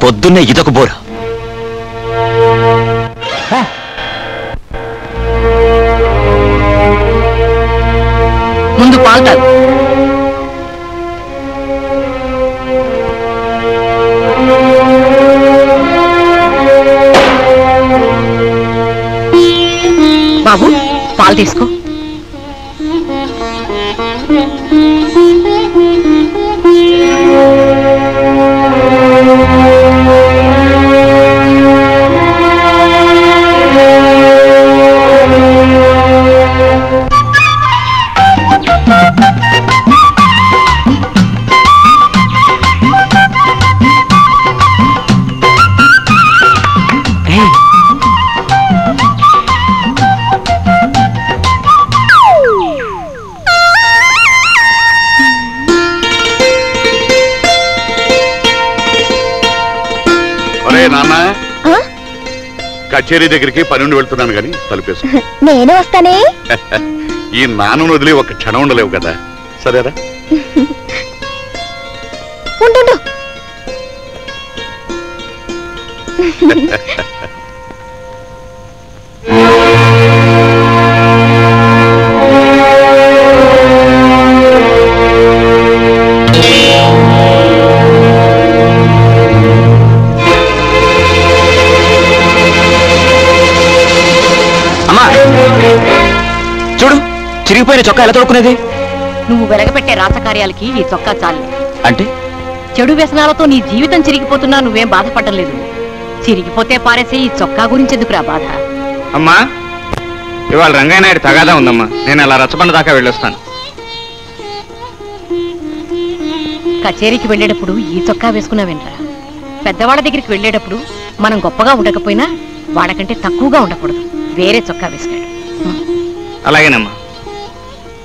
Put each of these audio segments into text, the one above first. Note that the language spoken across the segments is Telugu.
పొద్దున్నే ఇదొక బోర. ముందు పాలు తాగు. బాబు పాలు తీసుకో. కచేరీ దగ్గరికి పని ఉండి వెళ్తున్నాను గాని తలుపేసు. నేను వస్తానే. ఈ నాన్నను వదిలి ఒక క్షణం ఉండలేవు కదా. సరేరా? ఉండు. చూడు, చిరిగిపోయిన చొక్కా ఎలా తొడుక్కునేది? నువ్వు వెలగబెట్టే రాసకార్యాలకి ఈ చొక్కా చాలు. అంటే చెడు వ్యసనాలతో నీ జీవితం చిరిగిపోతున్నా నువ్వేం బాధపడడం లేదు. చిరిగిపోతే పారేసే ఈ చొక్కా గురించెందుకురా బాధ? అమ్మా, ఇవాళ రంగయ్యనాయుడు తగాదా ఉందమ్మా. నేను అలా రచ్చబండ దాకా వెళ్ళొస్తాను. కచేరీకి వెళ్ళేటప్పుడు ఈ చొక్కా వేసుకున్నావేంట్రా? పెద్దవాళ్ళ దగ్గరికి వెళ్ళేటప్పుడు మనం గొప్పగా ఉండకపోయినా వాళ్ళకంటే తక్కువగా ఉండకూడదు. వేరే చొక్కా వేసుకాడు. అలాగేనమ్మా.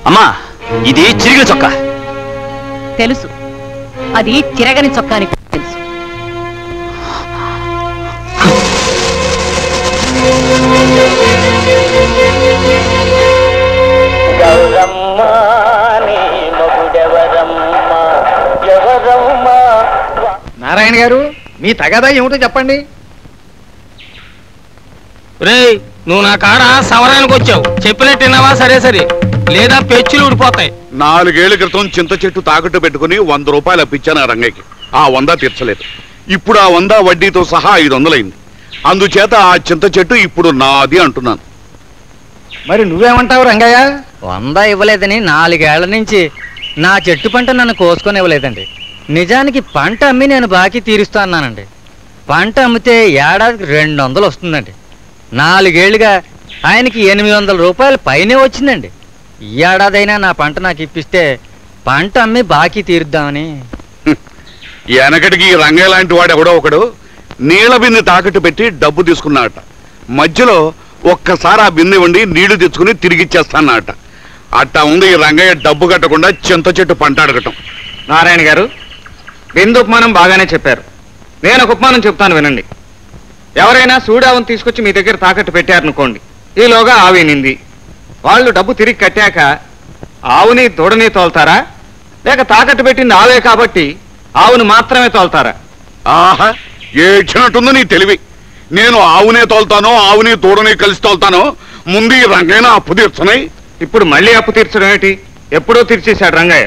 అమ్మా, ఇది చిరిగిన చొక్కా. తెలుసు, అది చిరగని చొక్కా అని తెలుసు. నారాయణ గారు, మీ తగాదా ఏమిటో చెప్పండి. రేయ్, నువ్వు నా కాడ సవరానికి వచ్చావు. చెప్పినట్టున్నావా? సరే సరే, లేదా పెచ్చులు ఊడిపోతాయి. 4 ఏళ్ల క్రితం చింత చెట్టు తాకట్టు పెట్టుకుని 100 రూపాయలు అప్పించాను ఆ రంగయ్యకి. ఆ 100 తీర్చలేదు. ఇప్పుడు ఆ 100 వడ్డీతో సహా 500 అయింది. అందుచేత ఆ చింత చెట్టు ఇప్పుడు నాది అంటున్నాను. మరి నువ్వేమంటావు రంగయ్య? 100 ఇవ్వలేదని 4 ఏళ్ల నుంచి నా చెట్టు పంట నన్ను కోసుకొని ఇవ్వలేదండి. నిజానికి పంట అమ్మి నేను బాకీ తీరుస్తా అన్నానండి. పంట అమ్మితే ఏడాదికి 200 వస్తుందండి. 4 ఏళ్లుగా ఆయనకి 800 రూపాయలు పైనే వచ్చిందండి. ఈ ఏడాదైనా నా పంట నాకు ఇప్పిస్తే పంట అమ్మి బాకీ తీరుద్దామని. వెనకటికి ఈ రంగయ్య లాంటి వాడు ఎవడో ఒకడు నీళ్ల బిందె తాకట్టు పెట్టి డబ్బు తీసుకున్నాడట. మధ్యలో ఒక్కసారి ఆ బిందె ఉండి నీళ్లు తెచ్చుకుని తిరిగిచ్చేస్తానట. అట్టా ఉంది ఈ రంగయ్య డబ్బు కట్టకుండా చింత చెట్టు పంట అడగటం. నారాయణ గారు, బిందు ఉపమానం బాగానే చెప్పారు. నేను ఒక ఉపమానం చెప్తాను వినండి. ఎవరైనా సూడావుని తీసుకొచ్చి మీ దగ్గర తాకట్టు పెట్టారనుకోండి, ఈలోగా ఆవినింది. వాళ్ళు డబ్బు తిరిగి కట్టాక ఆవుని దూడని తోలుతారా, లేక తాకట్టు పెట్టింది ఆవే కాబట్టి ఆవును మాత్రమే తోలుతారా? ఆహా, ఏడ్చినట్టుంది నీ తెలివి. నేను ఆవునే తోలుతానో ఆవుని దూడని కలిసి తోలుతానో. ముందు ఈ రంగయ్య అప్పు తీర్చున్నాయి. ఇప్పుడు మళ్ళీ అప్పు తీర్చడం ఏంటి? ఎప్పుడో తీర్చేశాడు రంగయ్య.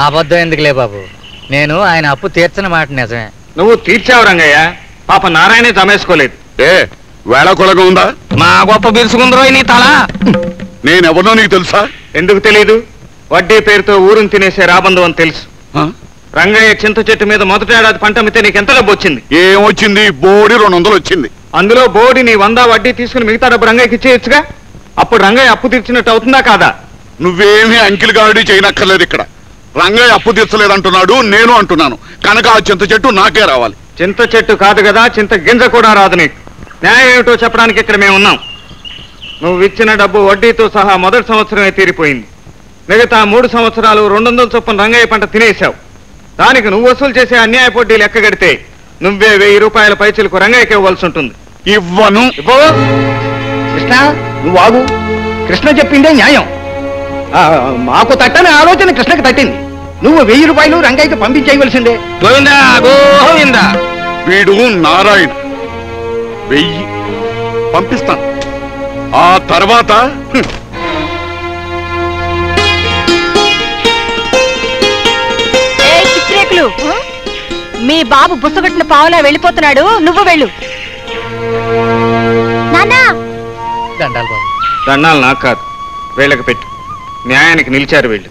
అబద్ధం ఎందుకులే బాబు, నేను ఆయన అప్పు తీర్చిన మాట నిజమే. నువ్వు తీర్చావు రంగయ్య, పాప నారాయణే జమేసుకోలేదు. ఏ వేళకొలగా ఉందా? మా గొప్ప బిరుసుకుందరో నీ తల. నేనెవరినో నీకు తెలుసా? ఎందుకు తెలీదు? వడ్డీ పేరుతో ఊరుని తినేసే రాబందు అని తెలుసు. రంగయ్య చింత చెట్టు మీద మొదటి ఏడాది పంట అమ్మితే నీకు ఎంత డబ్బు వచ్చింది? ఏమొచ్చింది? బోడి 200 వచ్చింది. అందులో బోడి నీ 100 వడ్డీ తీసుకుని మిగతా డబ్బు రంగయ్యకి ఇచ్చేయచ్చుగా. అప్పుడు రంగయ్య అప్పు తీర్చినట్టు అవుతుందా కాదా? నువ్వేమీ అంకిల్ గాడి చేయనక్కర్లేదు. ఇక్కడ రంగయ్య అప్పు తీర్చలేదంటున్నాడు, నేను అంటున్నాను. కనుక ఆ చింత చెట్టు నాకే రావాలి. చింత చెట్టు కాదు కదా, చింత గింజ కూడా రాదు నీకు. న్యాయం ఏమిటో చెప్పడానికి ఇక్కడ మేము ఉన్నాం. నువ్వు ఇచ్చిన డబ్బు వడ్డీతో సహా మొదటి సంవత్సరమే తీరిపోయింది. మిగతా 3 సంవత్సరాలు 200 చొప్పున రంగయ్య పంట తినేశావు. దానికి నువ్వు వసూలు చేసే అన్యాయ వడ్డీ లెక్క కడితే నువ్వే 1000 రూపాయల పైచలకు రంగయ్యకి ఇవ్వాల్సి ఉంటుంది. ఇవ్వను. కృష్ణ, నువ్వు ఆగు. కృష్ణ చెప్పిందే న్యాయం. మాకు తట్టని ఆలోచన కృష్ణకి తట్టింది. నువ్వు 1000 రూపాయలు రంగయ్యకి పంపించేయవలసిందే. గోవిందా గోవిందా. వీడు నారాయణ. 1000 పంపిస్తాను. ఆ తర్వాత మీ బాబు బుసగొట్టిన పావులా వెళ్ళిపోతున్నాడు, నువ్వు వెళ్ళు. దండాలు బాబు. దండాలు నాకు కాదు, వీళ్ళకి పెట్టు. న్యాయానికి నిలిచారు వీళ్ళు.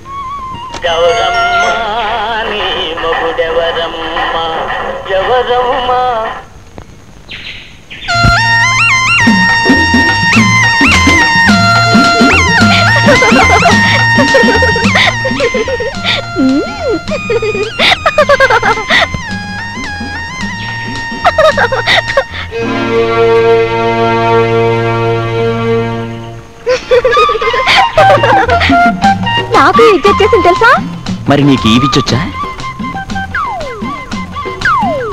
నాకు ఇజ్జత్ చేసింది తెలుసా? మరి నీకు ఈ విచ్చొచ్చా?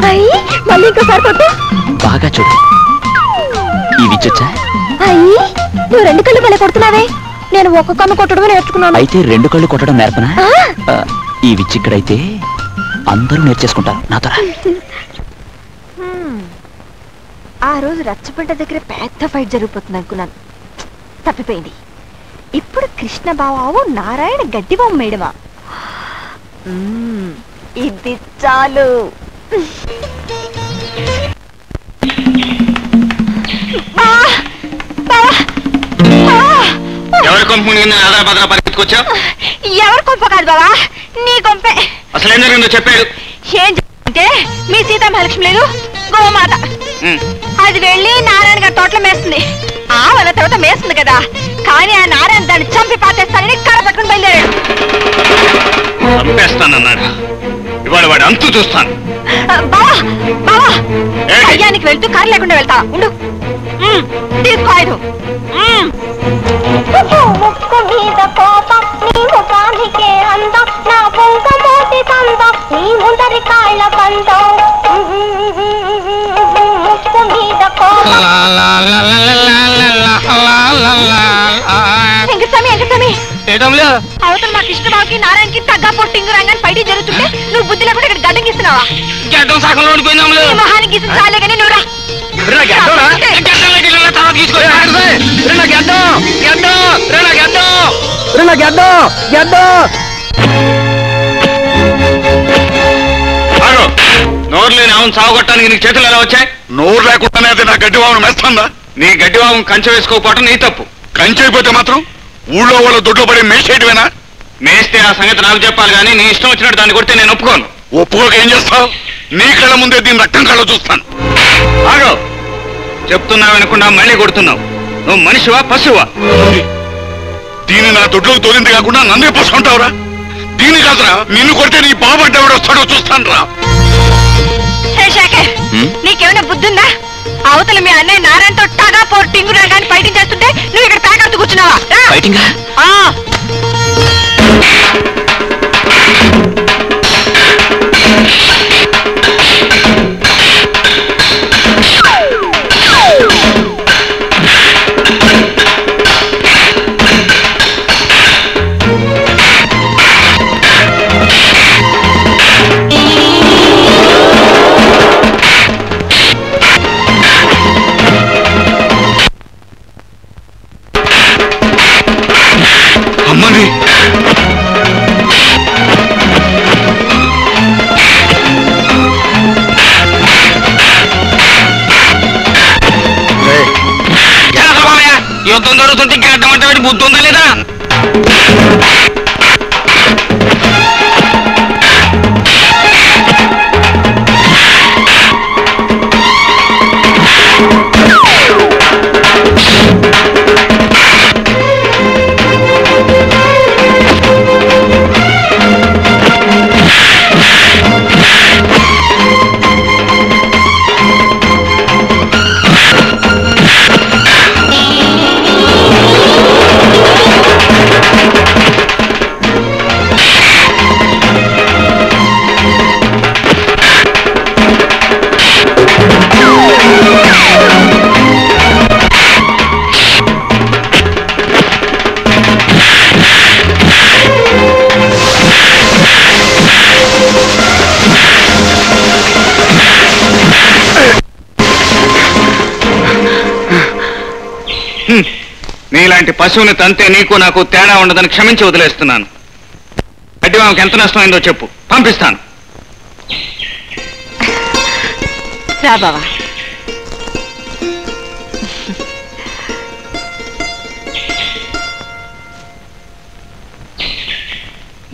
అయ్యి మళ్ళీ ఇంకోసారి కొట్టు. బాగా చూడు. ఈ విచ్చొచ్చా? అయ్యి నువ్వు 2 కళ్ళు మళ్ళీ కొడుతున్నావే. నేను ఒక్క కన్ను కొట్టడమే నేర్చుకున్నాను. అయితే 2 కళ్ళు కొట్టడం నేర్పనా? ఈ విచ్చి ఇక్కడైతే అందరూ నేర్చేసుకుంటారు. నాతో ఆ రోజు రచ్చబండ దగ్గర పెద్ద ఫైట్ జరిగిపోతుంది అనుకున్నాను, తప్పిపోయింది. ఇప్పుడు కృష్ణ బావావు నారాయణ గడ్డి బావు మేడమా. ఇది చాలు. ఎవరి కొంప ఆధారపత్ర పరిగెత్తుకొచ్చావు? ఎవరి కొంప కాదు బావా, నీ కొంపే. అసలు ఏం జరిగిందో చెప్పాడు. ఏం అంటే మీ సీతామహాలక్ష్మి లేదు గోమాత, అది వెళ్ళి నారాయణ గారి తోటలో మేస్తుంది. ఆవల తర్వాత మేస్తుంది కదా, కానీ ఆ నారాయణ దాన్ని చంపి పాతేస్తానని కర్ర పట్టుకుని బయలుదేరాడు. చంపేస్తానన్నాడు. ఇవాళ వాడు అంతు చూస్తాను. బావా బావా, అయ్యానికి వెళ్తూ కర్ర లేకుండా వెళ్తా ఉండు. తీసుకో ఆయుధం. ముక్కు మీద కోపం, నీ ముఖానికే అందం, నా పొంగ మోటి సందం, నీ ముందరి కాళ్ళ బంధం. ముక్కు మీద కోపం. వెంకటస్వామి వెంకటస్వామి, అవతల మా కృష్ణబాబుకి నారాయణకి తగ్గ పొట్టింగు రంగాన్ని బయట జరుగుతుంటే నువ్వు బుద్ధి లేకుండా ఇక్కడ గడ్డం గీస్తున్నావా? గడ్డం సగంలో ఓడిపోయిందాములు. మొహానికి గీసిన చాలే కానీ నువ్వు రా. నోరు లేని ఆవును సాగుకొట్టడానికి నీకు చేతులు ఎలా వచ్చాయి? నోరు లేకుండానే అది నా గడ్డి వామును మేస్తుందా? నీ గడ్డి వాము కంచె వేసుకోకపోవటం నీ తప్పు. కంచె అయిపోతే మాత్రం ఊళ్ళో వాళ్ళ దొడ్లో పడి మేసేయటమేనా? మేస్తే ఆ సంగతి నాకు చెప్పాలి కానీ నీ ఇష్టం వచ్చినట్టు దాన్ని కొడితే నేను ఒప్పుకోను. ఒప్పుకోక ఏం చేస్తావు? నీ కళ్ళ ముందే దీని రక్తం కళ్ళ చూస్తాను. ఆగో, చెప్తున్నావు అనుకుండా మళ్ళీ కొడుతున్నావు. నువ్వు మనిషివా పశువా? దీన్ని నా దొడ్లోకి తోలింది కాకుండా నన్నే పోసుకుంటావురా? దీన్ని కాదురా, నిన్ను కొడితే నీ బాబు అడ్డవాడు వస్తాడో చూస్తాను రా. నీకేమైనా బుద్ధి ఉందా? అవతల మీ అన్నయ్య నారాయణతో టగా పోరు టింగు రాగాని ఫైటింగ్ చేస్తుంటే నువ్వు ఇక్కడ ప్యాక్ అవుతూ కూర్చున్నావా? ఫైటింగ్ అమ్మని యుద్ధం జరుగుతుంటే ఇంకా అడ్డమంటే బుద్ధి ఉందా లేదా? నీలాంటి పశువుని తంతే నీకు నాకు తేడా ఉండదని క్షమించి వదిలేస్తున్నాను. అడ్డి ఆమెకు ఎంత నష్టమైందో చెప్పు, పంపిస్తాను. రా బావా.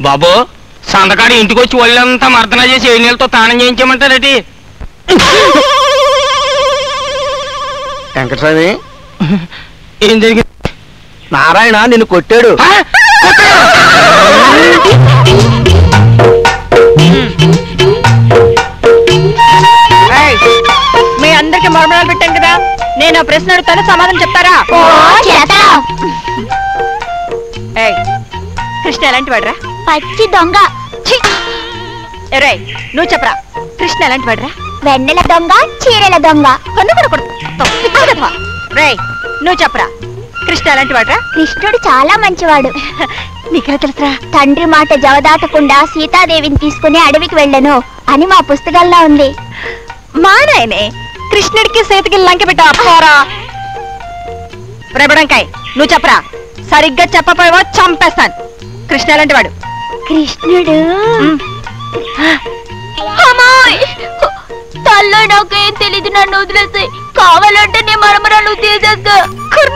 బాబు సంతకాడి ఇంటికి వచ్చి ఒళ్ళంతా మర్దన చేసి 7 నెలలతో తానం చేయించమంటారటి. వెంకటస్వామి, ఏం జరిగింది? నారాయణ నిన్ను కొట్టాడు. మీ అందరికి మర్మరాలు పెట్టాను కదా, నేను ఆ ప్రశ్న అడుగుతాను, సమాధానం చెప్తారా? కృష్ణ ఎలాంటి వాడరా? పచ్చి దొంగ. ఎరే నువ్వు చెప్పరా, కృష్ణ ఎలాంటి వాడరా? వెన్నెల దొంగ, చీరల దొంగ. రే నువ్వు చెప్పరా, కృష్ణ ఎలాంటి వాడరా? కృష్ణుడు చాలా మంచివాడు. నీకెలా తెలుసురా? తండ్రి మాట జవదాటకుండా సీతాదేవిని తీసుకుని అడవికి వెళ్ళను అని మా పుస్తకాల్లో ఉంది. మా నాయనే కృష్ణుడికి సీతకి లంక పెట్టారా? రేపడంకాయ్ నువ్వు చెప్పరా, సరిగ్గా చెప్పపోయావో చంపేస్తాను. కృష్ణ ఎలాంటి వాడు? కృష్ణుడు అమ్మాయ్, తల్లో నాకేం తెలీదు, నన్ను వదిలేసి కావాలంటే నీ మరమరాలు తీసేస్తా.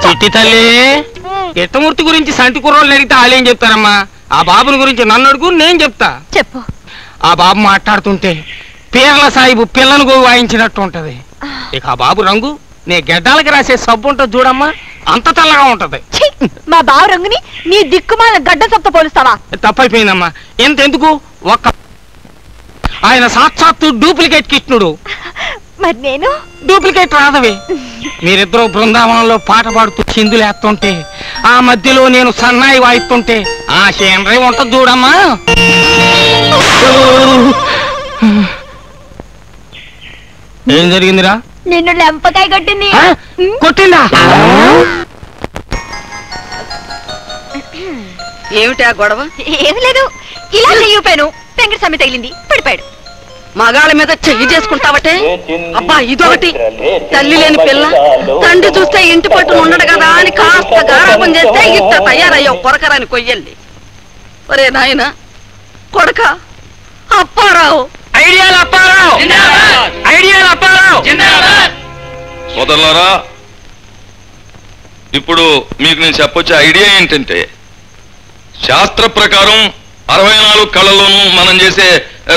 చిట్టి తల్లి, ఇట్టమూర్తి గురించి సంటి కుర్రోళ్ళు అడిగితే వాళ్ళేం చెప్తారమ్మా? ఆ బాబుని గురించి నన్ను అడుగు, నేను చెప్తా. చెప్పు. ఆ బాబు మాట్లాడుతుంటే పీర్ల సాయిబు పిల్లను గోవి వాయించినట్టు ఉంటది. ఇక ఆ బాబు రంగు నీ గెడ్డాలకి రాసే సబ్బు ఉంటుంది చూడమ్మా, అంత తెల్లగా ఉంటది. మా బావ రంగుని నీ దిక్కుమాల గడ్డ సొప్ప పోలుస్తావా? తప్పైపోయిందమ్మా. ఎంతెందుకు, ఒక్క ఆయన సాక్షాత్తు డూప్లికేట్ కృష్ణుడు. మరి నేను డూప్లికేట్ రాధవి. మీరిద్దరూ బృందావనంలో పాట పాడుతూ చిందులేస్తుంటే ఆ మధ్యలో నేను సన్నాయి వాయిస్తుంటే ఆ సేనరై ఉంటది చూడమ్మా. ఏం జరిగిందిరా? నిన్ను లెంపకాయ కొట్టింది. కొట్టిందా? ఏమిటా గొడవ? ఏమి లేదు, ఇలా చెయ్యిపోయాను, వెంకట స్వామి తగిలింది, పడిపోయాడు. మగాళ్ళ మీద చెయ్యి చేసుకుంటావటే? అబ్బా ఇదొకటి, తల్లి లేని పిల్ల, తండ్రి చూస్తే ఇంటి పట్టును ఉండడు కదా అని కాస్త గారాబం చేస్తే ఇట్ట తయారయ్యావు పొరకరాని కొయ్యల్లి. ఒరే నాయన కొడక అప్పారావు. ఐడియాలు అప్పారావు, ఐడియాలు అప్పారావు. సోదరులారా, ఇప్పుడు మీకు నేను చెప్పొచ్చే ఐడియా ఏంటంటే, శాస్త్ర ప్రకారం 64 కళల్లోనూ మనం చేసే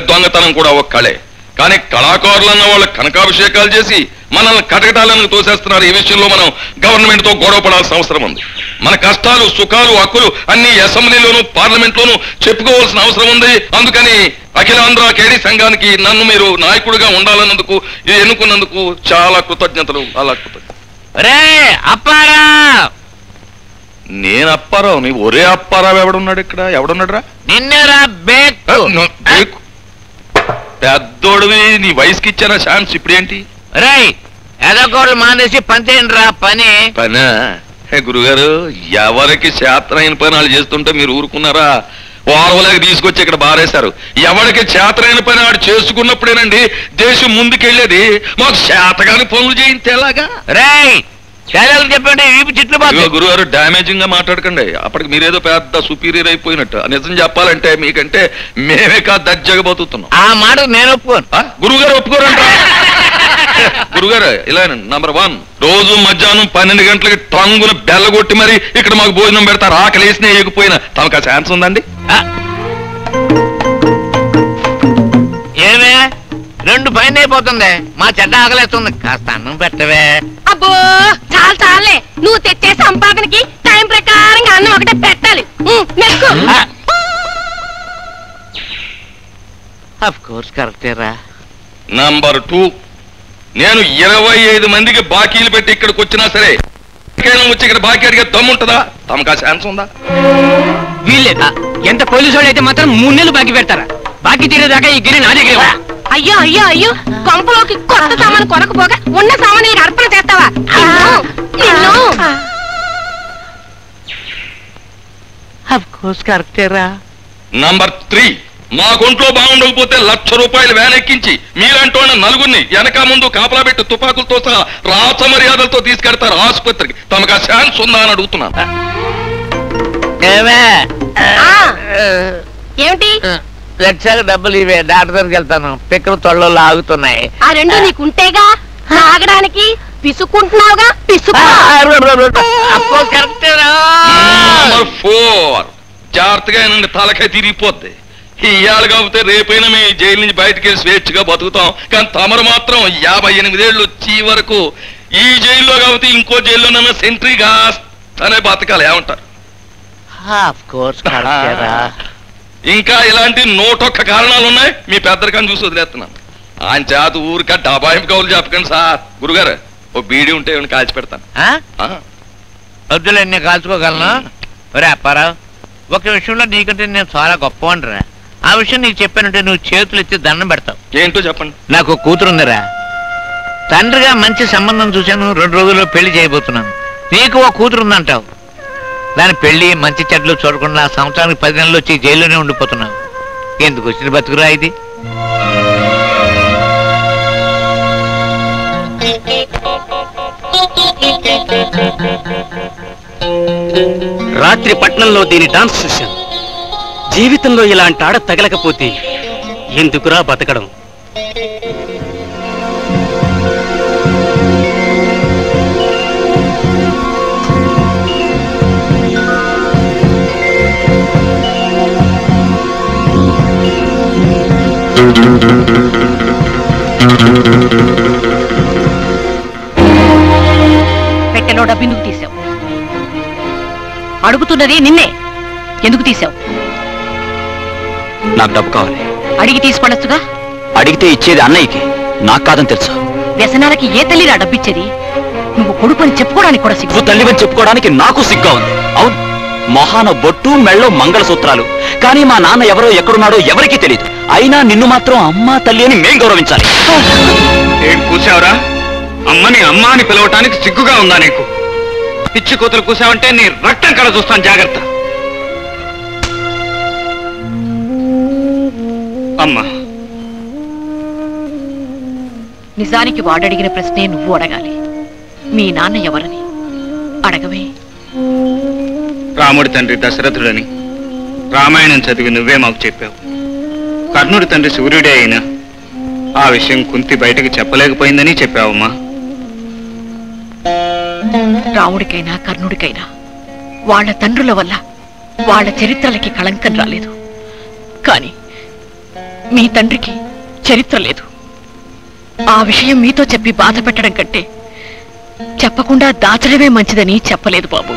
దొంగతనం కూడా ఒక కళే. కానీ కళాకారులన్న వాళ్ళ కనకాభిషేకాలు చేసి మనల్ని కటకటాలను తోసేస్తున్నారు. ఈ విషయంలో మనం గవర్నమెంట్ తో గొడవ పడాల్సిన అవసరం ఉంది. మన కష్టాలు, సుఖాలు, హక్కులు అన్ని అసెంబ్లీలోను పార్లమెంట్ లోను చెప్పుకోవాల్సిన అవసరం ఉంది. అందుకని అఖిలాంధ్ర కేడీ సంఘానికి నన్ను మీరు నాయకుడిగా ఉండాలన్నందుకు, ఎన్నుకున్నందుకు చాలా కృతజ్ఞతలు. అలా కృతజ్ఞతలు. నేను అప్పారావు, నీ ఒరే అప్పారావు ఎవడున్నాడు ఇక్కడ? ఎవడున్నాడు రా? నిన్నరా పెద్దోడివి, నీ వయసుకి ఇచ్చానా ఛాన్స్? ఇప్పుడేంటి రై ఎదకోళ్ళు మానేసి పనిచేయండి రా. పని పనా? గురుగారు, ఎవరికి చేతనైన పని వాళ్ళు చేస్తుంటే మీరు ఊరుకున్నారా? ఓర్వలేక తీసుకొచ్చి ఇక్కడ బారేశారు. ఎవరికి చేతనైన పని ఆడు చేసుకున్నప్పుడేనండి దేశం ముందుకెళ్ళేది. మాకు చేతగాని పనులు చేయితే ఎలాగా? రై చెప్పండి వీపు చెట్లు గురుగారు, డామేజింగ్ గా మాట్లాడకండి. అప్పటికి మీరేదో పెద్ద సుపీరియర్ అయిపోయినట్టు. నిజం చెప్పాలంటే మీకంటే మేమే కాదు దర్జాగా బతుకుతున్నాం. ఆ మాట నేను ఒప్పుకోను. గురుగారు ఒప్పుకోరంట. గురుగారు ఇలా నంబర్ 1, రోజు మధ్యాహ్నం 12 గంటలకి టంగున బెల్లగొట్టి మరి ఇక్కడ మాకు భోజనం పెడతారు. ఆకలి వేసినా వేయకపోయినా. తమకు ఆ ఛాన్స్ ఉందండి? ఏమే 2 పైన అయిపోతుంది. మా చెడ్డ ఆకలేస్తుంది. కాస్త అన్నం పెట్టవే. అబ్బో చాలే, నువ్వు తెచ్చే సంపాదనకి టైం ప్రకారంగా అన్నం ఒకటే పెట్టాలి. Of course కరెక్టేరా. నంబర్ 2, నేను 25 మందికి బాకీలు పెట్టి ఇక్కడికి వచ్చినా సరే వచ్చి ఇక్కడ బాకీ అడిగే దమ్ముంటుందా? తమకు ఆ ఛాన్స్ ఉందా? వీల్లేదా? ఎంత పోలీసు వాళ్ళు అయితే మాత్రం 3 నెలలు బాకీ పెడతారా? బాకీ తీరేదాకా ఈ గిరి నా దగ్గర. అయ్యో అయ్యో అయ్యో, కొంపలోకి కొత్త సామాను కొనకపోగా ఉన్న సామాను అర్పణ చేస్తావా? కరెక్టేరా. నంబర్ 3, మా ఒంట్లో బాగుండకపోతే 1,00,000 రూపాయలు వ్యాన్ ఎక్కించి మీరంటోన్న నలుగురిని వెనక ముందు కాపలా పెట్టి తుపాకులతో సహా రాచ మర్యాదలతో తీసుకెడతారు ఆసుపత్రికి. తమకు ఆ ఛాన్స్ ఉందా అని అడుగుతున్నాను. ఏమిటి? లక్షలు డబ్బులు ఇవే, డాక్టర్ దగ్గరికి వెళ్తాను. పిక్కలు తొళ్ళలో ఆగుతున్నాయి. ఆ 2 నీకుంటేగా తాగడానికి. పిసుకుంటున్నావుగా, పిసుకు. నంబర్ 4, జాగ్రత్తగా ఏనండి, తలకాయ తిరిగిపోద్ది. ఇవాళ కాకపోతే రేపైనా మేము జైలు నుంచి బయటకు వెళ్ళి స్వేచ్ఛగా బతుకుతాం. కానీ తమరు మాత్రం 58 ఏళ్ళు వచ్చి వరకు ఈ జైల్లో కాకపోతే ఇంకో జైల్లోనన్నా సెంట్రీగా అనే బతకాలి. ఏమంటారు? ఇంకా ఇలాంటి 101 కారణాలు ఉన్నాయి. మీ పెద్దరికని చూసి వదిలేస్తున్నాను. ఆయన చేత ఊరిక డబాయింపు కవులు చెప్పకండి సార్. గురుగారు, ఓ బీడీ ఉంటే కాల్చి పెడతాను. వద్దులే, నేను కాల్చుకోగలను. ఒరే అప్పారావు, ఒక విషయంలో నీకంటే నేను చాలా గొప్పవాడిరా. ఆ విషయం నీకు చెప్పానంటే నువ్వు చేతులు ఎత్తి దండం పెడతావు. ఏంటో చెప్పండి. నాకు కూతురుందిరా. తండ్రిగా మంచి సంబంధం చూశాను. 2 రోజుల్లో పెళ్లి చేయబోతున్నాను. నీకు ఓ కూతురు ఉందంటావు. దాని పెళ్లి మంచి చెడ్లు చూడకుండా సంవత్సరానికి 10 నెలలు వచ్చి జైల్లోనే ఉండిపోతున్నావు. ఎందుకు వచ్చిన బతుకురా ఇది? రాత్రి పట్నంలో దీని డాన్స్ చూశాను. జీవితంలో ఇలాంటి ఆడ తగలకపోతే ఎందుకురా బతకడం? పెట్టెలో డబ్బు ఎందుకు తీసావు? అడుగుతున్నది నిన్నే. ఎందుకు తీసావు? నాకు డబ్బు కావాలి. అడిగి తీసుకోవచ్చుగా. అడిగితే ఇచ్చేది అన్నయ్యకి, నాకు కాదని తెలుసు. వ్యసనాలకి ఏ తల్లిరా డబ్బిచ్చేది? నువ్వు కొడుకు అని చెప్పుకోవడానికి కూడా సిగ్గు. తల్లివని చెప్పుకోవడానికి నాకు సిగ్గా ఉంది. అవును, మొహాన బొట్టు, మెళ్ళో మంగళసూత్రాలు. కానీ మా నాన్న ఎవరో ఎక్కడున్నాడో ఎవరికీ తెలియదు. అయినా నిన్ను మాత్రం అమ్మా తల్లి అని మేం గౌరవించాలి. ఏం కూసావురా? అమ్మని అమ్మ అని పిలవటానికి సిగ్గుగా ఉందా నీకు? పిచ్చి కూతురు కూసావంటే నీ రక్తం కడ చూస్తాను, జాగ్రత్త. అమ్మా, నిజానికి వాడడిగిన ప్రశ్నే నువ్వు అడగాలి. మీ నాన్న ఎవరని అడగవే. రాముడి తండ్రి దశరథుడని రామాయణం చదివి నువ్వే మాకు చెప్పావు. కర్ణుడి తండ్రి సూర్యుడే అయినా ఆ విషయం కుంతి బయటకు చెప్పలేకపోయిందని చెప్పావమ్మా. రాముడికైనా కర్ణుడికైనా వాళ్ళ తండ్రుల వల్ల వాళ్ళ చరిత్రలకి కళంకం రాలేదు. కానీ మీ తండ్రికి చరిత్ర లేదు. ఆ విషయం మీతో చెప్పి బాధ పెట్టడం కంటే చెప్పకుండా దాచడమే మంచిదని చెప్పలేదు బాబు.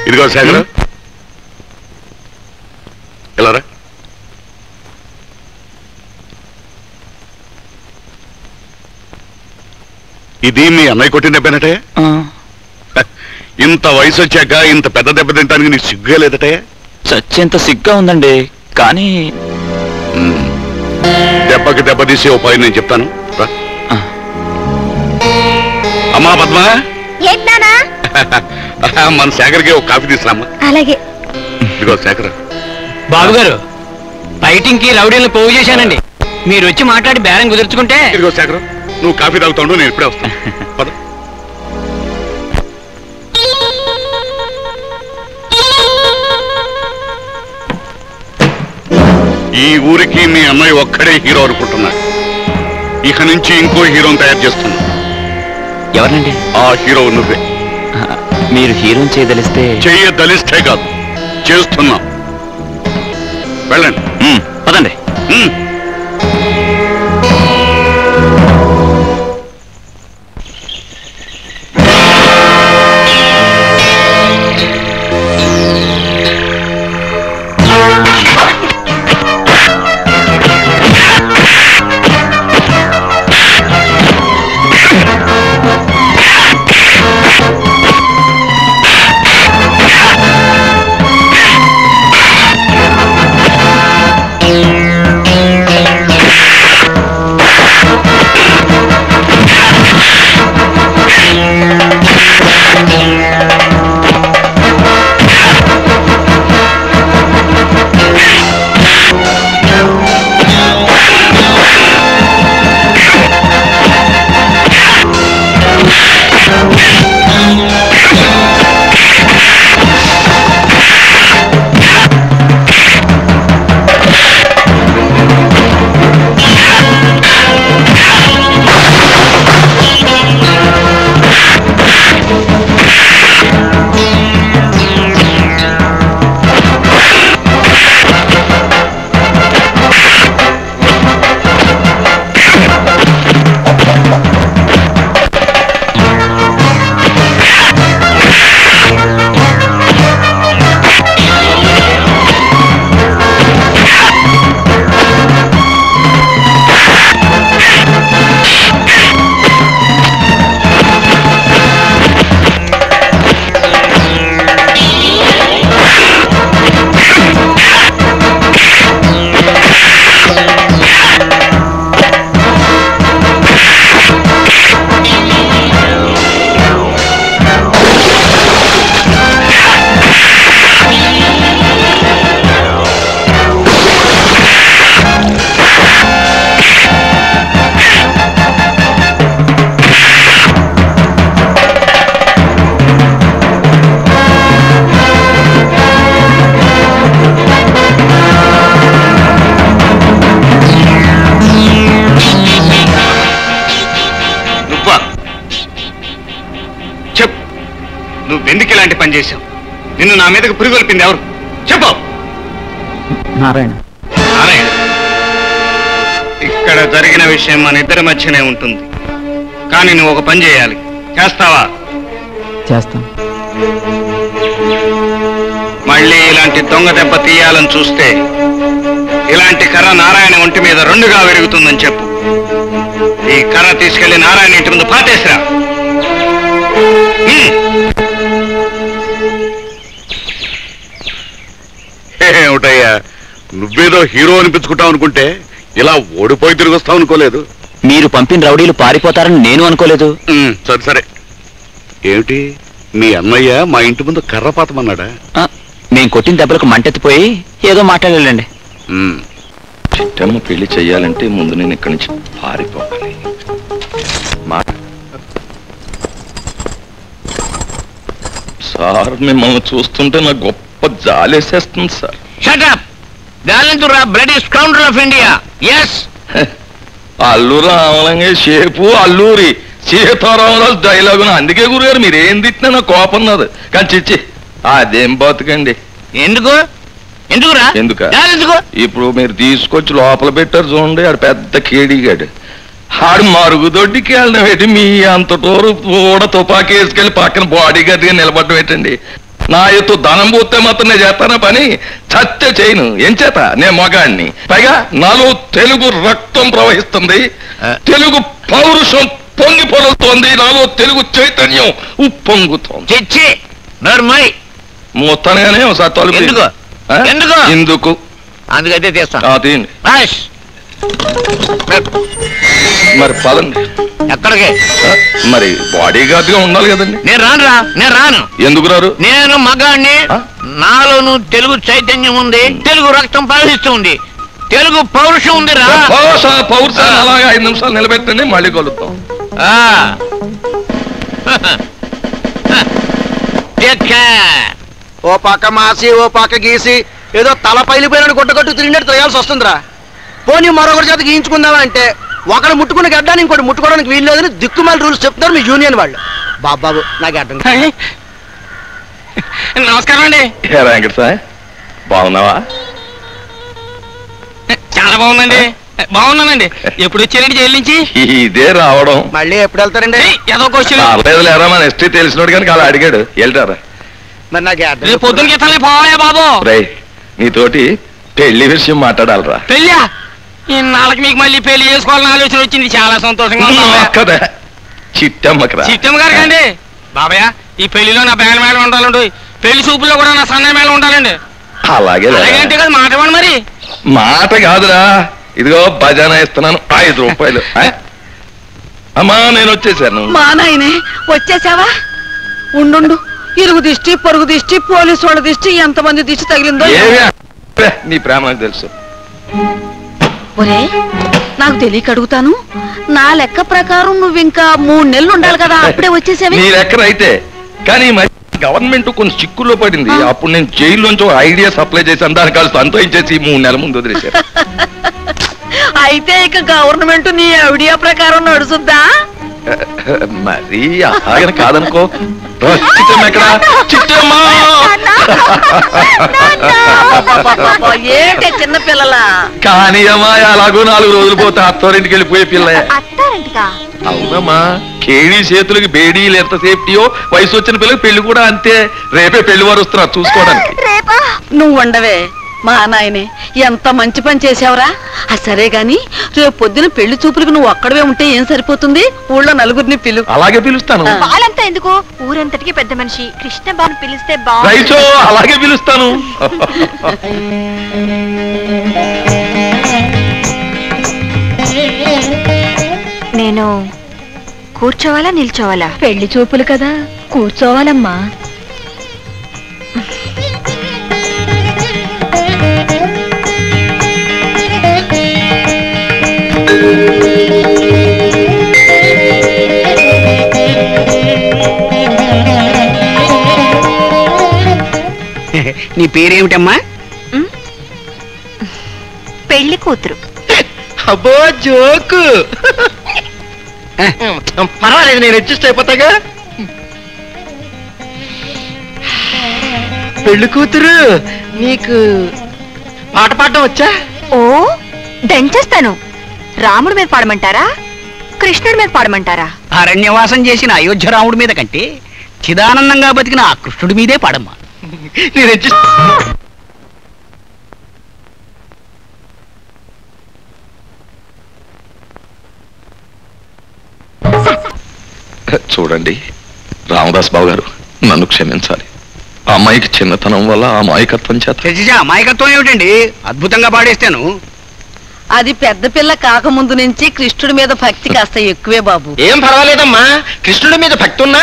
ఇదిగో శేఖర్, వెళ్ళరా. ఇది మీ అన్నయ్య కొట్టిన దెబ్బేనటే? ఇంత వయసు వచ్చాక ఇంత పెద్ద దెబ్బ తింటానికి నీకు సిగ్గే లేదటే? చచ్చేంత సిగ్గా ఉందండి, కానీ దెబ్బకి దెబ్బ తీసే ఉపాయం నేను చెప్తాను. అమ్మా పద్మ, మన శేఖర్కి ఒక కాఫీ తీసుకురామ్మా. అలాగే. ఇదిగో శేఖర్. బాబు గారు, ఫైటింగ్ కి రౌడీలను పోగు చేశానండి. మీరు వచ్చి మాట్లాడి బేరం కుదుర్చుకుంటే. ఇదిగో శేఖర్, నువ్వు కాఫీ తాగుతాడు, నేను ఇప్పుడే వస్తాను. పద. ఈ ఊరికి మీ అన్నయ్య ఒక్కడే హీరో అనుకుంటున్నాడు. ఇక నుంచి ఇంకో హీరోని తయారు చేస్తున్నా. ఎవరండి? ఆ హీరో నువ్వే. మీరు హీరోని చేయదలిస్తే? చెయ్యదలిస్తే కాదు, చేస్తున్నా. వెళ్ళండి. పదండి. నువ్వెందుకు ఇలాంటి పని చేశావు? నిన్ను నా మీదకు పురిగొల్పింది ఎవరు? చెప్పు. నారాయణ. నారాయణ, ఇక్కడ జరిగిన విషయం మన ఇద్దరి మధ్యనే ఉంటుంది. కానీ నువ్వు ఒక పని చేయాలి. చేస్తావా? చేస్తాం. మళ్ళీ ఇలాంటి దొంగ దెబ్బ తీయాలని చూస్తే ఇలాంటి కర్ర నారాయణ ఒంటి మీద రెండుగా విరుగుతుందని చెప్పు. ఈ కర్ర తీసుకెళ్లి నారాయణ ఇంటి ముందు పాతేసిరా. ఏమిటయ్యా, నువ్వేదో హీరో అనిపించుకుంటావు అనుకుంటే ఇలా ఓడిపోయి తిరిగి వస్తావు అనుకోలేదు. మీరు పంపిన రౌడీలు పారిపోతారని నేను అనుకోలేదు. సరే సరే. ఏమిటి, మీ అన్నయ్య మా ఇంటి ముందు కర్ర పాతమన్నాడా? నేను కొట్టిన దెబ్బలకు మంటెత్తిపోయి ఏదో మాట్లాడాలండి. చిట్టమ్మ పెళ్లి చెయ్యాలంటే ముందు నేను ఇక్కడి నుంచి పారిపోవాలి. సార్ మిమ్మల్ని చూస్తుంటే నాకు గొప్ప జాలేసేస్తుంది సార్. Shut up. దానింతురా blood scoundrel of India. Yes, అల్లూరు రామలంగే షేపు అల్లూరి సీతారామరాజు డైలాగును అందుకే గురుగారు మీరేం తిట్టినా నాకు కోపం ఉన్నది. కానీ చిచ్చి అదేం బతుకండి. ఎందుకు ఎందుకురా ఎందుక ఎందుకు? ఇప్పుడు మీరు తీసుకొచ్చి లోపల పెట్టారు చూడండి, ఆడు పెద్ద కేడిగాడు. ఆడు మరుగుదొడ్డికి వెళ్ళడం ఏంటి, మీ అంత టోరు కూడా తుపాకీ వేసుకెళ్ళి పక్కన బాడీ గార్డ్గా నిలబడడం ఏంటండి? నా ఎత్తు ధనం పోతే మాత్రం నేను చేస్తానా పని, చచ్చే చేయను. ఏం చేత నేను మగాడిని, పైగా నాలో తెలుగు రక్తం ప్రవహిస్తుంది, తెలుగు పౌరుషం పొంగి పొరులుతోంది, నాలో తెలుగు చైతన్యం ఉప్పొంగుతోంది. మొత్తానిగానే ఒకసారి ఎందుకు ఎందుకు అందుకైతే తీస్తాను. తీయండి మరి పదండి. ఎక్కడికి? మరి బాడీ గార్డ్ గా ఉండాలి కదండి. నేను రాను. ఎందుకు రారు? నేను మగాడిని, నాలోను తెలుగు చైతన్యం ఉంది, తెలుగు రక్తం ప్రవహిస్తుంది, తెలుగు పౌరుషం ఉంది. పౌరుషం అలాగే 5 నిమిషాలు నిలబెట్టండి, మళ్ళీ కలుద్దాం. ఓ పక్క మాసి ఓ పక్క గీసి ఏదో తల పైలిపోయిన గుట్టగట్టు తిరిగినట్టు తోయాల్సి వస్తుందిరా. పోనీ మరొకరి చేత గీయించుకుందామా అంటే ఒకడు ముట్టుకున్న గడ్డాన్ని ఇంకోటి ముట్టుకోవడానికి వీలు లేదని దిక్కుమాల రూల్స్ చెప్తున్నారు మీ యూనియన్ వాళ్ళు. బాబాబు నాకు అడ్డం. నమస్కారం అండి. వెంకట సార్ బాగున్నావా? చాలా బాగుందండి. బాగున్నానండి. ఎప్పుడు వచ్చారండి జైలు నుంచి? ఇదే రావడం. మళ్ళీ ఎప్పుడు వెళ్తారండి? ఏదో క్వశ్చన్ లేరా, మన హిస్టరీ తెలిసినోడు కానీ అలా అడిగాడు. వెళ్తారా? మరి నాకు అడ్డం. రేపు పొద్దున్న గీతాలే పోవాయా బాబు? రై నీతోటి పెళ్లి విషయం మాట్లాడాలరా. పెళ్ళా? ఇన్నాళ్ళకి మీకు మళ్ళీ పెళ్లి చేసుకోవాలని ఆలోచన వచ్చింది. చాలా సంతోషంగా ఉంది కదా. చిట్టమ్మకరా? చిట్టమ్మ గారికి అండి. బాబాయ్ ఈ పెళ్లిలో నా బ్యాండ్ మేళం ఉండాలండి, పెళ్లి చూపుల్లో కూడా నా సన్నయ్య మేళం ఉండాలండి. అలాగే అంటే కదా మాట ఇవ్వండి. మరి మాట కాదురా, ఇదిగో బజానా ఇస్తున్నాను 5 రూపాయలు. అమ్మా నేను వచ్చేసాను. మా నాయనే వచ్చేసావా? ఉండు, ఇరుగు దిష్టి పొరుగు దిష్టి పోలీసు వాళ్ళ దిష్టి ఎంతమంది దిష్టి తగిలిందో. నీ ప్రేమ నాకు తెలుసు. ఒరే నాకు తెలియక అడుగుతాను, నా లెక్క ప్రకారం నువ్వు ఇంకా 3 నెలలు ఉండాలి కదా, అప్పుడే వచ్చేసావి. నీ లెక్కన అయితే, కానీ గవర్నమెంట్ కొన్ని చిక్కుల్లో పడింది. అప్పుడు నేను జైల్లోంచి ఐడియా సప్లై చేశాను, దాని కాదు సంతోషించేసి 3 నెలల ముందు వదిలేశారు. అయితే ఇక గవర్నమెంట్ నీ ఐడియా ప్రకారం నడుచుద్దా? మరి అలాగని కాదనుకో. చిట్టమ్మ ఎక్కడా? చిట్టమ్మా ఏంటే చిన్న పిల్లలా? కానీ అమ్మా అలాగో 4 రోజులు పోతే అత్తారింటికి వెళ్ళిపోయే పిల్ల. అవునమ్మా, కేడీ చేతులకి బేడీలు ఎంత సేఫ్టీయో వయసు వచ్చిన పిల్లకి పెళ్లి కూడా అంతే. రేపే పెళ్లి వారు వస్తున్నారు చూసుకోవడానికి. నువ్వు ఉండవే మా నాయనే, ఎంత మంచి పని చేసావురా. సరే గాని రేపు పొద్దున పెళ్లి చూపులకు నువ్వు ఒక్కడవే ఉంటే ఏం సరిపోతుంది, ఊళ్ళో నలుగురిని పిలు. అలాగే పిలుస్తాను. వాళ్ళంతా ఎందుకు, ఊరంతటికి పెద్ద మనిషి కృష్ణ బాబు పిలిస్తే రైచో అలాగే పిలుస్తాను. నేను కూర్చోవాలా నిల్చోవాలా? పెళ్లి చూపులు కదా, కూర్చోవాలమ్మా. నీ పేరేమిటమ్మా? పెళ్లి కూతురు. అబ్బో జోకు. పర్వాలేదు, నేను అడ్జస్ట్ అయిపోతాగా. పెళ్లి కూతురు, నీకు పాట పాడటం వచ్చా? ఓ దంచేస్తాను. రాముడి మీద పాడమంటారా, కృష్ణుడి మీద పాడమంటారా? అరణ్యవాసం చేసిన అయోధ్య రాముడి మీద కంటే చిదానందంగా బతికిన ఆ కృష్ణుడి మీదే పాడమ్మా. నేను అడ్జస్ట్. చూడండి రామదాస్ బాబు గారు, నన్ను క్షమించాలి. ఆ అమ్మాయికి చిన్నతనం వల్ల ఆ మాయకత్వం చేత. మాయకత్వం ఏమిటండి, అద్భుతంగా పాడేస్తాను. అది పెద్ద పిల్ల కాకముందు నుంచి కృష్ణుడి మీద భక్తి కాస్త ఎక్కువే బాబు. ఏం పర్వాలేదమ్మా, కృష్ణుడి మీద భక్తి ఉన్నా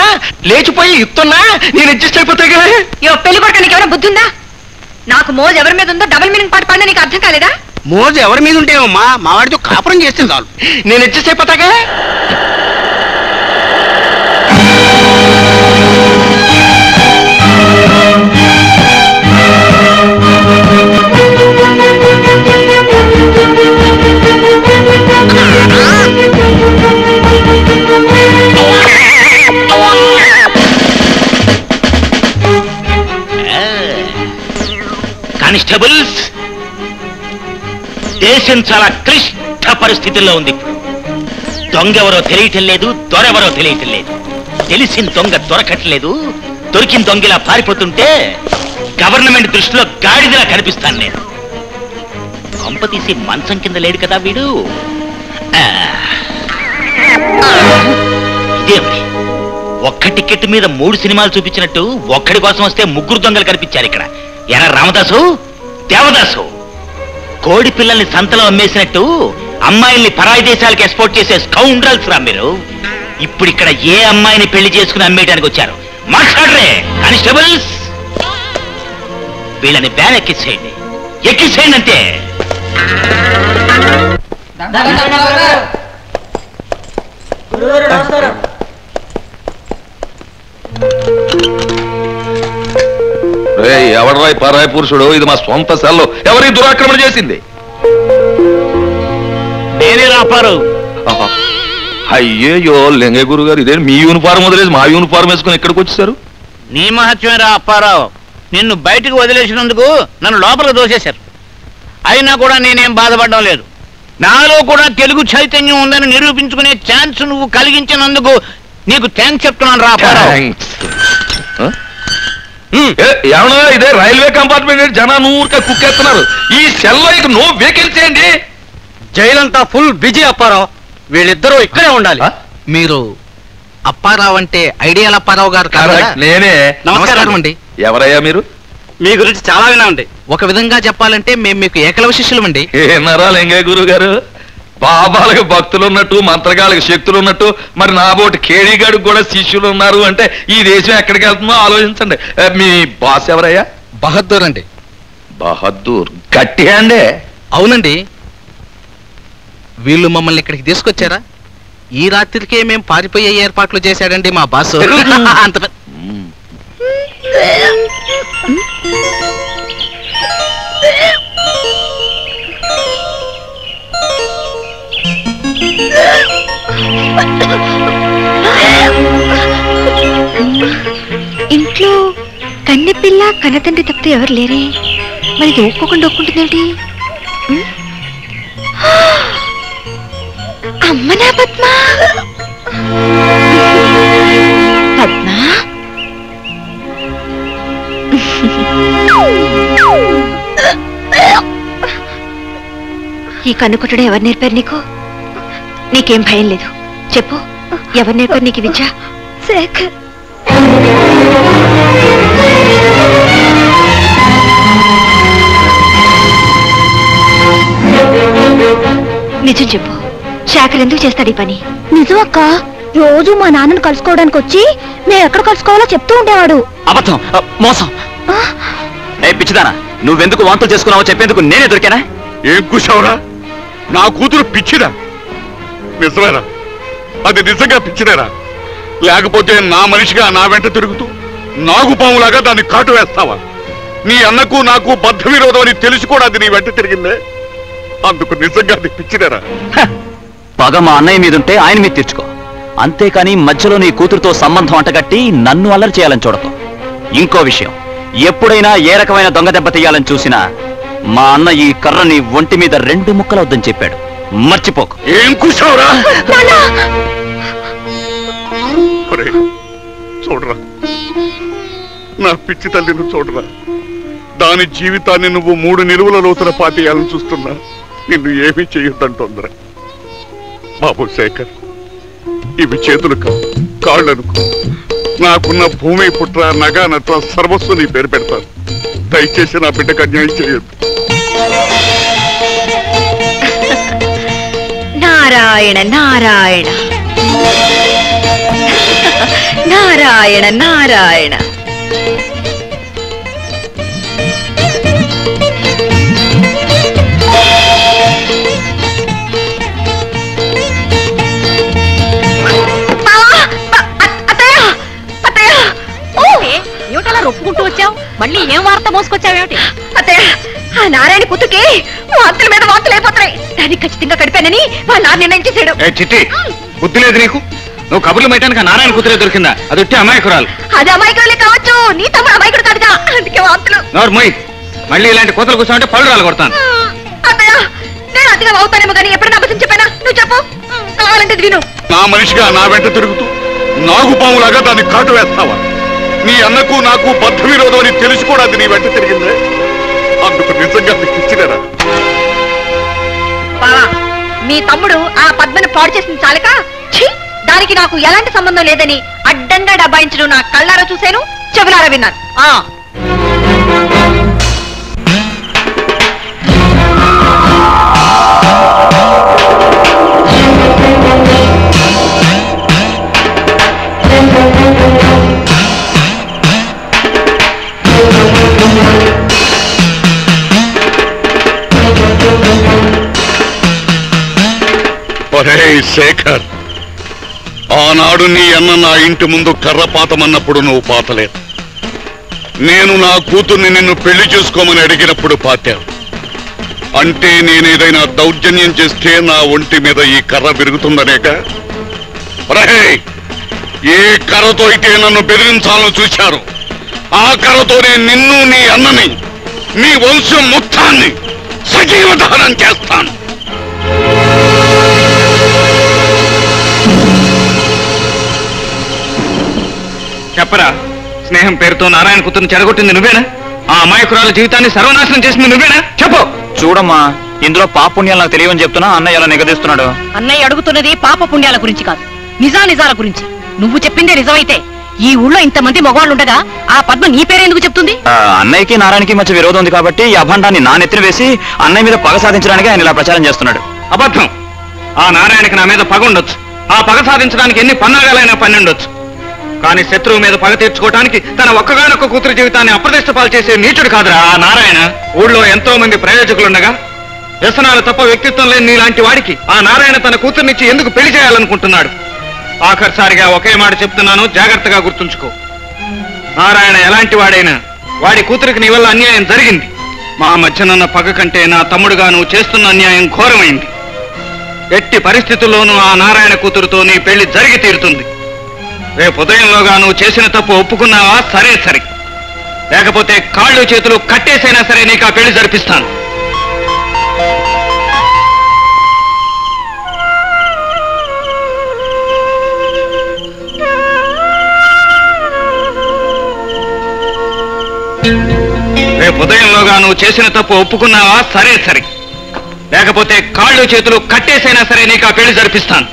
లేచిపోయి యుక్తున్నా నేను అడ్జస్ట్ అయిపోతాగా. పెళ్లి కొట్టడానికి ఎవరైనా బుద్ధి ఉందా? నాకు మోజు ఎవరి మీద ఉందో డబుల్ మీనింగ్ పాట పాడినా నీకు అర్థం కాలేదా? మోజు ఎవరి మీద ఉంటేమమ్మా, మా వాడితో కాపురం చేస్తే చాలు, నేను అడ్జస్ట్ అయిపోతాగా. కానిస్టేబుల్స్, దేశం చాలా క్లిష్ట పరిస్థితుల్లో ఉంది. దొంగెవరో తెలియటం లేదు, దొరెవరో తెలియటం లేదు. తెలిసిన దొంగ దొరకట్లేదు, దొరికిన దొంగలా పారిపోతుంటే గవర్నమెంట్ దృష్టిలో గాడిదలా కనిపిస్తాను నేను. కొంప తీసి మంచం కింద లేడు కదా వీడు. ఇదేమిటి, ఒక్క టికెట్ మీద 3 సినిమాలు చూపించినట్టు ఒక్కడి కోసం వస్తే 3 దొంగలు కనిపించారు ఇక్కడ. ఎరా రామదాసు, దేవదాసు, కోడి పిల్లల్ని సంతలో అమ్మేసినట్టు అమ్మాయిల్ని పరాయి దేశాలకు ఎక్స్పోర్ట్ చేసే స్కౌండ్రల్స్ రా మీరు. ఇప్పుడు ఇక్కడ ఏ అమ్మాయిని పెళ్లి చేసుకుని అమ్మేయడానికి వచ్చారు? మాట్లాడరే కానిస్టేబుల్స్, వీళ్ళని బ్యాన్ ఎక్కించేయండి, ఎక్కించేయండి అంతే. ఎవడరాయ్ పరాయి పురుషుడు? ఇది మా సొంత సెల్లో. ఎవరి దురాక్రమణ చేసింది? నేనే రాపారు. అయ్యేయో లింగ గురు గారు, ఇదే మీ యూనిఫారం వదిలేసి మా యూనిఫారం వేసుకుని ఇక్కడికి వచ్చేసారు. నీ మహత్యమేరా అప్పారావు. నిన్ను బయటికి వదిలేసినందుకు నన్ను లోపలికి దోసేశారు. అయినా కూడా నేనేం బాధపడడం లేదు. నాలో కూడా తెలుగు చైతన్యం ఉందని నిరూపించుకునే ఛాన్స్ నువ్వు కలిగించినందుకు నీకు థ్యాంక్స్ చెప్తున్నాను రా అప్పారావు. ఏమన్నా ఇదే రైల్వే కంపార్ట్మెంట్ జనాన్ని ఊరికే కుక్కేస్తున్నారు. ఈ సెల్లో ఇక నో వేకెన్సీ అండి. జైలంతా ఫుల్ బిజీ అప్పారావు. వీళ్ళిద్దరూ ఇక్కడే ఉండాలి. మీరు అప్పారావు అంటే ఐడియల్ అప్పారావు గారు కదా? నేనే. నమస్కారం అండి. ఎవరయ్యా మీరు? మీ గురించి చాలా వినండి. ఒక విధంగా చెప్పాలంటే మేము మీకు ఏకలవ శిష్యులమండి. ఏనారా లింగయ్య గురువు గారు, బాబాలకు భక్తులు ఉన్నట్టు మంత్రగాళ్ళకి శక్తులు ఉన్నట్టు మరి నాబోటి కేడీగాడికి కూడా శిష్యులు ఉన్నారు అంటే ఈ దేశం ఎక్కడికి వెళ్తుందో ఆలోచించండి. మీ బాస్ ఎవరయ్యా? బహద్దూర్ అండి. బహద్దూర్ గట్టి అండి. అవునండి. వీళ్ళు మమ్మల్ని ఇక్కడికి తీసుకొచ్చారా? ఈ రాత్రికే మేము పారిపోయే ఏర్పాట్లు చేశాడండి మా బాసు. అంత ఇంట్లో కన్నె పిల్ల కన్నతండ్రి తప్పితే ఎవరు లేరే? మరి ఇది ఒప్పుకోకుండా ఒప్పుకుంటుందేంటి? అమ్మనా పద్మ, పద్మ ఈ కన్నుకుట్టడం ఎవరు నేర్పారు నీకు? నీకేం భయం లేదు, చెప్పు, ఎవరు నేర్పారు నీకు విద్య? శేఖర్. నిజం చెప్పు, శేఖర్ ఎందుకు చేస్తాడు ఈ పని? నిజం అక్క, రోజు మా నాన్నను కలుసుకోవడానికి వచ్చి మేము ఎక్కడ కలుసుకోవాలో చెప్తూ ఉండేవాడు. అబద్ధం, మోసం. ఏ పిచ్చిదానా, నువ్వెందుకు వాంతులు చేసుకున్నావో చెప్పేందుకు నేనే దొరికానా? ఏం కూర్చావురా? నా కూతురు పిచ్చిదా? నిజమేరా? అది నిజంగా పిచ్చిదేరా? లేకపోతే నా మనిషిగా నా వెంట తిరుగుతూ నాగుపాములాగా దాన్ని కాటు వేస్తావా? నీ అన్నకు నాకు బద్ధ విరోధం అని తెలిసి కూడా అది నీ వెంట తిరిగిందే. అందుకు నిజంగా అది పిచ్చిదేరా? పగ మా అన్నయ్య మీదుంటే ఆయన మీద తీర్చుకో, అంతేకాని మధ్యలో నీ కూతురుతో సంబంధం అంటగట్టి నన్ను అల్లరి చేయాలని చూడకు. ఇంకో విషయం, ఎప్పుడైనా ఏ రకమైన దొంగ దెబ్బ తీయాలని చూసినా మా అన్న ఈ కర్రని ఒంటి మీద 2 ముక్కలవుద్దని చెప్పాడు, మర్చిపోకు. ఏం కూర్చోవురా? చూడరా, నా పిచ్చి తల్లిని చూడరా. దాని జీవితాన్ని నువ్వు 3 నిలువుల లోతున పాతేయాలని చూస్తున్నా నిన్ను ఏమీ చేయొద్దంటోందిరా. బాబు శేఖర్, ఇవి చేతులు కాళ్ళనుకో. నాకున్న భూమి పుట్ర నగ నట్ర సర్వస్సు నీ పేరు పెడతాను. దయచేసి నా బిడ్డకు అన్యాయం చేయొద్దు. నారాయణ నారాయణ నారాయణ నారాయణ. ఏమిటలా రొప్పుకుంటూ వచ్చావు? మళ్ళీ ఏం వార్త మోసుకొచ్చావేమిటి? అత్తయ్య, ఆ నారాయణ కూతుకి వార్తల మీద వార్తలు అయిపోతున్నాయి. దాన్ని ఖచ్చితంగా కడిపానని వాళ్ళ నాన్న నిర్ణయం చేశాడు. చిట్టి, బుద్ధి లేదు నీకు? నువ్వు కబుర్లు పెట్టడానికి నారాయణ కూతురే దొరికిందా? అది వచ్చి అమాయకురాలు. అది అమాయకులే కావచ్చు, నీ తమ్ముడు అమాయకుడు కాదుగా, అందుకే వార్తలు. నోర్మోయ్, మళ్ళీ ఇలాంటి కోతలు కూర్చోంటే పళ్ళు రాలు కొడతాను. అత్తయ్య నేను అతిగా అవుతానేమో కానీ ఎప్పుడైనా అబద్ధం చెప్పానా? నువ్వు చెప్పు, కావాలంటే విను. నా మనిషిగా నా వెంట తిరుగుతూ నాగుపాములాగా దాన్ని కాటు వేస్తావా? నీ అన్నకు నాకు బద్ధ విరోధం అని తెలిసి కూడా అది నీ వెంట తిరిగిందే. అందుకు నిజంగా నీకు ఇచ్చినారా? బావా, మీ తమ్ముడు ఆ పద్మని పాడు చేసిన చాలక ఛీ, దానికి నాకు ఎలాంటి సంబంధం లేదని అడ్డంగా డబ్బాయించడం నా కళ్ళారా చూశాను, చెవులారా విన్నాను. శేఖర్, ఆనాడు నీ అన్న నా ఇంటి ముందు కర్ర పాతమన్నప్పుడు నువ్వు పాతలేదు. నేను నా కూతుర్ని నిన్ను పెళ్లి చేసుకోమని అడిగినప్పుడు పాతావు. అంటే నేనేదైనా దౌర్జన్యం చేస్తే నా ఒంటి మీద ఈ కర్ర విరుగుతుందనేక? ఏ కర్రతో అయితే నన్ను బెదిరించాలని చూశారు, ఆ కర్రతోనే నిన్ను, నీ అన్నని, నీ వంశం మొత్తాన్ని సజీవ దహనం చేస్తాను. చెప్పరా, స్నేహం పేరుతో నారాయణ కూతురుని చెడగొట్టింది నువ్వేనా? ఆ అమాయకురాల జీవితాన్ని సర్వనాశనం చేసింది నువ్వేనా? చెప్పు. చూడమ్మా, ఇందులో పాపుణ్యాలు నాకు తెలియని చెప్తున్నా అన్నయ్య ఎలా నిగదీస్తున్నాడు. అన్నయ్య అడుగుతున్నది పాప పుణ్యాల గురించి కాదు, నిజాల గురించి. నువ్వు చెప్పిందే నిజమైతే ఈ ఊళ్ళో ఇంతమంది మగవాళ్ళు ఉండగా ఆ పద్మ నీ పేరెందుకు చెప్తుంది? అన్నయ్యకి నారాయణకి మధ్య విరోధం ఉంది కాబట్టి ఈ అభాండాన్ని నా నెత్తిన వేసి అన్నయ్య మీద పగ సాధించడానికి ఆయన ఇలా ప్రచారం చేస్తున్నాడు. అబద్ధం. ఆ నారాయణకి నా మీద పగ ఉండొచ్చు, ఆ పగ సాధించడానికి ఎన్ని పన్నాగాలైనా పని ఉండొచ్చు. కానీ శత్రువు మీద పగ తీర్చుకోవడానికి తన ఒక్కగానొక్క కూతురు జీవితాన్ని అప్రదిష్ట పాలు చేసే నీచుడు కాదురా ఆ నారాయణ. ఊళ్ళో ఎంతో మంది ప్రయోజకులుండగా వ్యసనాలు తప్ప వ్యక్తిత్వం లేని నీలాంటి వాడికి ఆ నారాయణ తన కూతుర్నిచ్చి ఎందుకు పెళ్లి చేయాలనుకుంటున్నాడు? ఆఖరిసారిగా ఒకే మాట చెప్తున్నాను, జాగ్రత్తగా గుర్తుంచుకో. నారాయణ ఎలాంటి వాడైనా వాడి కూతురికి నీ వల్ల అన్యాయం జరిగింది. మా మధ్యనున్న పగ కంటే నా తమ్ముడుగా నువ్వు చేస్తున్న అన్యాయం ఘోరమైంది. ఎట్టి పరిస్థితుల్లోనూ ఆ నారాయణ కూతురుతో నీ పెళ్లి జరిగి తీరుతుంది. రేపు ఉదయంలోగా నువ్వు చేసిన తప్పు ఒప్పుకున్నావా? సరే సరే, లేకపోతే కాళ్ళు చేతులు కట్టేసైనా సరే నీకు ఆ పెళ్లి జరిపిస్తాను. రేపు ఉదయంలోగా నువ్వు చేసిన తప్పు ఒప్పుకున్నావా? సరే సరే, లేకపోతే కాళ్ళు చేతులు కట్టేసైనా సరే నీకు ఆ పెళ్లి జరిపిస్తాను.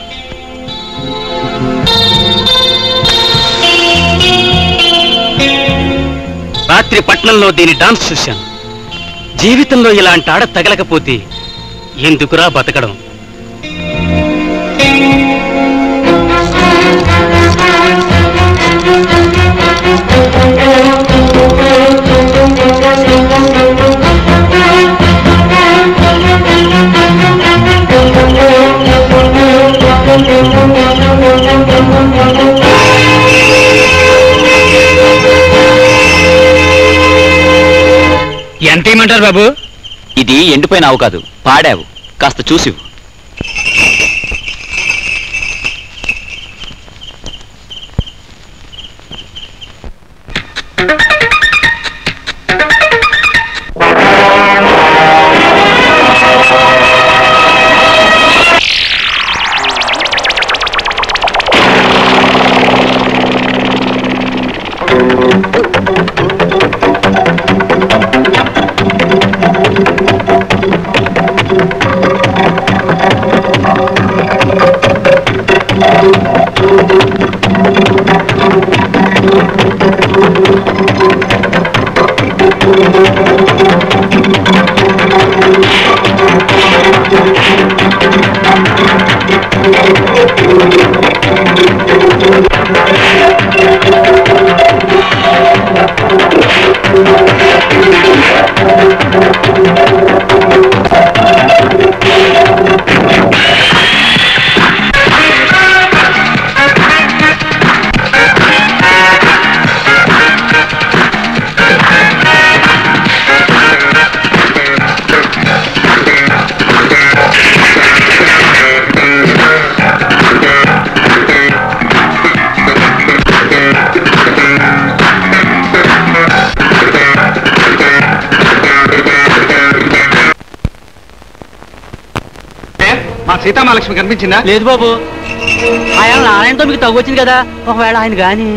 రాత్రి పట్నంలో దీని డాన్స్ చూశాను. జీవితంలో ఇలాంటి ఆడ తగలకపోతే ఎందుకురా బతకడం? ఎంత ఇమ్మంటారు బాబు? ఇది ఎండిపోయిన ఆవు కాదు, పాడావు. కాస్త చూసివు. సీతామహాలక్ష్మి కనిపించిందా? లేదు బాబు, ఆయన నారాయణతో మీకు తగ్గొచ్చింది కదా, ఒకవేళ ఆయన గాని.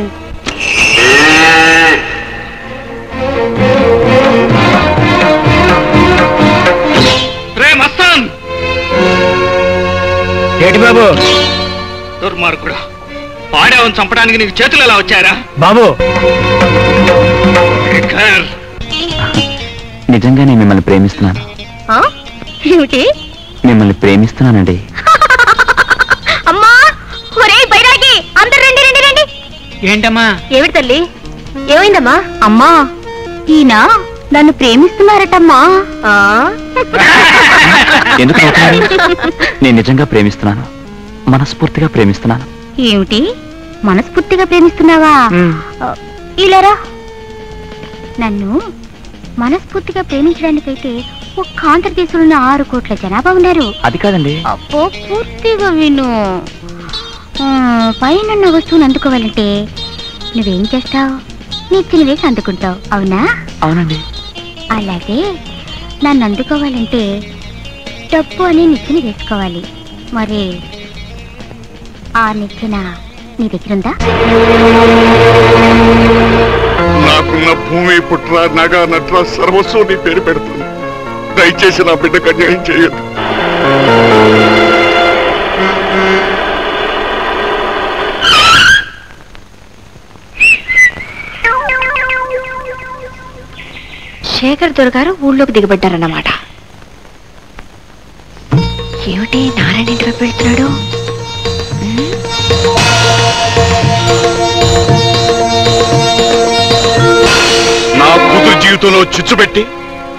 రే మస్తాన్! ఏంటి బాబు? దుర్మార్గుడు, పాడేవని చంపడానికి నీకు చేతులు ఎలా వచ్చారా బాబు? నిజంగానే మిమ్మల్ని ప్రేమిస్తున్నాను. ఏమిటి? మిమ్మల్ని ప్రేమిస్తున్నానండి. అమ్మా, ఒరే బైరాగి, అందరు రండి రండి రండి. ఏంటమ్మా? ఏమిటి తల్లి, ఏమైందమ్మా? అమ్మా, ఈయన నన్ను ప్రేమిస్తున్నారటమ్మా. ఎందుకు నవ్వుతున్నారు? నేను నిజంగా ప్రేమిస్తున్నాను, మనస్ఫూర్తిగా ప్రేమిస్తున్నాను. ఏమిటి, మనస్ఫూర్తిగా ప్రేమిస్తున్నావా? ఇలారా, నన్ను మనస్ఫూర్తిగా ప్రేమించడానికైతే ఒక్క ఆంధ్రదేశంలో 6 కోట్ల జనాభా ఉన్నారు. అది కాదండి. అప్పో, పూర్తిగా విను. పైన వస్తువుని అందుకోవాలంటే నువ్వేం చేస్తావు? నిచ్చిన వేసి అందుకుంటావు, అవునా? అవునండి. అలాగే నన్ను అందుకోవాలంటే డబ్బు అనే నిచ్చెన వేసుకోవాలి. మరి ఆ నిచ్చెన నీ దగ్గరుందా? నాకున్న భూమి, పుట్ర, నగ, నట్ర సర్వస్వం నీ పేరు పెడుతుంది. దయచేసి నా బిడ్డకు అన్యాయం చేయదు. శేఖర్ దొరగారు ఊళ్ళోకి దిగబడ్డారన్నమాట. ఏమిటి నారాయణ ఇంటి వైపు వెళ్తున్నాడు? నా కూతురు జీవితంలో చిచ్చు పెట్టి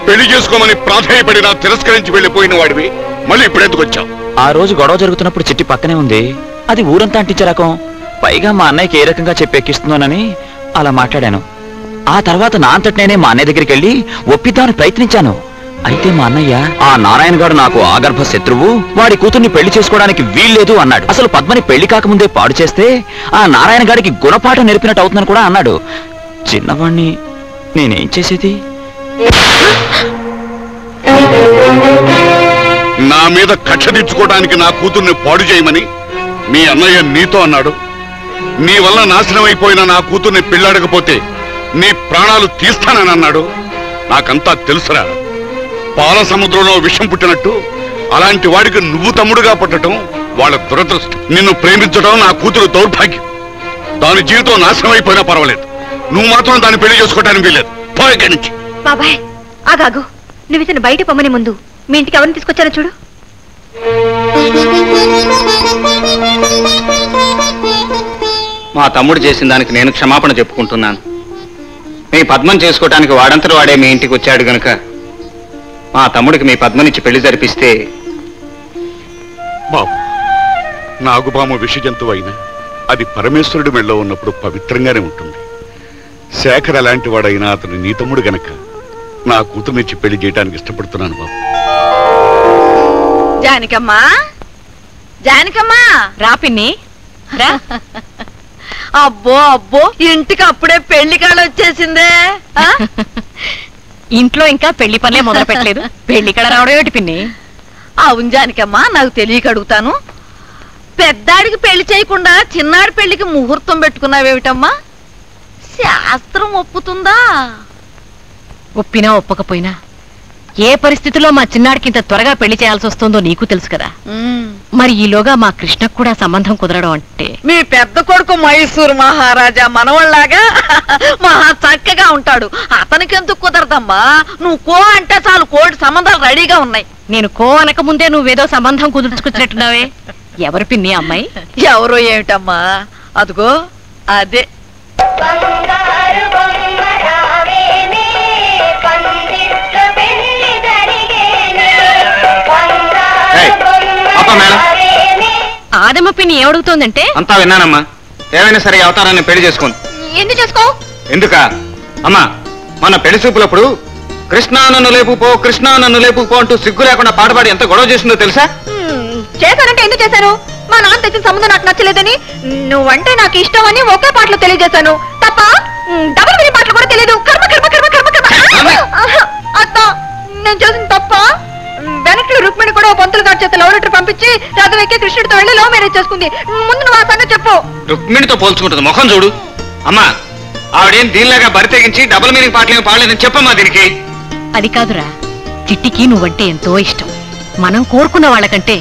పెళ్లి చేసుకోమని ప్రాధాయపడి తిరస్కరించి వెళ్ళిపోయిన వాడివి మళ్ళీ ఇప్పుడెందుకు వచ్చావు? ఆ రోజు గొడవ జరుగుతున్నప్పుడు చిట్టి పక్కనే ఉంది. అది ఊరంతా అంటించే రకం. పైగా మా అన్నయ్యకి ఏ రకంగా చెప్పెక్కిస్తున్నానని అలా మాట్లాడాను. ఆ తర్వాత నా అంతటి నేనే మా అన్నయ్య దగ్గరికి వెళ్ళి ఒప్పిద్దామని ప్రయత్నించాను. అయితే మా అన్నయ్య, ఆ నారాయణ గారు నాకు ఆగర్భ శత్రువు, వాడి కూతుర్ని పెళ్లి చేసుకోవడానికి వీల్లేదు అన్నాడు. అసలు పద్మని పెళ్లి కాకముందే పాడు చేస్తే ఆ నారాయణ గారికి గుణపాఠం నేర్పినట్టు అవుతుందని కూడా అన్నాడు. చిన్నవాణ్ణి నేనేం చేసేది? నా మీద కక్ష తెచ్చుకోవడానికి నా కూతుర్ని పాడు చేయమని మీ అన్నయ్య నీతో అన్నాడు. నీ వల్ల నాశనం అయిపోయిన నా కూతుర్ని పెళ్ళాడకపోతే నీ ప్రాణాలు తీస్తానని అన్నాడు. నాకంతా తెలుసురా. పాల సముద్రంలో విషం పుట్టినట్టు అలాంటి వాడికి నువ్వు తమ్ముడుగా పుట్టడం వాళ్ళ దురదృష్టం. నిన్ను ప్రేమించడం నా కూతురు దౌర్భాగ్యం. దాని జీవితం నాశనం అయిపోయినా పర్వాలేదు, నువ్వు మాత్రం దాన్ని పెళ్లి చేసుకోవడానికి వీల్లేదు. పో ఇక్కడి నుంచి. బాబాయ్ ఆగాగు, నువ్వు ఇతను బయట పొమ్మని ముందు మీ ఇంటికి ఎవరిని తీసుకొచ్చారో చూడు. మా తమ్ముడు చేసిన దానికి నేను క్షమాపణ చెప్పుకుంటున్నాను. మీ పద్మం చేసుకోవటానికి వాడంతటి వాడే మీ ఇంటికి వచ్చాడు గనుక మా తమ్ముడికి మీ పద్మనిచ్చి పెళ్లి జరిపిస్తే. బాబు, నాగుబాము విష జంతువు అయినా అది పరమేశ్వరుడి మెళ్ళలో ఉన్నప్పుడు పవిత్రంగానే ఉంటుంది. శేఖర్ అలాంటి వాడైనా అతను నీ తమ్ముడు గనక నా కూతురునిచ్చి పెళ్లి చేయడానికి ఇష్టపడుతున్నాను బాబు. జానకమ్మా, జానకమ్మా, రా పిన్ని రా. అబ్బో అబ్బో, ఇంటికి అప్పుడే పెళ్లి కాడ వచ్చేసిందే. ఇంట్లో ఇంకా పెళ్లి పనులే మొదలు పెట్టలేదు, పెళ్లి కడ రావడం ఏమిటి పిన్ని? అవును జానకమ్మా, నాకు తెలియక అడుగుతాను. పెద్దాడికి పెళ్లి చేయకుండా చిన్నాడి పెళ్లికి ముహూర్తం పెట్టుకున్నావేమిటమ్మా? శాస్త్రం ఒప్పుతుందా? ఒప్పినా ఒప్పకపోయినా ఏ పరిస్థితిలో మా చిన్నాడికి ఇంత త్వరగా పెళ్లి చేయాల్సి వస్తుందో నీకు తెలుసు కదా. మరి ఈలోగా మా కృష్ణకు కూడా సంబంధం కుదరడం అంటే. మీ పెద్ద కొడుకు మైసూరు మహారాజా మనవళ్లాగా మహా చక్కగా ఉంటాడు, అతనికెందుకు కుదరదమ్మా? నువ్వు కో అంటే చాలు, కోటి సంబంధాలు రెడీగా ఉన్నాయి. నేను కో అనక ముందే నువ్వేదో సంబంధం కుదుర్చుకొచ్చినట్టున్నావే. ఎవరు పిన్ని అమ్మాయి? ఎవరో ఏమిటమ్మా, అదిగో అదే. ఆదమ్మ పిన్ని ఏమడుగుతోందంటే. అంతా విన్నానమ్మా. ఏమైనా సరే అవతారాన్ని పెళ్లి చేసుకోండి. ఎందుకు చేసుకో? ఎందుక అమ్మా, మన పెళ్లి చూపులప్పుడు కృష్ణా నన్ను లేపుపో, కృష్ణా నన్ను లేపుపో అంటూ సిగ్గు లేకుండా పాటపాడి ఎంత గొడవ చేసిందో తెలుసా? చేశానంటే ఎందుకు చేశాను? మా నాన్న తెచ్చిన సంబంధం నాకు నచ్చలేదని, నువ్వంటే నాకు ఇష్టం అని ఒకే పాటలో తెలియజేశాను తప్ప డబుల్ మీనింగ్ పాటలు కూడా తెలియదు. కర్మ కర్మ కర్మ కర్మ కర్మ. అత్త, నేను చేసిన తప్ప. వెనక్కి రుక్మిణి కూడా పంతులు గారి చేత లవ్ లెటర్ పంపించి రథం ఎక్కి కృష్ణుడితో వెళ్ళి లవ్ మ్యారేజ్ చేసుకుంది. ముందు నువ్వు ఆ సంగతి చెప్పు. రుక్మిణితో పోల్చుకుంటుంది, ముఖం చూడు. అమ్మా, ఆవిడేం దీనిలాగా బరి తెగించి డబుల్ మీనింగ్ పాటలు పాడలేదని చెప్పమ్మా దీనికి. అది కాదురా, చిట్టికి నువ్వంటే ఎంతో ఇష్టం. మనం కోరుకున్న వాళ్ళకంటే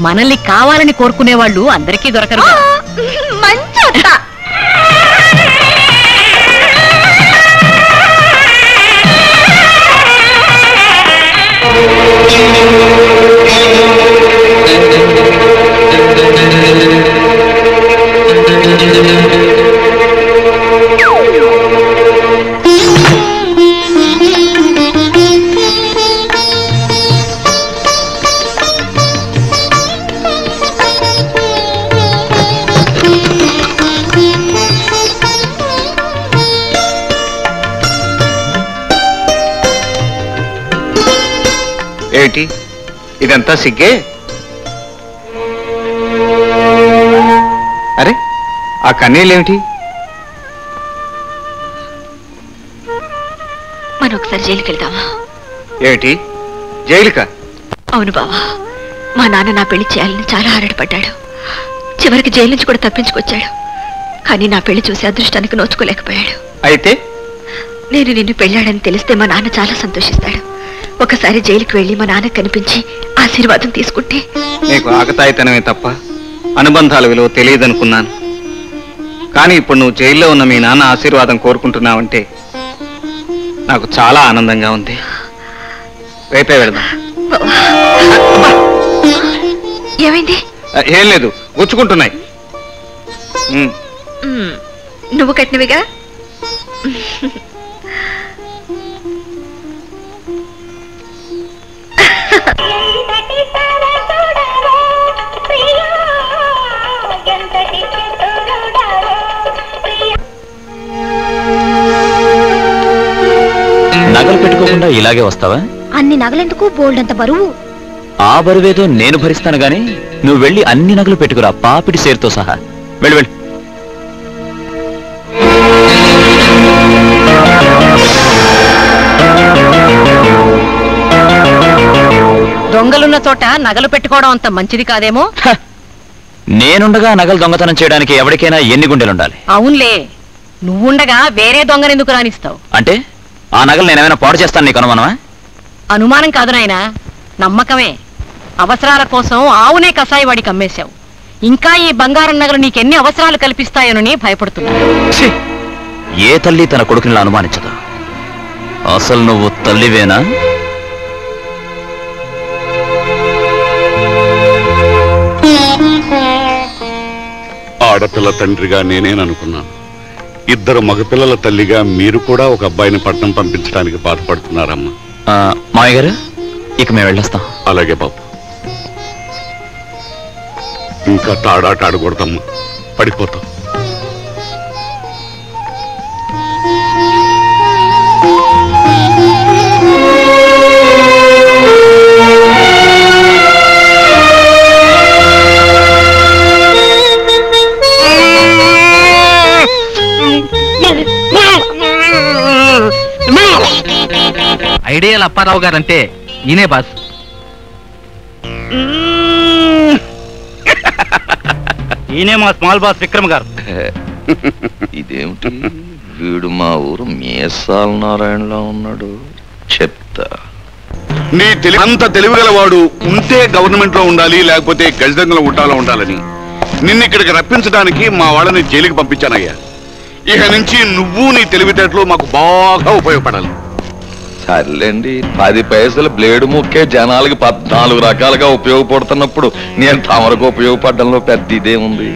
మనల్ని కావాలని కోరుకునే వాళ్ళు అందరికీ దొరకరు. మంచి అత్త. ఏమిటి ఇదంతా సిగ్గే? అరే, ఆ కన్నీళ్ళేమిటి? మనం ఒకసారి జైలుకి వెళ్దామా? ఏమిటి, జైలుకా? అవును బావా, మా నాన్న నా పెళ్లి చేయాలని చాలా ఆరాటపడ్డాడు. చివరికి జైలు నుంచి కూడా తప్పించుకొచ్చాడు. కానీ నా పెళ్లి చూసి అదృష్టానికి నోచుకోలేకపోయాడు. అయితే నేను నిన్ను పెళ్ళాడని తెలిస్తే మా నాన్న చాలా సంతోషిస్తాడు. ఒకసారి జైలుకి వెళ్ళి మా నాన్న కనిపించి ఆశీర్వాదం తీసుకుంటే. నీకు ఆకతాయితనమే తప్ప అనుబంధాల విలువ తెలియదనుకున్నాను. కానీ ఇప్పుడు నువ్వు జైల్లో ఉన్న మీ నాన్న ఆశీర్వాదం కోరుకుంటున్నావంటే నాకు చాలా ఆనందంగా ఉంది. రేపే వెళదాం. ఏమైంది? ఏం లేదు, గుచ్చుకుంటున్నాయి. నువ్వు కట్టినవిగా. నగలు పెట్టుకోకుండా ఇలాగే వస్తావా? అన్ని నగలెందుకు, బోల్డ్ అంత బరువు. ఆ బరువేదో నేను భరిస్తాను గాని నువ్వు వెళ్ళి అన్ని నగలు పెట్టుకురా, పాపిడి సేరుతో సహా. వెళ్ళి వెళ్ళి. దొంగలున్న చోట నగలు పెట్టుకోవడం అంత మంచిది కాదేమో. నేనుండగా నగలు దొంగతనం చేయడానికి ఎవరికైనా ఎన్ని గుండెలుండాలి? అవునులే, నువ్వుండగా వేరే దొంగనెందుకు రాణిస్తావు? అంటే ఆ నగలు నేనేమైనా పాడు చేస్తాను నీకు అనుమానమా? అనుమానం కాదు నాయనా, నమ్మకమే. అవసరాల కోసం ఆవునే కసాయి వాడికి అమ్మేశావు. ఇంకా ఈ బంగారం నగలు నీకెన్ని అవసరాలు కల్పిస్తాయోనని భయపడుతున్నావు. ఏ తల్లి తన కొడుకుని అనుమానించదు. అసలు నువ్వు తల్లివేనా? ఆడపిల్ల తండ్రిగా నేనేననుకున్నాను. ఇద్దరు మగపిల్లల తల్లిగా మీరు కూడా ఒక అబ్బాయిని పట్నం పంపించడానికి బాధపడుతున్నారమ్మా. మాయ గారు, ఇక మేము వెళ్ళొస్తాం. అలాగే బాబు. ఇంకా తాడాట ఆడకూడదమ్మా, పడిపోతాం. ఐడియల్ అప్పారావు గారంటే ఈయనే బాస్. ఈయనే మా స్మాల్ బాస్ విక్రమ్ గారు. ఇదేమిటి, వీడు మా ఊరు మీసాల నారాయణలో ఉన్నాడు. చెప్తా. నీ అంత తెలివిగలవాడు ఉంటే గవర్నమెంట్ లో ఉండాలి, లేకపోతే గజదంగలో ఉండాలని నిన్ను ఇక్కడికి రప్పించడానికి మా వాళ్ళని జైలుకి పంపించానయ్యా. ఇక నుంచి నువ్వు నీ తెలివితేటలు మాకు బాగా ఉపయోగపడాలి. సర్లేండి, 10 పైసలు బ్లేడు ముక్కే జనాలకి 14 రకాలుగా ఉపయోగపడుతున్నప్పుడు నేను తమరకు ఉపయోగపడడంలో పెద్ద ఇదే ఉంది.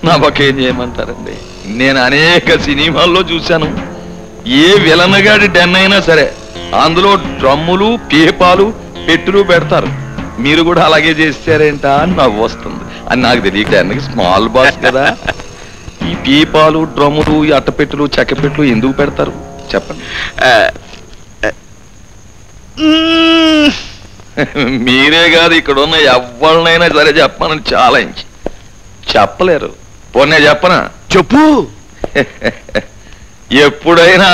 నాకేం చేయమంటారండి? నేను అనేక సినిమాల్లో చూశాను. ఏ విలనగాడి డెన్ అయినా సరే అందులో డ్రమ్ములు, పీపాలు, పెట్టులు పెడతారు. మీరు కూడా అలాగే చేస్తారేంటా అని నవ్వు వస్తుంది. అని నాకు తెలియక స్మాల్ బాస్ కదా. ఈ పీపాలు, డ్రమ్ములు, ఈ అట్టపెట్టులు, చెక్కపెట్లు ఎందుకు పెడతారు చెప్పండి. మీరే కాదు, ఇక్కడ ఉన్న ఎవరినైనా సరే చెప్పమని ఛాలెంజ్. చెప్పలేరు. పోనీ చెప్పనా? చెప్పు. ఎప్పుడైనా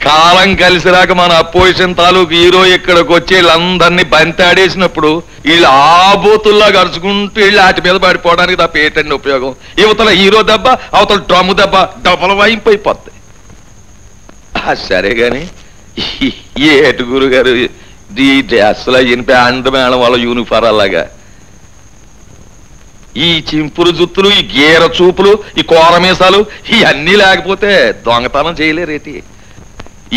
కాలం కలిసి రాక మన అపోజిషన్ తాలూకు హీరో ఇక్కడికి వచ్చి వీళ్ళందరినీ బంతాడేసినప్పుడు వీళ్ళు ఆబోతుల్లా గరుచుకుంటూ వీళ్ళు ఆటి మీద పడిపోవడానికి తప్ప ఏంటండి ఉపయోగం? యువతల హీరో దెబ్బ, అవతల డ్రమ్ము దెబ్బ, డబ్బుల వాయింపైపోద్ది. సరే గాని ఏటు గురుగారు ఈ డ్రెస్సులో ఇనిపే అండమేళం వాళ్ళ యూనిఫార్ అలాగా ఈ చింపులు జుత్తులు, ఈ గీర చూపులు, ఈ కోరమీసాలు ఇవన్నీ లేకపోతే దొంగతనం చేయలేరేటి?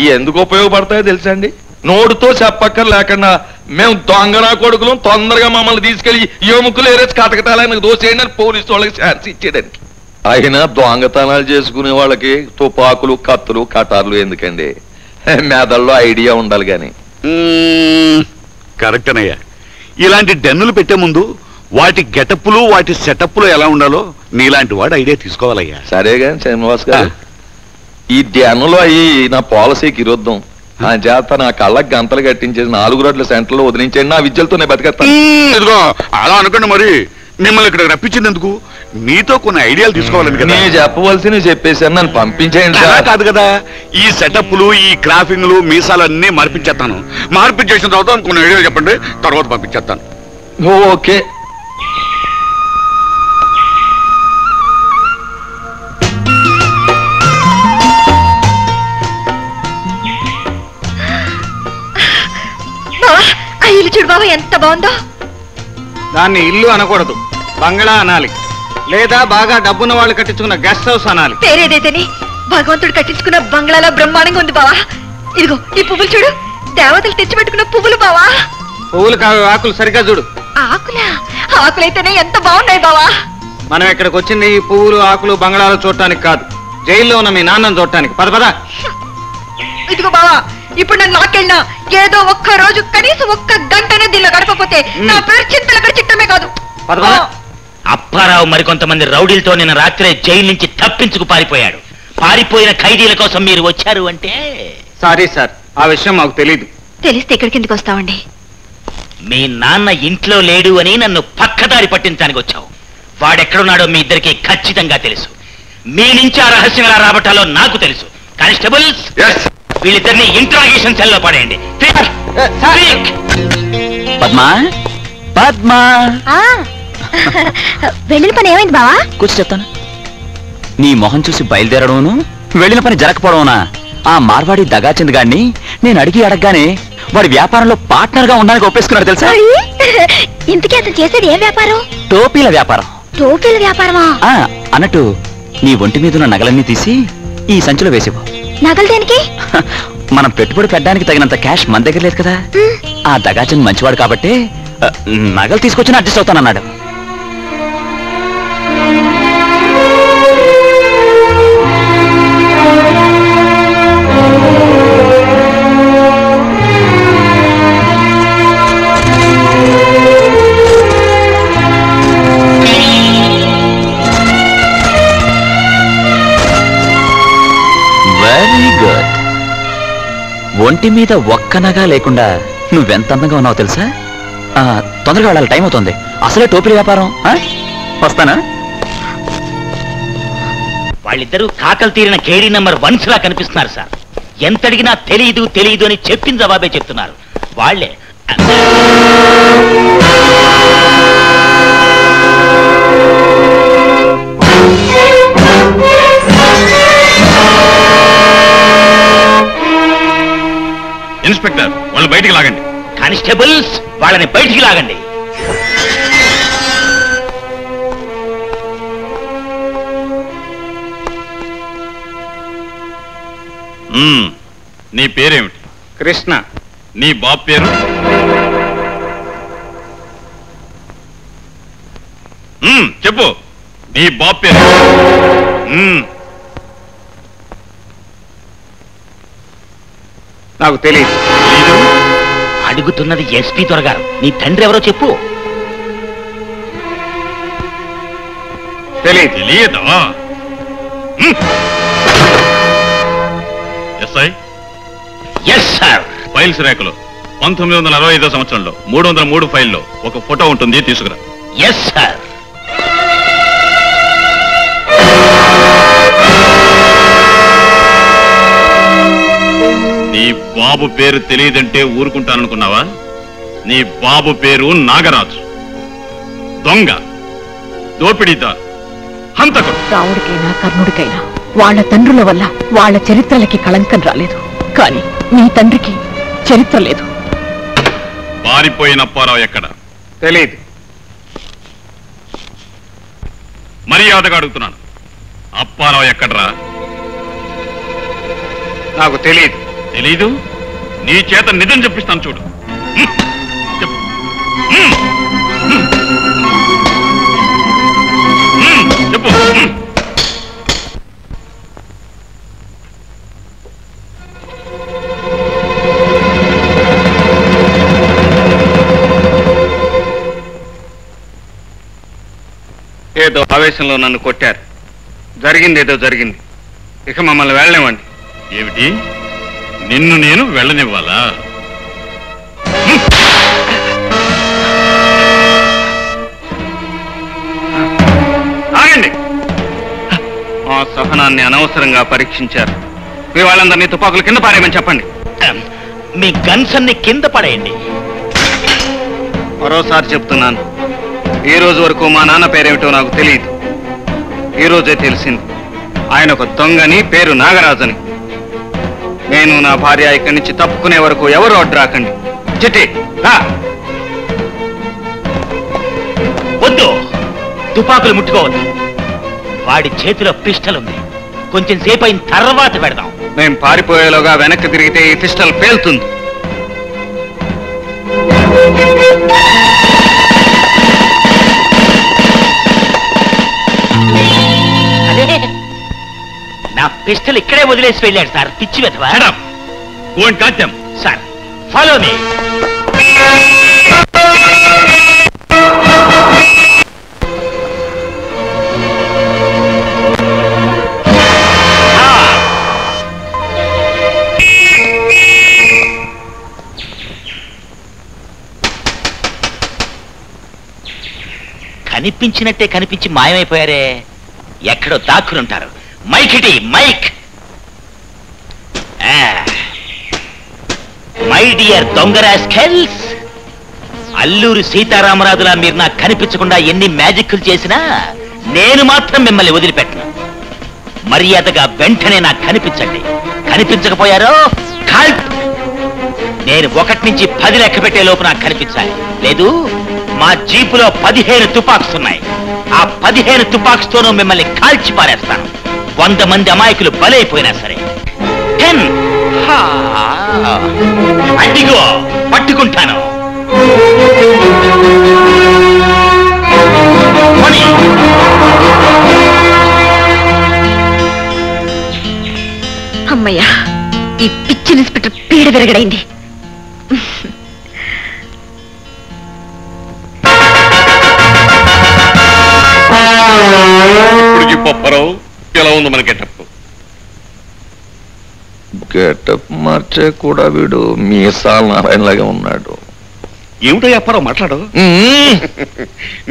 ఈ ఎందుకు ఉపయోగపడతాయో తెలుసండి? నోడుతో చెప్పక్కర్ లేకుండా మేము దొంగనా కొడుకులు, తొందరగా మమ్మల్ని తీసుకెళ్లి ఎముకలు ఏరేసి కటకటాలని దోసేయండి అని పోలీసు వాళ్ళకి ఛాన్స్ ఇచ్చేయడానికి. అయినా దొంగతనాలు చేసుకునే వాళ్ళకి తుపాకులు, కత్తులు, కటార్లు ఎందుకండి? మెదల్లో ఐడియా ఉండాలి గాని. కరెక్టేనయ్యా. ఇలాంటి డెన్నులు పెట్టే ముందు వాటి గెటప్పులు, వాటి సెటప్లు ఎలా ఉండాలో నీలాంటి వాడు ఐడియా తీసుకోవాలయ్యా. సరే గాని శ్రీనివాస్ గారు, ఈ డ్యాన్లో అయ్యి నా పాలసీకి విరుద్ధం. ఆ చేత నా కళ్ళకి గంతలు కట్టించేసి 4 రోడ్ల సెంటర్లో వదిలించండి, నా విద్యలతో నేను బతికేస్తాను. ఇదిగో అలా అనకండి. మరి మిమ్మల్ని ఇక్కడ రప్పించినందుకు మీతో కొన్ని ఐడియాలు తీసుకోవాలని కదా. నేను చెప్పవలసి చెప్పేశాను, నన్ను పంపించేయండి. కాదు కదా, ఈ సెటప్లు, ఈ క్రాఫింగ్లు, మీసాలు అన్ని మార్పించేస్తాను. మార్పించేసిన తర్వాత కొన్ని ఐడియాలు చెప్పండి, తర్వాత పంపించేస్తాను. ఓకే. ఇల్లు చూడు బాబా ఎంత బాగుందో. దాన్ని ఇల్లు అనకూడదు, బంగ్లా అనాలి, లేదా బాగా డబ్బున్న వాళ్ళు కట్టించుకున్న గెస్ట్ హౌస్ అనాలి. పేరేదైతేనే భగవంతుడు కట్టించుకున్న బంగ్లాలో బ్రహ్మాండంగా ఉంది బావా. ఇదిగో ఈ పువ్వులు చూడు, దేవతలు తెచ్చిపెట్టుకున్న పువ్వులు బావా. పువ్వులు కావు, ఆకులు సరిగ్గా చూడు. ఆకులా? ఆకులైతేనే ఎంత బాగున్నాయి బావా. మనం ఇక్కడికి వచ్చింది ఈ పువ్వులు, ఆకులు, బంగ్లాలు చూడటానికి కాదు, జైల్లో ఉన్న మీ నాన్నను చూడటానికి. పద పద. ఇదిగో బావా, ఇప్పుడు నన్ను లాక్కెళ్ళినా ఏదో ఒక్క రోజు కనీసం ఒక్క గంటనే దీనిలో గడపకపోతే నా పేరు చింతల పేరు చిట్టమే కాదు. అప్పారావు మరికొంతమంది రౌడీలతో నిన్న రాత్రే జైలు నుంచి తప్పించుకు పారిపోయాడు. పారిపోయిన ఖైదీల కోసం మీరు వచ్చారు అంటే? సారీ సార్, ఆ విషయం మాకు తెలీదు. తెలిస్తే ఇక్కడికి ఎందుకు వస్తామండి? మీ నాన్న ఇంట్లో లేడు అని నన్ను పక్కదారి పట్టించడానికి వచ్చావు. వాడెక్కడున్నాడో మీ ఇద్దరికి ఖచ్చితంగా తెలుసు. మీ నుంచి ఆ రహస్యం ఎలా రాబట్టాలో నాకు తెలుసు. కానిస్టేబుల్స్, వీళ్ళిద్దరిని ఇంట్రాగేషన్ సెల్లో పడేయండి. పద్మా, పద్మా, వెళ్ళిన పని ఏమైంది బావా? కూర్చో చెప్తాను. నీ మొహం చూసి బయలుదేరడమును, వెళ్ళిన పని జరగకపోవడమునా? ఆ మార్వాడి దగాచంద్ గాడిని నేను అడగగానే వాడి వ్యాపారంలో పార్ట్నర్ గా ఉండడానికి ఒప్పేసుకున్నాడు తెలుసా? ఇంతకీ అతను చేసేది ఏం వ్యాపారం? టోపీల వ్యాపారం. టోపీల వ్యాపారమా? అన్నట్టు నీ ఒంటి మీదున్న నగలన్నీ తీసి ఈ సంచిలో వేసిపో. నగలు దేనికి? మనం పెట్టుబడి పెట్టడానికి తగినంత క్యాష్ మన దగ్గర లేదు కదా. ఆ దగాచంద్ మంచివాడు కాబట్టి నగలు తీసుకొచ్చిన అడ్జస్ట్ అవుతానన్నాడు. Very good. ఒంటి మీద ఒక్క నగా లేకుండా నువ్వెంత అందంగా ఉన్నావు తెలుసా? తొందరగా వెళ్ళాలి, టైం అవుతుంది. అసలే టోపీల వ్యాపారం. వస్తానా? వాళ్ళిద్దరూ కాకలు తీరిన కేడీ నెంబర్ 1 లా కనిపిస్తున్నారు సార్. ఎంత అడిగినా తెలీదు తెలీదు అని చెప్పిన జవాబే చెప్తున్నారు. వాళ్లే ఇన్స్పెక్టర్, వాళ్ళు బయటికి లాగండి. కానిస్టేబుల్స్, వాళ్ళని బయటికి లాగండి. నీ పేరేమిటి? కృష్ణ. నీ బాబు పేరు? చెప్పు, నీ బాబు పేరు? నాకు తెలియదు. అడుగుతున్నది ఎస్పీ దొరగారు. నీ తండ్రి ఎవరో చెప్పు. తెలియదా? ఎస్ఐ? Yes sir. ఫైల్స్ రేఖలో 1965 సంవత్సరంలో 303 ఫైల్లో ఒక ఫోటో ఉంటుంది, తీసుకురా. Yes sir. బాబు పేరు తెలియదంటే ఊరుకుంటాననుకున్నావా? నీ బాబు పేరు నాగరాజు. దొంగ, దోపిడీదారు, హంతకుడు. రాముడికైనా కర్ణుడికైనా వాళ్ళ తండ్రుల వల్ల వాళ్ళ చరిత్రలకి కళంకం రాలేదు. కానీ నీ తండ్రికి చరిత్ర లేదు. పారిపోయిన అప్పారావు ఎక్కడ? తెలియదు. మర్యాదగా అడుగుతున్నాను, అప్పారావు ఎక్కడరా? నాకు తెలియదు. తెలీదు? నీ చేత నిజం చెప్పిస్తాను చూడు. చెప్పు. చెప్పు. ఏదో ఆవేశంలో నన్ను కొట్టారు. జరిగింది ఏదో జరిగింది. ఇక మమ్మల్ని వెళ్ళనివ్వండి. ఏమిటి? నిన్ను నేను వెళ్ళనివ్వాలా? ఆగండి. ఆ సహనాన్ని అనవసరంగా పరీక్షించారు. మీ వాళ్ళందరినీ తుపాకులు కింద పారేయమని చెప్పండి. మీ గన్స్ అన్ని కింద పడేయండి. మరోసారి చెప్తున్నాను, ఈ రోజు వరకు మా నాన్న పేరేమిటో నాకు తెలియదు. ఈ రోజే తెలిసింది. ఆయన ఒక దొంగని, పేరు నాగరాజని. నేను నా భార్య ఇక్కడి నుంచి తప్పుకునే వరకు ఎవరు అడ్డు రాకండి. చిట్టి రా. వద్దు, తుపాకులు ముట్టుకోవద్దు. వాడి చేతిలో పిస్టల్ ఉంది. కొంచెం సేపు అయిన తర్వాత పెడదాం. మేం పారిపోయేలోగా వెనక్కి తిరిగితే ఈ పిస్టల్ పేలుతుంది. నా పిస్టల్ ఇక్కడే వదిలేసి వెళ్ళాడు సార్. పిచ్చి వెధవా. Sir follow me. కనిపించినట్టే కనిపించి మాయమైపోయారే. ఎక్కడో దాక్కునుంటారు. మైక్ ఇటీ, మైక్. మై డియర్ దొంగరాస్కెల్స్, అల్లూరి సీతారామరాజులా మీరు నాకు కనిపించకుండా ఎన్ని మ్యాజిక్లు చేసినా నేను మాత్రం మిమ్మల్ని వదిలిపెట్టను. మర్యాదగా వెంటనే నాకు కనిపించండి. కనిపించకపోయారో కాల్ప్. నేను 1 నుంచి 10 లెక్క పెట్టే లోపు నాకు కనిపించాలి. లేదు, మా జీపులో 15 తుపాక్స్ ఉన్నాయి. ఆ 15 తుపాక్స్తోనూ మిమ్మల్ని కాల్చి పారేస్తాను. 100 మంది అమాయకులు బలైపోయినా సరే. 10. అడ్డిగో పట్టుకుంటాను. అమ్మయ్యా, ఈ పిచ్చి ఇన్స్పెక్టర్ పీడ విరగడైంది. పప్పారావు ఎలా ఉంది మన గెటప్? గెటప్ మార్చే కూడా వీడు మీసాల నారాయణలాగా ఉన్నాడు. ఏమిటో అప్పారావు మాట్లాడు.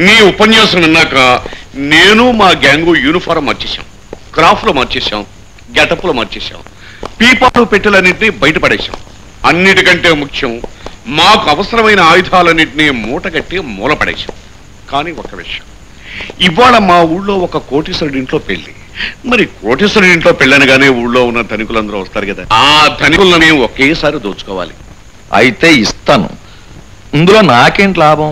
నీ ఉపన్యాసం విన్నాక నేను మా గ్యాంగు యూనిఫారం మార్చేశాం, క్రాఫ్ట్ లో మార్చేశాం, గెటప్ లో మార్చేశాం, పీపాలు పెట్టెలన్నింటినీ బయటపడేశాం. అన్నిటికంటే ముఖ్యం, మాకు అవసరమైన ఆయుధాలన్నింటినీ మూటగట్టి మూలపడేశాం. కానీ ఒక విషయం, ఇవాళ మా ఊళ్ళో ఒక కోటీశ్వరుడి ఇంట్లో పెళ్లి. మరి కోటీశ్వరుడి ఇంట్లో పెళ్ళనగానే ఊళ్ళో ఉన్న ధనికులందరూ వస్తారు కదా. ఆ ధనికులని ఒకేసారి దోచుకోవాలి. అయితే ఇస్తాను. ఇందులో నాకేంటి లాభం?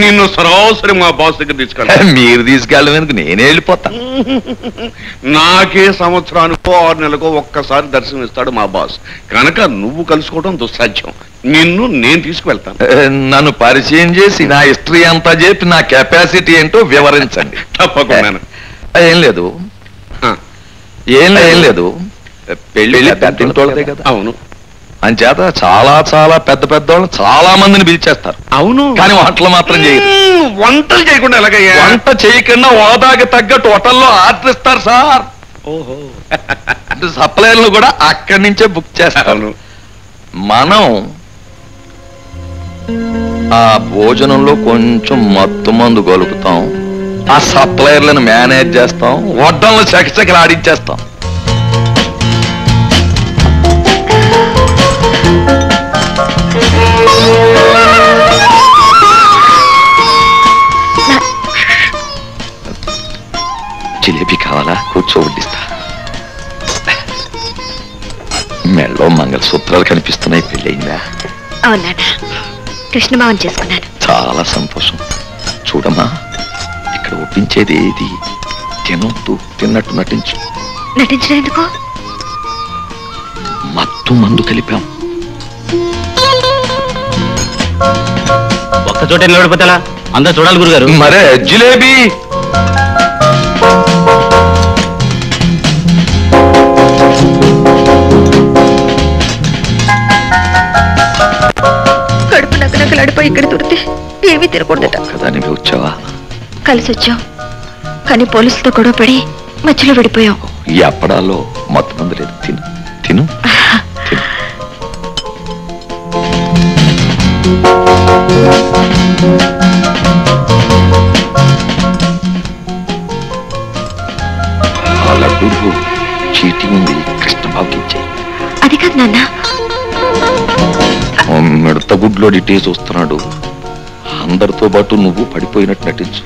నిన్ను సరాసరి మా బాస్ దగ్గర తీసుకెళ్ళాలి. మీరు తీసుకెళ్ళడానికి నేనే వెళ్ళిపోతాను. నాకే సంవత్సరానికో 6 నెలలకో ఒక్కసారి దర్శనం ఇస్తాడు మా బాస్. కనుక నువ్వు కలుసుకోవడం దుస్సాధ్యం. నిన్ను నేను తీసుకువెళ్తాను. నన్ను పరిచయం చేసి నా హిస్టరీ అంతా చెప్పి నా కెపాసిటీ ఏంటో వివరించండి. తప్పకుండా. ఏం లేదు, ఏం లేదు. పెళ్లి పెద్దింటోళ్ళదే కదా. అవును. అంచేత చాలా చాలా పెద్ద పెద్దోళ్ళు చాలా మందిని పిలిచేస్తారు. అవును. కానీ వంటలు మాత్రం చేయరు. వంటలు చేయకుండా ఎలాగయ్యా? వంట చేయకుండా హోదాకి తగ్గట్టు హోటల్లో ఆర్డర్ ఇస్తారు సార్. ఓహో. సప్లైర్లు కూడా అక్కడి నుంచే బుక్ చేస్తారు. మనం ఆ భోజనంలో కొంచెం మత్తు మందు కలుపుతాం, ఆ సప్లైర్లను మేనేజ్ చేస్తాం, వడ్డంలో చకచకలు ఆడించేస్తాం. జిలేబీ కావాలా? కూర్చోవడ్డిస్తా. మెళ్ళో మంగళసూత్రాలు కనిపిస్తున్నాయి. పెళ్ళయిందా? అవునా, కృష్ణమావన్ చేసుకున్నాను. చాలా సంతోషం. చూడమ్మా, ఇక్కడ ఒప్పించేది ఏది తినొద్దు, తిన్నట్టు నటించు. నటించడం ఎందుకో? మత్తు మందు కలిపాం. ఒక్కచోట నిలబడిపోతా అందరూ చూడాలి గురుగారు. మరే జిలేబీ కడుపు నగనగలాడిపోయి ఇక్కడ దొరికితే ఏమీ తినకూడదట. ఒక్కదానివి వచ్చావా? కలిసి వచ్చాం, కానీ పోలీసులతో గొడవ పడి మధ్యలో విడిపోయాం. ఈ అప్పడాల్లో మత్తు మందు లేదు. తిను తిను. ఆ లడ్డూలు చీటీ ఉంది, కృష్ణబాబుకి ఇచ్చాయి. అది కాదు నాన్న, మిడత గుడ్లో డిటే చూస్తున్నాడు. అందరితో పాటు నువ్వు పడిపోయినట్టు నటించు.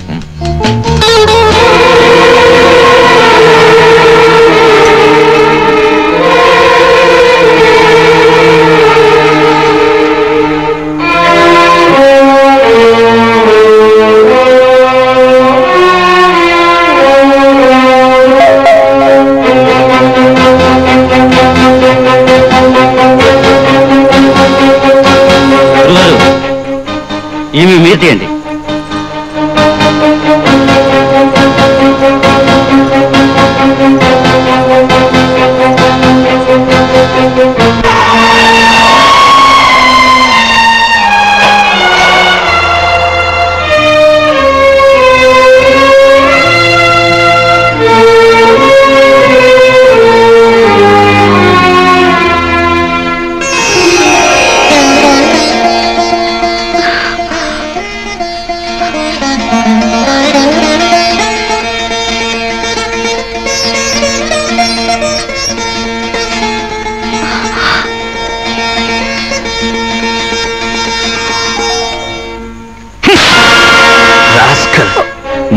ఇవి మీరు తీయండి.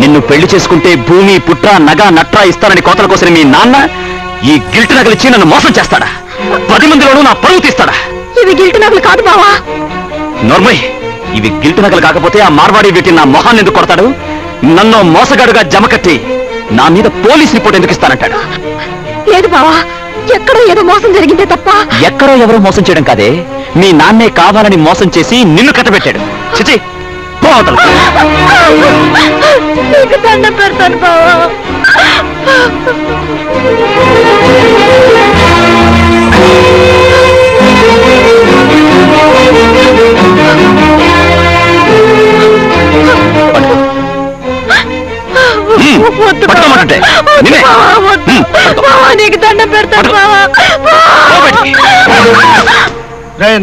నిన్ను పెళ్లి చేసుకుంటే భూమి పుట్ర నగ నట్రా ఇస్తానని కోతల కోసం మీ నాన్న ఈ గిల్ట్ నగలిచ్చి నన్ను మోసం చేస్తాడా? 10 మందిలోనూ నా పరువు తీస్తాడా? ఇవి గిల్ట్ నగలు కాదు బావా. నోర్మయ్, ఇవి గిల్ట్ నగలు కాకపోతే ఆ మార్వాడి వీటిని నా మొహాన్ని ఎందుకు కొడతాడు? నన్ను మోసగాడుగా జమకట్టి నా మీద పోలీస్ రిపోర్ట్ ఎందుకు ఇస్తానంటాడు? లేదు బావా, ఎక్కడో ఏదో మోసం జరిగిందే తప్ప. ఎక్కడో ఎవరో మోసం చేయడం కాదే, మీ నాన్నే కావాలని మోసం చేసి నిన్ను కట్టబెట్టాడు. చిచి, నీకు దండం పెడతాను బావా. నీకు దండం పెడతాను బావా.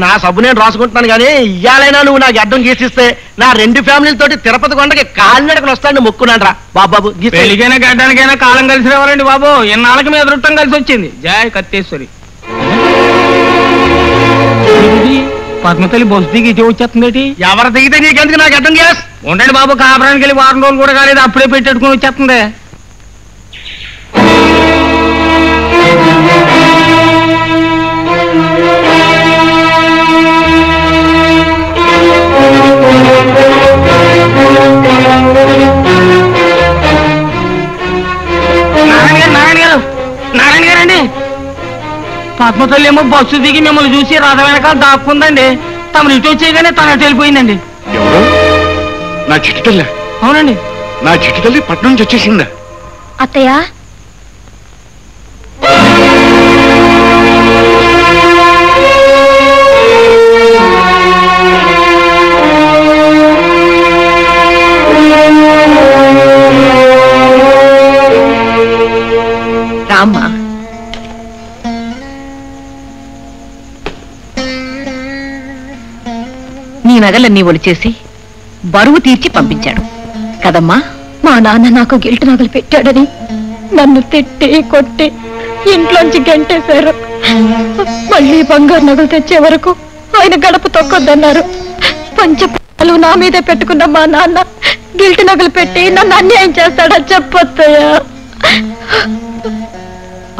నా సబ్బు నేను రాసుకుంటున్నాను కానీ ఇయ్యాలైనా నువ్వు నాకు అడ్డం గీసిస్తే నా 2 ఫ్యామిలీలతోటి తిరుపతి కొండకి కాలినడకలు వస్తాను మొక్కున్నాను రా బాబు. పెళ్లికైనా గడ్డానికైనా కాలం కలిసి రావాలండి బాబు. ఎన్నాళ్ళకి మీద రుట్టం కలిసి వచ్చింది. జయ కత్తేశ్వరి. పద్మతల్లి బొస్సు దిగి ఇటే వచ్చేస్తుంది. ఎవరు దిగితే నీకెందుకు నాకు అడ్డం గ్యాస్ ఉండండి బాబు. కాపురానికి వెళ్ళి 4 రోజులు కూడా కాలేదు, అప్పుడే పెట్టేట్టుకుని వచ్చేస్తుంది. నారాయణ గారండి, పద్మతల్లి ఏమో బస్సు దిగి మిమ్మల్ని చూసి రథ వెనకాల దాక్కుందండి. తమను ఇటు వచ్చేగానే తన అటు వెళ్ళిపోయిందండి. ఎవరు? నా చిట్టి తల్లి? అవునండి, నా చిట్టి తల్లి పట్నం నుంచి వచ్చేసిందా? అత్తయ్య, రామ్మా. నీ నగలన్నీ ఒలిచేసి బరువు తీర్చి పంపించాడు కదమ్మా. మా నాన్న నాకు గిల్ట్ నగలు పెట్టాడని నన్ను తిట్టి కొట్టి ఇంట్లోంచి గంటేశారు. మళ్ళీ బంగారు నగలు తెచ్చే వరకు ఆయన గడప తొక్కొద్దన్నారు. పంచపాలు నా మీదే పెట్టుకున్న మా నాన్న గిల్ట్ నగలు పెట్టి నన్ను అన్యాయం చేస్తాడని చెప్పొద్దయ్యా.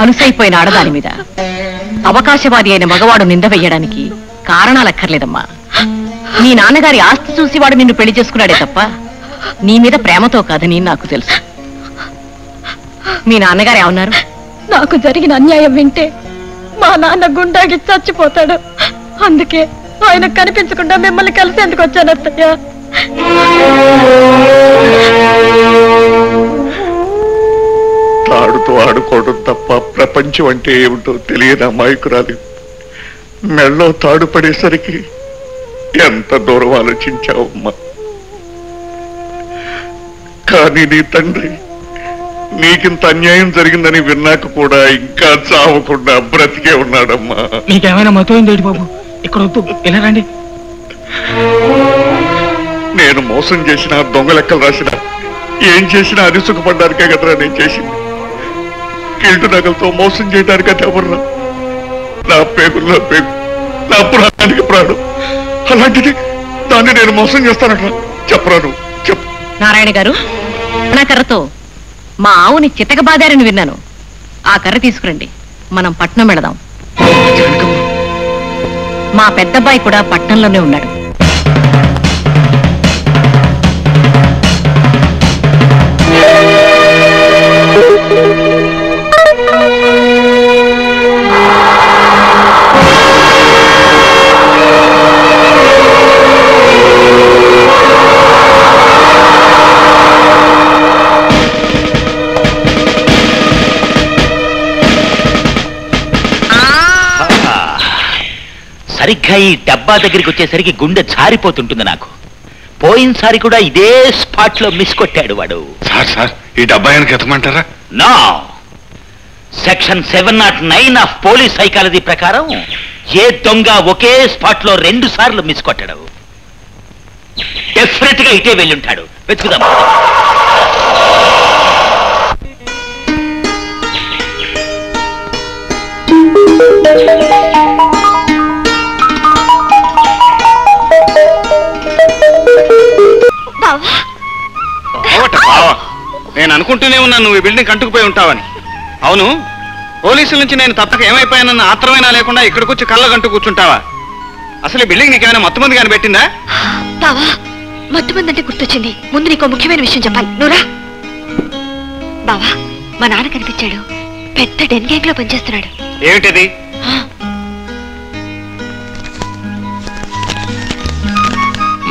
అలుసైపోయిన ఆడదాని మీద అవకాశవాది అయిన మగవాడు నింద వెయ్యడానికి కారణాలక్కర్లేదమ్మా. నీ నాన్నగారి ఆస్తి చూసి వాడు నిన్ను పెళ్లి చేసుకున్నాడే తప్ప నీ మీద ప్రేమతో కాదని నాకు తెలుసు. మీ నాన్నగారు ఏమన్నారు? నాకు జరిగిన అన్యాయం వింటే మా నాన్న గుండాకి చచ్చిపోతాడు. అందుకే ఆయన కనిపించకుండా మిమ్మల్ని కలిసేందుకు వచ్చాను అత్తయ్య. తాడుతో ఆడుకోవడం తప్ప ప్రపంచం అంటే ఏమిటో తెలియని అమాయకురాలి మెళ్ళో తాడు పడేసరికి ఎంత దూరం ఆలోచించావమ్మా. కానీ నీ తండ్రి నీకింత అన్యాయం జరిగిందని విన్నాక కూడా ఇంకా చావకుండా బ్రతికే ఉన్నాడమ్మా. మీకేమైనా మతమైంది బాబు? ఇక్కడ వద్దు, ఇలా రండి. నేను మోసం చేసిన దొంగ లెక్కలు రాసిన ఏం చేసినా అరిసుకుపడ్డానికే కదరా నేను చేసింది. కిల్టు నగలతో మోసం చేయడానికి అది ఎవర్రా? నా పేగుల్లో పేగు, నా ప్రాణానికి ప్రాణం. అలాంటిది దాన్ని నేను మోసం చేస్తానట్రా? చెప్పరాను, చెప్పు. నారాయణ గారు, నా కర్రతో మా ఆవుని చితకబాదారని విన్నాను. ఆ కర్ర తీసుకురండి, మనం పట్నం వెళదాం. మా పెద్దబ్బాయి కూడా పట్నంలోనే ఉన్నాడు. సరిగ్గా ఈ డబ్బా దగ్గరికి వచ్చేసరికి గుండె జారిపోతుంటుంది నాకు. పోయినసారి కూడా ఇదే స్పాట్ లో మిస్ కొట్టాడు వాడు. సార్ ఈ డబ్బా ఆయనకి ఎత్తమంటారా? No, section 709 of police psychology ప్రకారం ఏ దొంగ ఒకే స్పాట్ లో 2 సార్లు మిస్ కొట్టాడు. డెఫినెట్ గా ఇటే వెళ్ళుంటాడు. వెతుకుదాం. నేను అనుకుంటూనే ఉన్నాను నువ్వు ఈ బిల్డింగ్ అంటుకుపోయి ఉంటావని. అవును, పోలీసుల నుంచి నేను తప్పక ఏమైపోయానన్న ఆత్రమైనా లేకుండా ఇక్కడికి వచ్చి కళ్ళగంటూ కూర్చుంటావా? అసలు ఈ బిల్డింగ్ నీకేమైనా మొత్తమంది కానీ పెట్టిందా? బావా, మొత్తమంది అంటే గుర్తొచ్చింది. ముందు నీకు ముఖ్యమైన విషయం చెప్పాలి. నువ్వురా. బావా, మా నాన్న కనిపించాడు. పెద్ద డెన్ గ్యాంగ్ లో పనిచేస్తున్నాడు. ఏమిటది?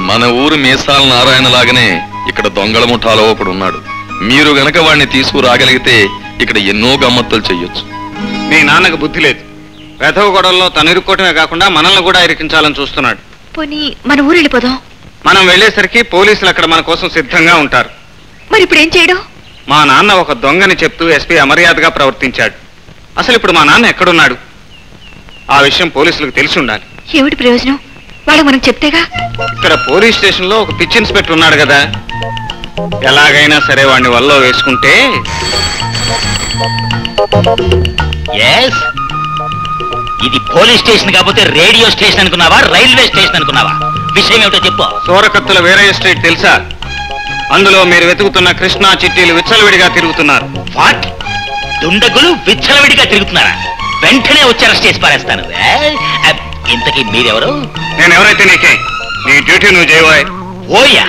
మన ఊరు మీసాల నారాయణ లాగానే ఇక్కడ దొంగల ముఠాలో ఒకడు ఉన్నాడు. మీరు గనక వాడిని తీసుకురాగలిగితే ఇక్కడ ఎన్నో గమ్మత్తులు చెయ్యొచ్చు. మీ నాన్నకు బుద్ధి లేదు. వెధవ గొడవల్లో తను ఇరుక్కోవటమే కాకుండా మనల్ని కూడా ఇరికించాలని చూస్తున్నాడు. పోనీ మన ఊరు వెళ్ళిపోదాం. మనం వెళ్లేసరికి పోలీసులు అక్కడ మన కోసం సిద్ధంగా ఉంటారు. మరి ఇప్పుడు ఏం చేయడం? మా నాన్న ఒక దొంగని చెప్తూ ఎస్పీ అమర్యాదగా ప్రవర్తించాడు. అసలు ఇప్పుడు మా నాన్న ఎక్కడున్నాడు? ఆ విషయం పోలీసులకు తెలిసి ఉండాలి. ఏమిటి ప్రయోజనం? వాళ్ళకి మనం చెప్తేగా. ఇక్కడ పోలీస్ స్టేషన్ లో ఒక పిచ్ ఇన్స్పెక్టర్ ఉన్నాడు కదా, ఎలాగైనా సరే వాడిని వల్ల వేసుకుంటే. ఇది పోలీస్ స్టేషన్ కాకపోతే రేడియో స్టేషన్ అనుకున్నావా, రైల్వే స్టేషన్ అనుకున్నావా? విషయం ఏమిటో చెప్పు. సోరకత్తుల వేరే ఎస్టేట్ తెలుసా? అందులో మీరు వెతుకుతున్న కృష్ణా చిట్టీలు విచ్చలవిడిగా తిరుగుతున్నారు. వాట్? దుండగులు విచ్చలవిడిగా తిరుగుతున్నారా? వెంటనే వచ్చి అరెస్ట్ చేసి పారేస్తాను. ఇంతకీ మీరెవరు? నేను ఎవరైతే నీకే, నీ డ్యూటీ నువ్వు చేయబోయ్. ఓయా,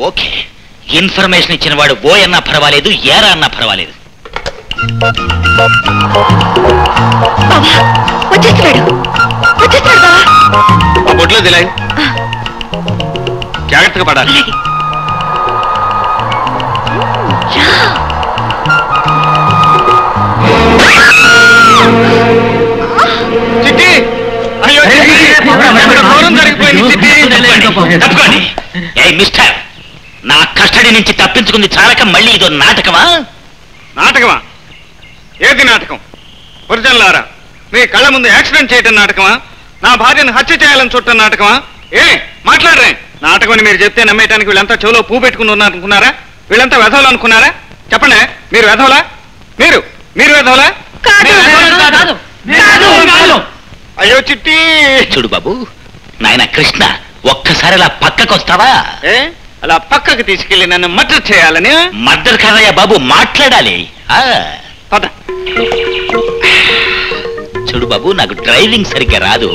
ఓకే. ఇన్ఫర్మేషన్ ఇచ్చిన వాడు ఓయ్ అన్నా పర్వాలేదు, ఏరా అన్నా పర్వాలేదు. ఆ బొడ్లో దిలాయి, జాగ్రత్తగా పడాలి. చిట్టి, అయ్యో ఘోరం జరిగిపోయింది. తప్పుకోండి. ఏ మిస్టర్, నా కస్టడీ నుంచి తప్పించుకుంది చాలక మళ్ళీ ఇదో నాటకమా? నాటకమా? ఏది నాటకం? పురుజన్లారా, మీ కళ్ళ ముందు యాక్సిడెంట్ చేయటం నాటకమా? నా భార్యను హత్య చేయాలని చుట్టం నాటకమా? ఏ మాట్లాడరే? నాటకం అని మీరు చెప్తే నమ్మేయటానికి వీళ్ళంతా చెవులో పువ్వు పెట్టుకుని ఉన్నారనుకున్నారా? వీళ్ళంతా వెధవలు అనుకున్నారా? చెప్పండి, మీరు వెధవలా? మీరు వెధవలా? అయ్యో చిట్టి. చూడు బాబు, నాయన కృష్ణ, ఒక్కసారి అలా పక్కకొస్తావా? అలా పక్కకు తీసుకెళ్లి నన్ను మర్డర్ చేయాలని. మర్డర్ కాదయ్యా బాబు, మాట్లాడాలి. పద. చూడు బాబు, నాకు డ్రైవింగ్ సరిగ్గా రాదు,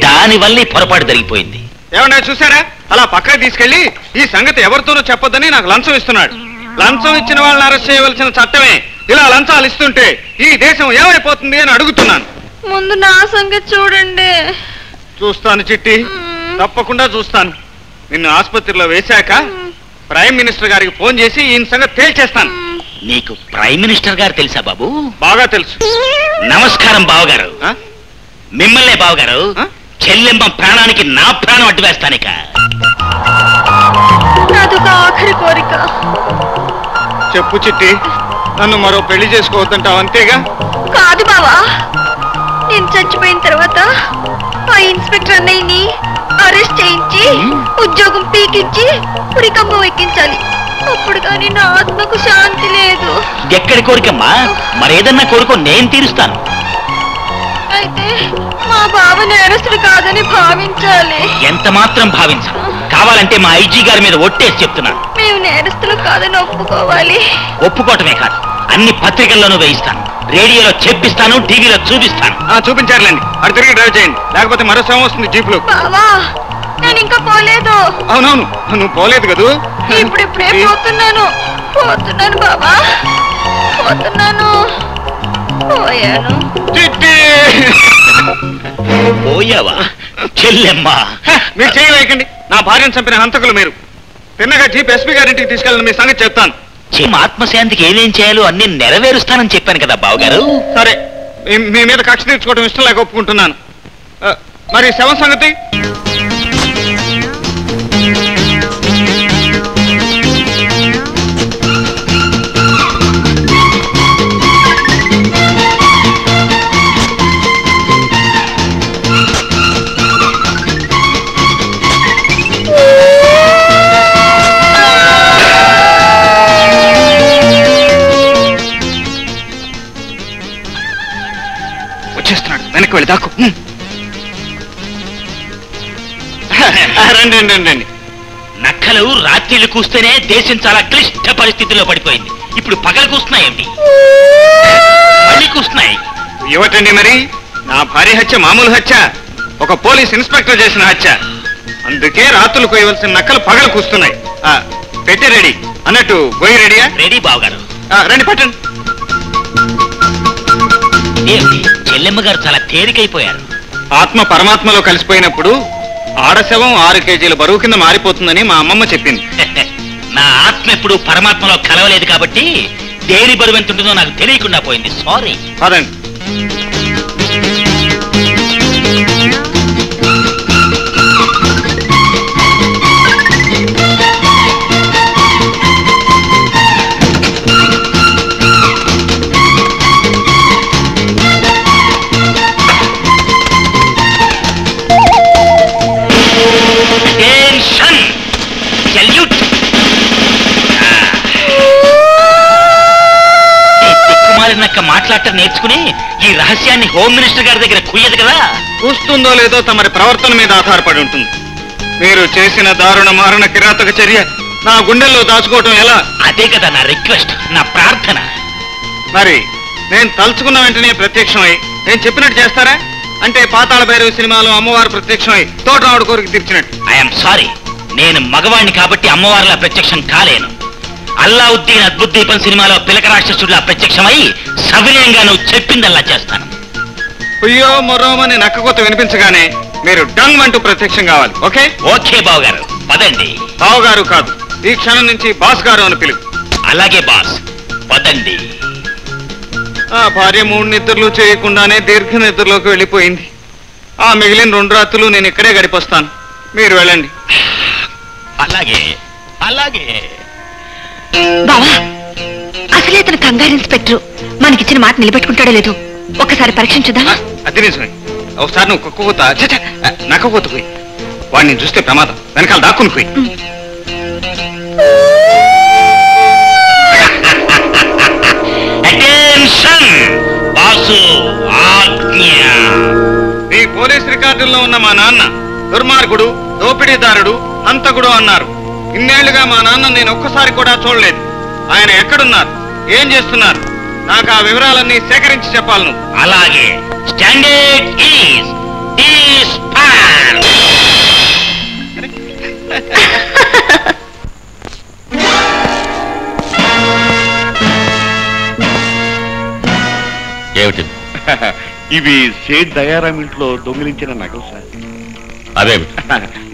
దానివల్ల ఈ పొరపాటు జరిగిపోయింది. ఏమన్నా చూసారా? అలా పక్కకు తీసుకెళ్లి ఈ సంగతి ఎవరితోనూ చెప్పొద్దని నాకు లంచం ఇస్తున్నాడు. లంచం ఇచ్చిన వాళ్ళని అరెస్ట్ చేయవలసిన చట్టమే ఇలా లంచాలు ఇస్తుంటే ఈ దేశం ఏమైపోతుంది అని అడుగుతున్నాను. ముందు నా సంగతి చూడండి. చూస్తాను చిట్టి, తప్పకుండా చూస్తాను. నిన్ను ఆసుపత్రిలో వేశాక ప్రైమ్ మినిస్టర్ గారికి ఫోన్ చేసి ఈయన సంగతి తేల్చేస్తాను. నీకు ప్రైమ్ మినిస్టర్ గారు తెలుసా బాబు? బాగా తెలుసు. నమస్కారం బావగారు. మిమ్మల్నే బావగారు. చెల్లెమ్మ ప్రాణానికి నా ప్రాణం అడ్డు వేస్తానిక. నాదొక ఆఖరి కోరిక. చెప్పు చిట్టి, నన్ను మరో పెళ్లి చేసుకోవద్దంటావు అంతేగా? కాదు బావా, నేను చచ్చిపోయిన తర్వాత ఆ ఇన్స్పెక్టర్ అన్నయ్యని అరెస్ట్ చేయించి ఉద్యోగం పీకించి పురికంబం ఎక్కించాలి. అప్పుడు కానీ నా ఆత్మకు శాంతి లేదు. ఎక్కడి కోరికమ్మా? మరేదన్నా కోరుకో, నేను తీరుస్తాను. అయితే మా బావ నేరస్తుడు కాదని భావించాలి. ఎంత మాత్రం భావించను. కావాలంటే మా ఐజీ గారి మీద ఒట్టేసి చెప్తున్నాను. మేము నేరస్తులు కాదని ఒప్పుకోవాలి. ఒప్పుకోవటమే కాదు, అన్ని పత్రికల్లోనూ వేయిస్తాను, రేడియోలో చెప్పిస్తాను, టీవీలో చూపిస్తాను. చూపించారులేండి. అటు తిరిగి డ్రైవ్ చేయండి, లేకపోతే మరో శవం వస్తుంది జీపులో. బావా, నేను ఇంకా పోలేదు. అవునవును, నువ్వు పోలేదు కదూ. ఇప్పుడిప్పుడే పోతున్నాను బాబా, పోతున్నాను. పోయాను. పోయావా చెల్లెమ్మా? మీరు చేయవేయకండి. నా భార్యను చంపిన హంతకులు మీరు. తిన్నగా జీప్ ఎస్పీ గారింటికి తీసుకెళ్ళిన మీ సంగతి చెప్తాను. ఆత్మశాంతికి ఏమేం చేయాలో అన్ని నెరవేరుస్తానని చెప్పాను కదా బావగారు. సరే, మీ మీద కక్ష తీర్చుకోవడం ఇష్టం లేక ఒప్పుకుంటున్నాను. మరి శవం సంగతి? వచ్చేస్తున్నాడు, వెనక్కి వెళ్ళి దాక్కు. రండి రండి రండి. నక్కలు రాత్రిళ్ళు కూస్తేనే దేశం చాలా క్లిష్ట పరిస్థితుల్లో పడిపోయింది. ఇప్పుడు పగలు కూస్తున్నాయేంటి? మళ్ళీ కూస్తున్నాయి. ఏమిటండి మరి? నా భార్య హత్య మామూలు హత్య, ఒక పోలీస్ ఇన్స్పెక్టర్ చేసిన హత్య. అందుకే రాత్రులు కోయవలసిన నక్కలు పగలు కూస్తున్నాయి. పెట్టి రెడీ అన్నట్టు గొయ్యి రెడీయా? రెడీ బావగారు. రండి పట్టండి. ఏమిటి చెల్లెమ్మ గారు చాలా తేలికైపోయారు. ఆత్మ పరమాత్మలో కలిసిపోయినప్పుడు ఆడశవం 6 కేజీల బరువు కింద మారిపోతుందని మా అమ్మమ్మ చెప్పింది. నా ఆత్మ ఎప్పుడు పరమాత్మలో కలవలేదు కాబట్టి దేని బరువు ఎంత ఉంటుందో నాకు తెలియకుండా పోయింది. సారీ. పదండి. మాట్లాడటం నేర్చుకుని ఈ రహస్యాన్ని హోమ్ మినిస్టర్ గారి దగ్గర కుయ్యదు కదా. చూస్తుందో లేదో తమరి ప్రవర్తన మీద ఆధారపడి ఉంటుంది. మీరు చేసిన దారుణ మారణ కిరాతక చర్య నా గుండెల్లో దాచుకోవటం ఎలా? అదే కదా నా రిక్వెస్ట్, నా ప్రార్థన. మరి నేను తలుచుకున్న వెంటనే ప్రత్యక్షమై నేను చెప్పినట్టు చేస్తారా? అంటే పాతాళ భైరవి సినిమాలో అమ్మవారు ప్రత్యక్షమై తోటరావుడు కోరిక తీర్చినట్టు. ఐఎమ్ సారీ, నేను మగవాణ్ణి కాబట్టి అమ్మవారిలా ప్రత్యక్షం కాలేను. అల్లావుద్దీన్ అద్భుతదీపం సినిమాలో పిలక రాక్షసుడిలా ప్రత్యక్షమై సవినయంగా నువ్వు చెప్పిందల్లా చేస్తాను. అయ్యో మొర్రోమని నక్కకొత్త వినిపించగానే మీరు డంగ్ అంటూ ప్రత్యక్షం కావాలి. ఓకే? ఓకే బావగారు, పదండి. బావగారు కాదు, ఈ క్షణం నుంచి బాస్ గారు అని పిలువు. అలాగే బాస్, పదండి. ఆ భార్య 3 నిద్రలు చేయకుండానే దీర్ఘ నిద్రలోకి వెళ్ళిపోయింది. ఆ మిగిలిన 2 రాత్రులు నేను ఇక్కడే గడిపొస్తాను. మీరు వెళ్ళండి. అలాగే అలాగే. బావా, అసలే అతను కంగారు ఇన్స్పెక్టర్. మనకిచ్చిన మాట నిలబెట్టుకుంటాడో లేదో ఒక్కసారి పరీక్షించుదా? అది నిజమే. ఒకసారి నువ్వు కుక్కకూత నక్కకూత పోయి వాడిని చూస్తే ప్రమాదం. వెనకాల దాక్కుని పోయి. నీ పోలీస్ రికార్డుల్లో ఉన్న మా నాన్న దుర్మార్గుడు, దోపిడీదారుడు, హంతకుడు అన్నారు. ఇన్నేళ్లుగా మా నాన్న నేను ఒక్కసారి కూడా చూడలేదు. ఆయన ఎక్కడున్నారు, ఏం చేస్తున్నారు, నాకు ఆ వివరాలన్నీ సేకరించి చెప్పాలి నువ్వు. అలాగే స్టాండర్డ్ ఈజ్ ఏమిటి? ఇవి సేట్ దయారాం ఇంట్లో దొంగిలించిన నగలు సార్. అదేమిటి?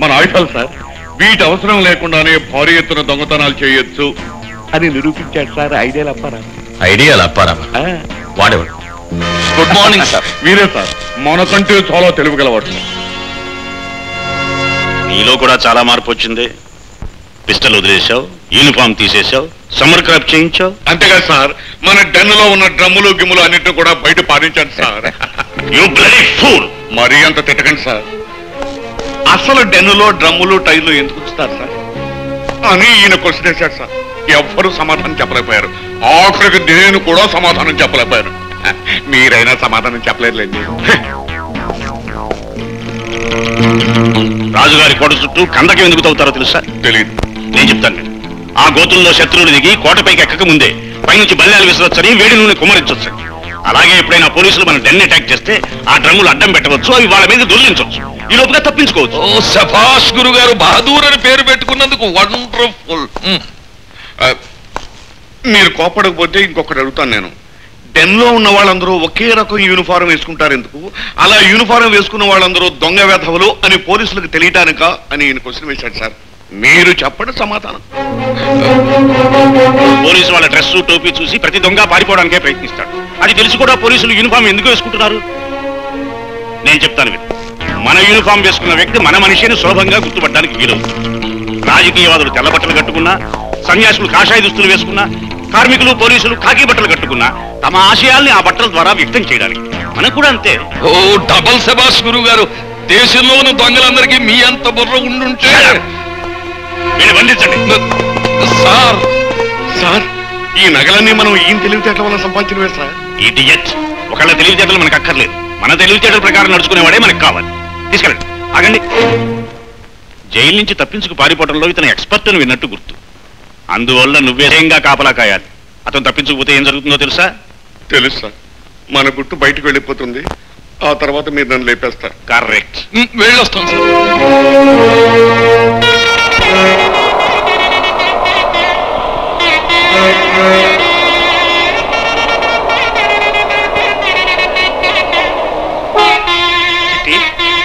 మన ఆయుధాలు సార్. వీటి అవసరం లేకుండానే భారీ ఎత్తున దొంగతనాలు చేయొచ్చు అని నిరూపించాడు సార్ ఐడియాలు అప్పారా. ఐడియాలు అప్పారామా? వాడేవాడు. Good morning sir. మీరే సార్, మనకంటే చాలా తెలివిగలవాడు సార్. నీలో కూడా చాలా మార్పు వచ్చింది. పిస్టల్ వదిలేశావు, యూనిఫామ్ తీసేశావు, సమ్మర్ క్రాప్ చేయించావు. అంతేగా సార్, మన డెన్నులో ఉన్న డ్రమ్ములు గిమ్ములు అన్నింటినీ కూడా బయట పారించాను సార్. You bloody fool. మరీ అంత తిట్టకండి సార్. అసలు డెన్నులో డ్రమ్ములు టైర్లు ఎందుకు ఉంచుతారు సార్ అని ఈయన క్వశ్చన్ వేశాడు సార్. ఎవ్వరూ సమాధానం చెప్పలేకపోయారు. ఆఖరికి నేను కూడా సమాధానం చెప్పలేకపోయాను. మీరైనా సమాధానం చెప్పలేదులేండి. రాజుగారి కోట చుట్టూ కందకం ఎందుకు తవ్వుతారో తెలుసా? తెలియదు. నేను చెప్తాను. ఆ గోతుల్లో శత్రువులు దిగి కోటపైకి ఎక్కక ముందే పైనుంచి బల్లాలు విసరొచ్చని, వేడి నూనె కుమ్మరించొచ్చు. అలాగే ఎప్పుడైనా పోలీసులు మన డెన్ అటాక్ చేస్తే ఆ డ్రమ్ములు అడ్డం పెట్టవచ్చు, అవి వాళ్ళ మీద దొర్లించవచ్చు. ఈ లోపుగా తప్పించుకోవచ్చు. ఓ శభాష్ గురుగారు, బహదూర్ అని పేరు పెట్టుకున్నందుకు వండర్ఫుల్. మీరు కోపడకపోతే ఇంకొకటి అడుగుతాను నేను. డెన్లో ఉన్న వాళ్ళందరూ ఒకే రకం యూనిఫారం వేసుకుంటారు ఎందుకు? అలా యూనిఫారం వేసుకున్న వాళ్ళందరూ దొంగ వేధవులు అని పోలీసులకు తెలియటానిక అని ఈయన క్వశ్చన్ వేశాడు సార్. మీరు చెప్పండి సమాధానం. పోలీసు వాళ్ళ డ్రెస్ టోపీ చూసి ప్రతి దొంగ పారిపోవడానికే ప్రయత్నిస్తాడు. అది తెలిసి కూడా పోలీసులు యూనిఫామ్ ఎందుకు వేసుకుంటున్నారు? నేను చెప్తాను విను. మన యూనిఫామ్ వేసుకున్న వ్యక్తి మన మనిషిని సులభంగా గుర్తుపట్టడానికి వీలవుతుంది. రాజకీయవాదులు తెల్ల బట్టలు కట్టుకున్నా, సన్యాసులు కాషాయ దుస్తులు వేసుకున్నా, కార్మికులు పోలీసులు ఖాకీ బట్టలు కట్టుకున్నా తమ ఆశయాల్ని ఆ బట్టల ద్వారా వ్యక్తం చేయడానికి. మనకు కూడా అంతే. ఓ డబల్ శభాష్ గురుగారు, దేశంలో ఉన్న దొంగలందరికీ మీ అంత బుర్ర ఉండుంటే. నేను బంధించండి సార్. సార్, ఈ నగలన్నీ మనం ఈయన తెలివితేటల వల్ల సంపాదించినవే సార్. ఇడియట్. ఒకళ్ళ తెలివితేటలు మనకు అక్కర్లేదు. మన తెలివితేటల ప్రకారం నడుచుకునేవాడే మనకు కావాలి. తీసుకెళ్ళండి. ఆగండి. జైలు నుంచి తప్పించుకు పారిపోవడంలో ఇతను ఎక్స్పర్ట్ అని విన్నట్టు గుర్తు. అందువల్ల నువ్వేంగా కాపలా కాయాలి. అతను తప్పించకపోతే ఏం జరుగుతుందో తెలుసా? తెలుసు సార్. మన గుట్టు బయటకు వెళ్ళిపోతుంది. ఆ తర్వాత మీరు నన్ను లేపేస్తారు. కరెక్ట్. వెళ్ళొస్తాం సార్.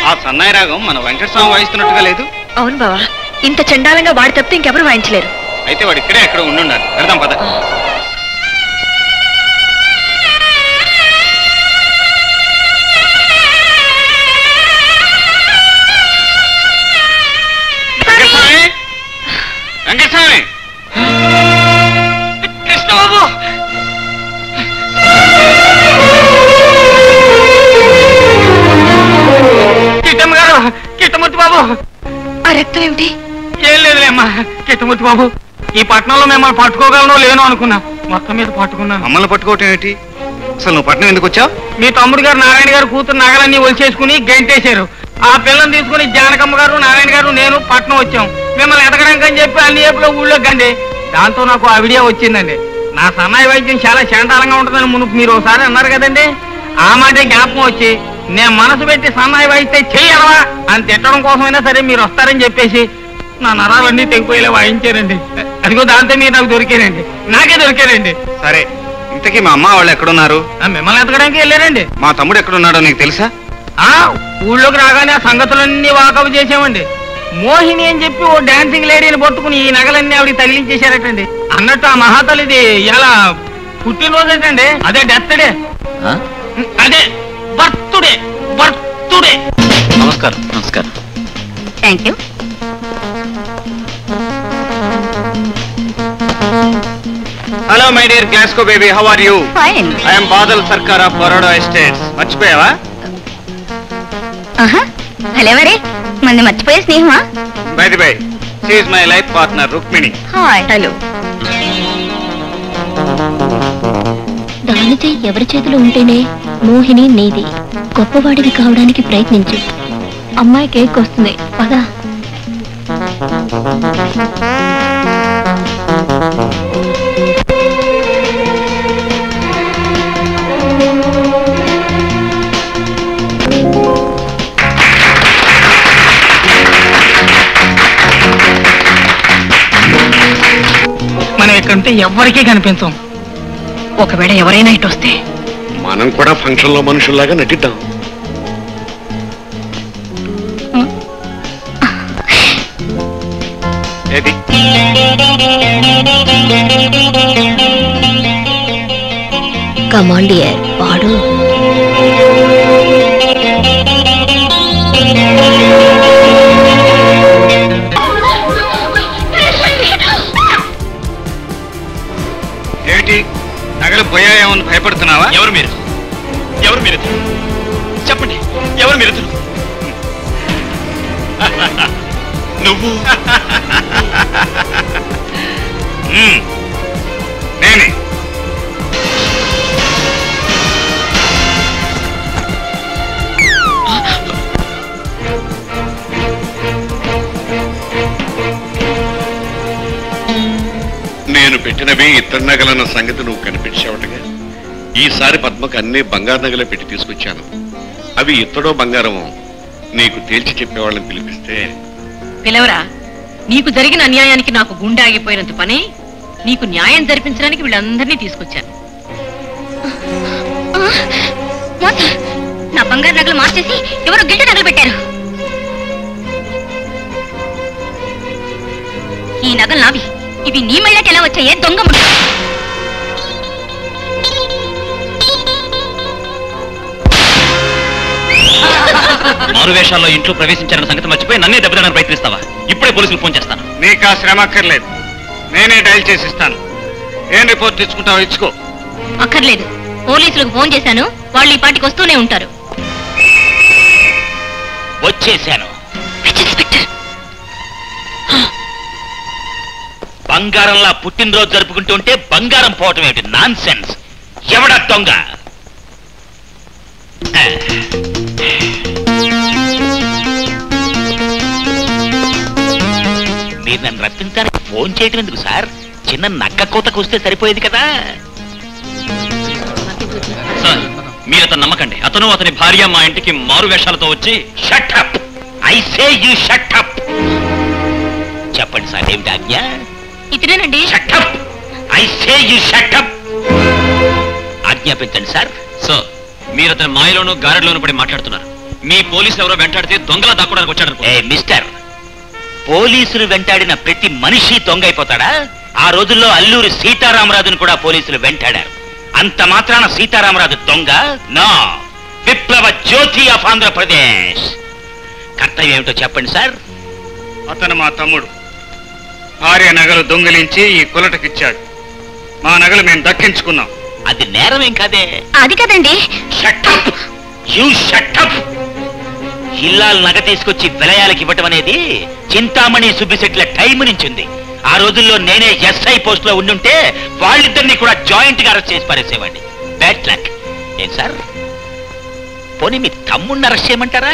ఆ సన్నాయి రాగం మన వెంకటస్వామి వాయిస్తున్నట్టుగా లేదు. అవును బావా, ఇంత చండాలంగా వాడి తప్పితే ఇంకెవరు వాయించలేరు. అయితే వాడు ఇక్కడే ఎక్కడ ఉండున్నారు. వెళ్దాం పద. వెంకటస్వామి, కృష్ణబాబు, కిట్టమ్మ గారు, కిట్టమూర్తి బాబు. ఆ రక్తం ఏమిటి? ఏం లేదులేమ్మా. కిట్టమూర్తి బాబు, ఈ పట్టణంలో మిమ్మల్ని పట్టుకోగలనో లేనో అనుకున్నా. మొత్తం మీద పట్టుకున్నాను. మమ్మల్ని పట్టుకోవటం ఏంటి? అసలు నువ్వు పట్నం ఎందుకు వచ్చావు? మీ తమ్ముడు గారు నారాయణ గారు కూతురు నగలన్నీ ఒలిచేసుకుని గంటేశారు. ఆ పిల్లని తీసుకుని జానకమ్మ గారు, నారాయణ గారు, నేను పట్నం వచ్చాం. మిమ్మల్ని ఎదగడానికి అని చెప్పి అన్ని ఏపులో ఊళ్ళో గండి. దాంతో నాకు ఆ ఐడియా వచ్చిందండి. నా సన్నాయి వైద్యం చాలా శాంతాలంగా ఉంటుందని మునుపు మీరు ఒకసారి అన్నారు కదండి. ఆ మాట జ్ఞాపకం వచ్చి నేను మనసు పెట్టి సన్నాయి వాయిస్తే చెయ్యడవా అని తిట్టడం కోసమైనా సరే మీరు వస్తారని చెప్పేసి నా నరాలన్నీ తెగిపోయేలా వాయించారండి. అదిగో దాంతో మీరు నాకు దొరికారండి. నాకే దొరికారండి. సరే, ఇంతకీ మా అమ్మ వాళ్ళు ఎక్కడున్నారు? మిమ్మల్ని ఎతకడానికి వెళ్ళారండి. మా తమ్ముడు ఎక్కడున్నాడో నీకు తెలుసా? ఊళ్ళోకి రాగానే ఆ సంగతులన్నీ వాకపు చేసామండి. మోహిని అని చెప్పి ఓ డాన్సింగ్ లేడీని పట్టుకుని ఈ నగలన్నీ ఆవిడికి తగిలించేశారటండి. అన్నట్టు ఆ మహాతల్లిది ఎలా పుట్టినరోజేటండి. అదే డెత్ డే, అదే బర్త్డే. బర్త్డే. నమస్కారం. నమస్కారం. Thank you. Hello my dear Glasgow baby, how are you? Fine. I'm Badal Sarkar of Baroda estates. మర్చిపోయావా? హలో మరే, మంది మర్చిపోయే స్నేహమా? By the by, she is my life partner Rukmini. Hi. Hello. దాని చెయ్యి ఎవరి చేతిలో ఉంటేనే మోహిని నీది. గొప్పవాడివి కావడానికి ప్రయత్నించు. అమ్మాయి కేక్ వస్తుంది పదా. ఇటుంటే ఎవ్వరికీ కనిపించం. ఒకవేళ ఎవరైనా ఇటు వస్తే మనం కూడా ఫంక్షన్ లో మనుషుల్లాగా నటిద్దాం. కమాండియర్ వాడు ఏమిటి నగలు పోయాయేమని భయపడుతున్నావా? ఎవరు మీరు? ఎవరు మీరు? చెప్పండి, ఎవరు మీరు? నువ్వు నేనే. నేను పెట్టినవి ఇత్తడి నగలన్న సంగతి నువ్వు కనిపించావటగా. ఈసారి పద్మకు అన్ని బంగారు నగలే పెట్టి తీసుకొచ్చాను. అవి ఇత్తడో బంగారమో నీకు తేల్చి చెప్పేవాళ్ళని పిలిపిస్తే. పిలవరా, నీకు జరిగిన అన్యాయానికి నాకు గుండె ఆగిపోయినంత పని నీకు న్యాయం జరిపించడానికి వీళ్ళందరినీ తీసుకొచ్చాను. నా బంగారు నగలు మార్చేసి ఎవరు గిల్ట్ నగలు పెట్టారు. ఈ నగలు నావి. ఇవి నీ మెళ్ళకి ఎలా వచ్చాయే దొంగ ముఠ. మారువేషాల్లో ఇంట్లో ప్రవేశించారన్న సంగతి మర్చిపోయి నన్నే దెబ్బతడానికి ప్రయత్నిస్తావా? ఇప్పుడే పోలీసులకు ఫోన్ చేస్తాను. నీకు ఆ శ్రమ అక్కర్లేదు, నేనే డైల్ చేసిస్తాను. ఏం రిపోర్ట్ తెచ్చుకుంటావో ఇచ్చుకో. అక్కర్లేదు, పోలీసులకు ఫోన్ చేశాను, వాళ్ళు ఈ పాటికి వస్తూనే ఉంటారు. వచ్చేశాను. బంగారంలా పుట్టినరోజు జరుపుకుంటుంటే బంగారం పోవటం ఏమిటి? Non sense. ఎవడా దొంగ? మీరు నన్ను రప్పించడానికి ఫోన్ చేయటం ఎందుకు సార్? చిన్న నక్క కోతకు వస్తే సరిపోయేది కదా. సార్, మీరు అతను నమ్మకండి. అతను అతని భార్య మా ఇంటికి మారు వేషాలతో వచ్చి shut up. I say you shut up. చెప్పండి సార్, ఏమిటి ఆజ్ఞ? ఇతనేనండి. Shut up. I say you shut up. ఆజ్ఞాపించండి సార్. సార్, మీరు అతని మాయలోనూ గారెడ్లోనూ పడి మాట్లాడుతున్నారు. మీ పోలీసులు ఎవరో వెంటాడితే దొంగలా దాక్కోడానికి వచ్చాడు. ఏ మిస్టర్, పోలీసులు వెంటాడిన ప్రతి మనిషి దొంగ అయిపోతాడా? ఆ రోజుల్లో అల్లూరి సీతారామరాజును కూడా పోలీసులు వెంటాడారు. అంత మాత్రాన సీతారామరాజు దొంగ? నో, విప్లవ జ్యోతి ఆఫ్ ఆంధ్రప్రదేశ్. కర్తవ్యం ఏమిటో చెప్పండి సార్. అతను మా తమ్ముడు. భార్య నగలు దొంగిలించి ఈ కులటకిచ్చాడు. మా నగలు మేము దక్కించుకున్నాం. అది నేరమేం కాదే. అది కదండి. Shut up. You shut up. ఇల్లాలు నగ తీసుకొచ్చి విలయాలకి ఇవ్వటం అనేది చింతామణి సుబ్బిశెట్ల టైం నుంచి ఉంది. ఆ రోజుల్లో నేనే ఎస్ఐ పోస్ట్ లో ఉండుంటే వాళ్ళిద్దరినీ కూడా జాయింట్ గా అరెస్ట్ చేసి పారేసేవాడిని. Bad luck. ఏం సార్, పోనీ మీ తమ్ముడిని అరెస్ట్ చేయమంటారా?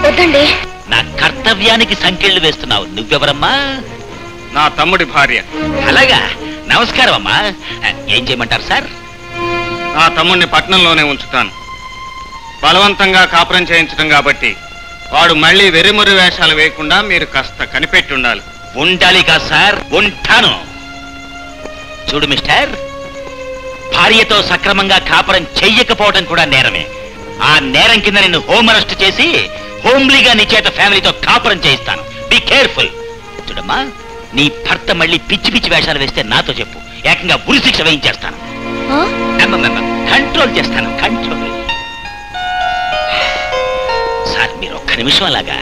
వద్దండి. నా కర్తవ్యానికి సంకెళ్ళు వేస్తున్నావు. నువ్వెవరమ్మా? నా తమ్ముడి భార్య. అలాగా, నమస్కారం అమ్మా. ఏం చేయమంటారు సార్? నా తమ్ముడిని పట్నంలోనే ఉంచుతాను. బలవంతంగా కాపురం చేయించడం కాబట్టి వాడు మళ్ళీ వెర్రిమొర్రి వేషాలు వేయకుండా మీరు కాస్త కనిపెట్టి ఉండాలి. ఉండాలిగా సార్, ఉంటాను. చూడు మిస్టర్, భార్యతో సక్రమంగా కాపురం చెయ్యకపోవడం కూడా నేరమే. ఆ నేరం కింద నిన్ను హోమ్ అరెస్ట్ చేసి హోమ్లీగా నీ చేత ఫ్యామిలీతో కాపురం చేయిస్తాను. Be careful. చూడమ్మా, నీ భర్త మళ్ళీ పిచ్చి పిచ్చి వేషాలు వేస్తే నాతో చెప్పు. ఏకంగా ఉరిశిక్ష వేయించేస్తాను. కంట్రోల్ చేస్తాను, కంట్రోల్. సార్, మీరు ఒక్క నిమిషం అలాగా.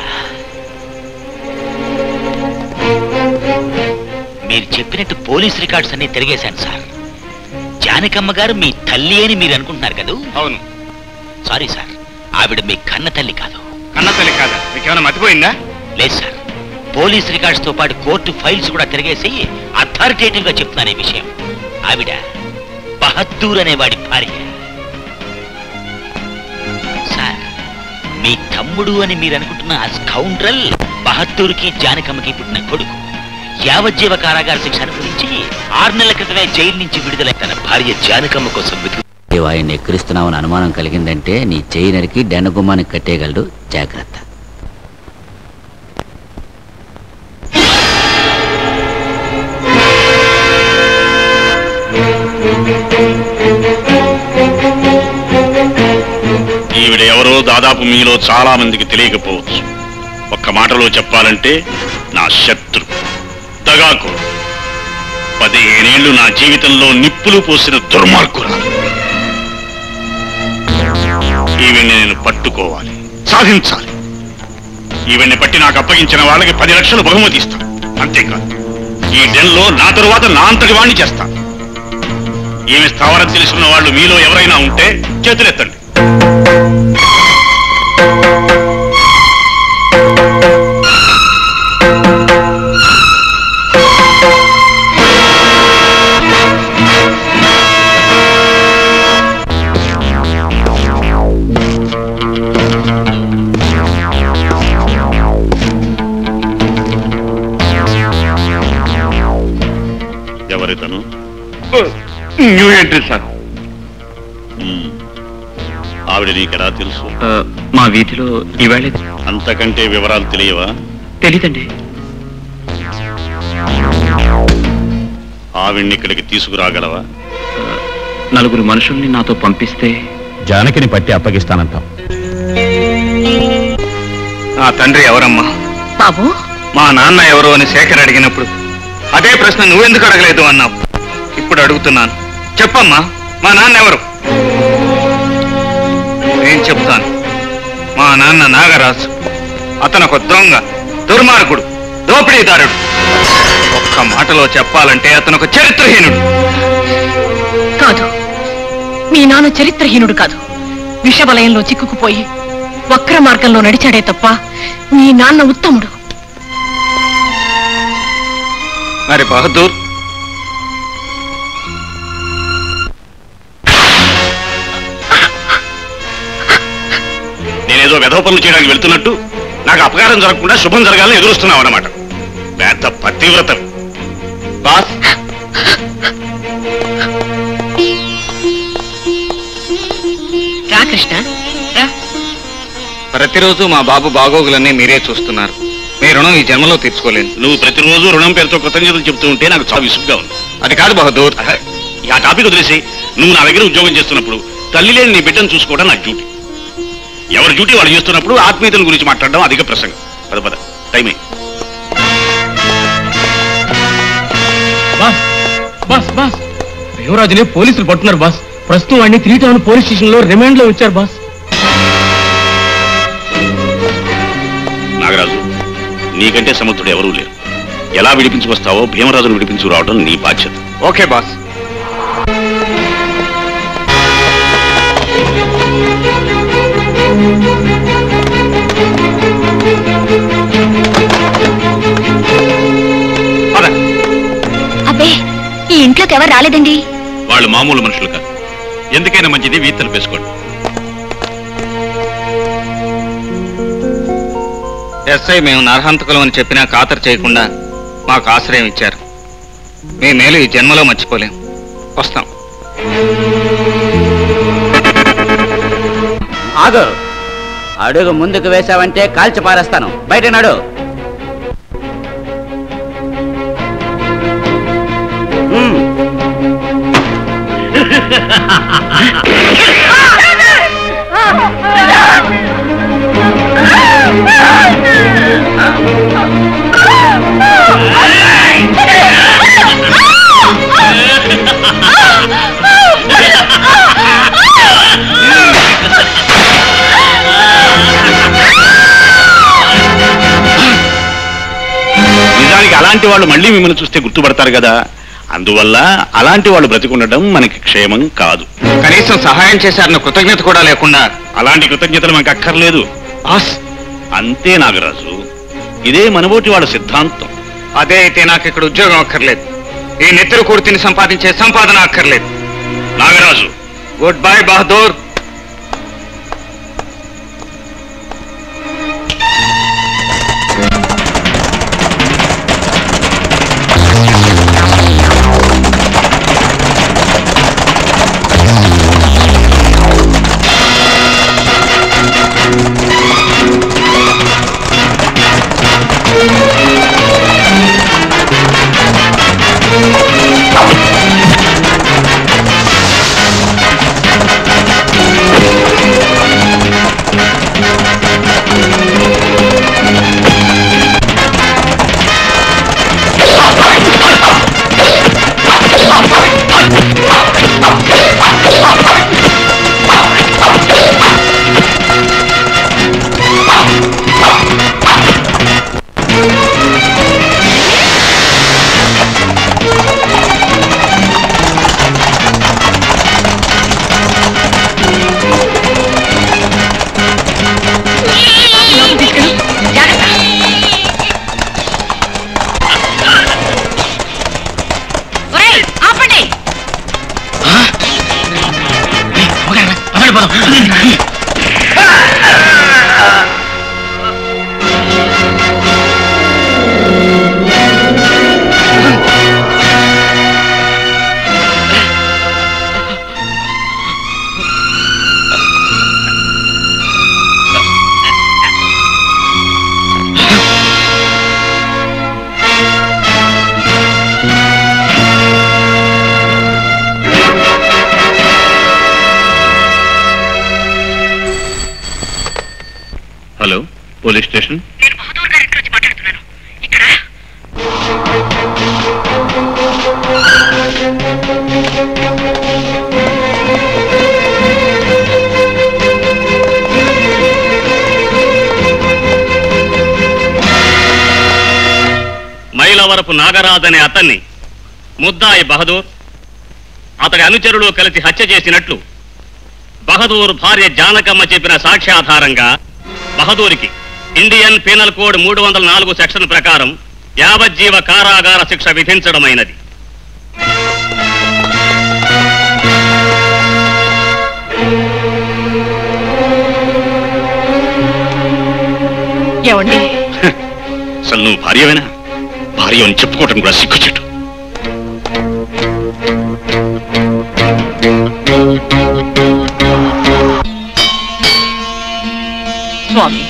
మీరు చెప్పినట్టు పోలీస్ రికార్డ్స్ అన్ని తిరిగేశాను సార్. జానకమ్మ గారు మీ తల్లి అని మీరు అనుకుంటున్నారు కదా? అవును. సారీ సార్, ఆవిడ మీ కన్న తల్లి కాదు. కన్న తల్లి కాదా? మీకేమైనా మతిపోయిందా? లేదు సార్, పోలీస్ రికార్డ్స్ తో పాటు కోర్టు ఫైల్స్ కూడా తిరిగేసి అథారిటేటివ్ గా చెప్తున్నాను ఈ విషయం. ఆవిడ బహద్దూర్ అనేవాడి భార్య. సార్, మీ తమ్ముడు అని మీరు అనుకుంటున్న ఆ స్కౌండ్రల్ బహద్దూర్కి జానకమ్మకి పుట్టిన కొడుకు. యావజ్జీవ కారాగార శిక్ష అనుభవించి 6 నెలల క్రితమే జైలు నుంచి విడుదలై తన భార్య జానకమ్మ కోసం ఆయన్ని ఎక్కిరిస్తున్నామని అనుమానం కలిగిందంటే నీ చేయి నరికి డెన్నగుమ్మానికి కట్టేయగలడు. జాగ్రత్త. ఈవిడ ఎవరో దాదాపు మీలో చాలా మందికి తెలియకపోవచ్చు. ఒక్క మాటలో చెప్పాలంటే నా శత్రు, దగాకు. 15 ఏళ్లు నా జీవితంలో నిప్పులు పోసిన దుర్మార్గురాలు. ఈవిడ్ని నేను పట్టుకోవాలి, సాధించాలి. ఈవిడ్ని బట్టి నాకు అప్పగించిన వాళ్ళకి 10 లక్షలు బహుమతి ఇస్తాను. అంతేకాదు, ఈ డెన్లో నా తరువాత నా అంతటి వాణ్ణి చేస్తాను. ఈమె స్థావరం తెలుసుకున్న వాళ్ళు మీలో ఎవరైనా ఉంటే చేతులెత్తండి. ఎవరితను? New entry sir. ఆవిడ నీకెలా తెలుసు? మా వీధిలో ఈవేళ. అంతకంటే వివరాలు తెలియవా? తెలీదండి. ఆవిడ్ని ఇక్కడికి తీసుకురాగలవా? 4 మనుషుల్ని నాతో పంపిస్తే జానకిని పట్టి అప్పగిస్తానంటాం. నా తండ్రి ఎవరమ్మా? బాబు, మా నాన్న ఎవరు అని శేఖర్ అడిగినప్పుడు అదే ప్రశ్న నువ్వెందుకు అడగలేదు అన్నావు. ఇప్పుడు అడుగుతున్నాను, చెప్పమ్మా, మా నాన్న ఎవరు? నేను చెప్తాను. మా నాన్న నాగరాజు. అతను ఒక దొంగ, దుర్మార్గుడు, దోపిడీదారుడు. ఒక్క మాటలో చెప్పాలంటే అతను ఒక చరిత్రహీనుడు. కాదు, మీ నాన్న చరిత్రహీనుడు కాదు. విషవలయంలో చిక్కుకుపోయి వక్ర మార్గంలో నడిచాడే తప్ప మీ నాన్న ఉత్తముడు. మరి బహదూర్? నేనేదో వెధవ పనులు చేయడానికి వెళ్తున్నట్టు నాకు అపకారం జరగకుండా శుభం జరగాలని ఎదురుస్తున్నావు అన్నమాట. పెద్ద పతివ్రత. బాస్, రా కృష్ణ, రా. ప్రతిరోజు మా బాబు బాగోగులన్నీ మీరే చూస్తున్నారు. మీ రుణం ఈ జన్మలో తీర్చుకోలేను. నువ్వు ప్రతిరోజు రుణం పేరుతో కృతజ్ఞతలు చెప్తూ ఉంటే నాకు చాలా విసుగ్గా ఉంది. అది కాదు బహదూర్. ఆ టాపిక్ వదిలేసి, నువ్వు నా దగ్గర ఉద్యోగం చేస్తున్నప్పుడు తల్లి లేని నీ బిడ్డను చూసుకోవడం నా డ్యూటీ. ఎవరి డ్యూటీ వాళ్ళు చేస్తున్నప్పుడు ఆత్మీయతల గురించి మాట్లాడడం అధిక ప్రసంగం. పద పద, టైం అయింది. బాస్ బాస్, యువరాజుని పోలీసులు పట్టున్నారు బాస్. ప్రస్తుతం వాడిని 3 టౌన్ పోలీస్ స్టేషన్ లో రిమాండ్ లో ఉంచారు బాస్. నాగరాజు, నీకంటే సమర్థుడు ఎవరూ లేరు. ఎలా విడిపించుకొస్తావో భీమరాజును విడిపించుకురావడం నీ బాధ్యత. Okay boss. అబ్బే, ఈ ఇంట్లోకి ఎవరు రాలేదండి. వాళ్ళు మామూలు మనుషులు కాదు. ఎందుకైనా మంచిది వీతలు వేసుకోండి. ఎస్ఐ మేము నరహంతకులం అని చెప్పినా ఖాతరు చేయకుండా మాకు ఆశ్రయం ఇచ్చారు. మీ మేలు ఈ జన్మలో మర్చిపోలేం. వస్తాం. ఆగు, అడుగు ముందుకు వేశావంటే కాల్చి పారేస్తాను. బయట నడు. నిజానికి అలాంటి వాళ్ళు మళ్ళీ మిమ్మల్ని చూస్తే గుర్తుపడతారు కదా. అందువల్ల అలాంటి వాళ్ళు బ్రతికుండడం మనకి క్షేమం కాదు. కనీసం సహాయం చేశారన్న కృతజ్ఞత కూడా లేకుండా. అలాంటి కృతజ్ఞతలు మనకు అక్కర్లేదు. అంతే నాగరాజు, ఇదే మనబోటి వాళ్ళ సిద్ధాంతం. అదే అయితే నాకు ఇక్కడ ఉద్యోగం అక్కర్లేదు. ఈ నెత్తురు కూర్తిని సంపాదించే సంపాదన అక్కర్లేదు. Nagaraju, good bye Bahadur. Hello, police station. Mylavarapu Nagaraj అనే అతన్ని ముద్దాయి బహదూర్ అతడి అనుచరులు కలిసి హత్య చేసినట్లు బహదూర్ భార్య జానకమ్మ చెప్పిన సాక్ష్యాధారంగా బహదూర్కి ఇండియన్ పీనల్ కోడ్ 304 సెక్షన్ ప్రకారం యావజ్జీవ కారాగార శిక్ష విధించడమైనది. ఏమండి? అసలు నువ్వు భార్యవేనా? భార్య అని చెప్పుకోవటం కూడా సిగ్గుచెట్టు. స్వామి,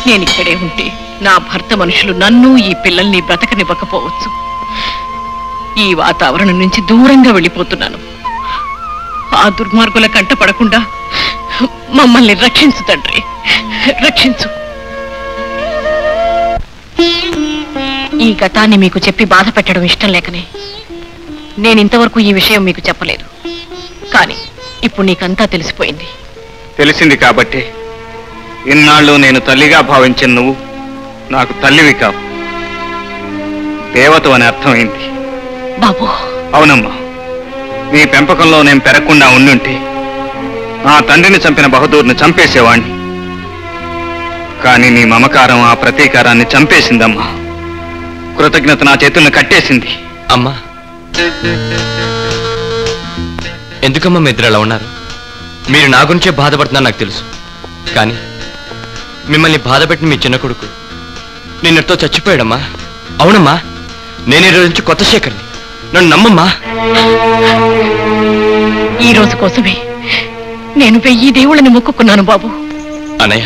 నేనిక్కడే ఉంటే నా భర్త మనుషులు నన్ను ఈ పిల్లల్ని బ్రతకనివ్వకపోవచ్చు. ఈ వాతావరణం నుంచి దూరంగా వెళ్ళిపోతున్నాను. ఆ దుర్మార్గుల కంట పడకుండా మమ్మల్ని రక్షించు తండ్రి, రక్షించు. ఈ గతాన్ని మీకు చెప్పి బాధ పెట్టడం ఇష్టం లేకనే నేను ఇంతవరకు ఈ విషయం మీకు చెప్పలేదు. కానీ ఇప్పుడు నీకంతా తెలిసిపోయింది. తెలిసింది కాబట్టి ఇన్నాళ్ళు నేను తల్లిగా భావించిన నువ్వు నాకు తల్లివి కావు, దేవత అని అర్థమైంది. బాబు. అవునమ్మా, నీ పెంపకంలో నేను పెరగకుండా ఉండుంటే ఆ తండ్రిని చంపిన బహదూర్ని చంపేసేవాణ్ణి. కానీ నీ మమకారం ఆ ప్రతీకారాన్ని చంపేసిందమ్మా. కృతజ్ఞత నా చేతుల్ని కట్టేసింది. అమ్మా, ఎందుకమ్మా మీ ఇద్దరు అలా ఉన్నారు? మీరు నా గురించే బాధపడుతున్నారు నాకు తెలుసు. కానీ మిమ్మల్ని బాధపెట్టిన మీ చిన్న కొడుకు నిన్నటితో చచ్చిపోయాడమ్మా. అవునమ్మా, నేను ఈ రోజు నుంచి కొత్త శేఖర్ని, నన్ను నమ్మమ్మా. ఈ రోజు కోసమే నేను 1000 దేవుళ్ళని మొక్కుకున్నాను బాబు. అన్నయ్య,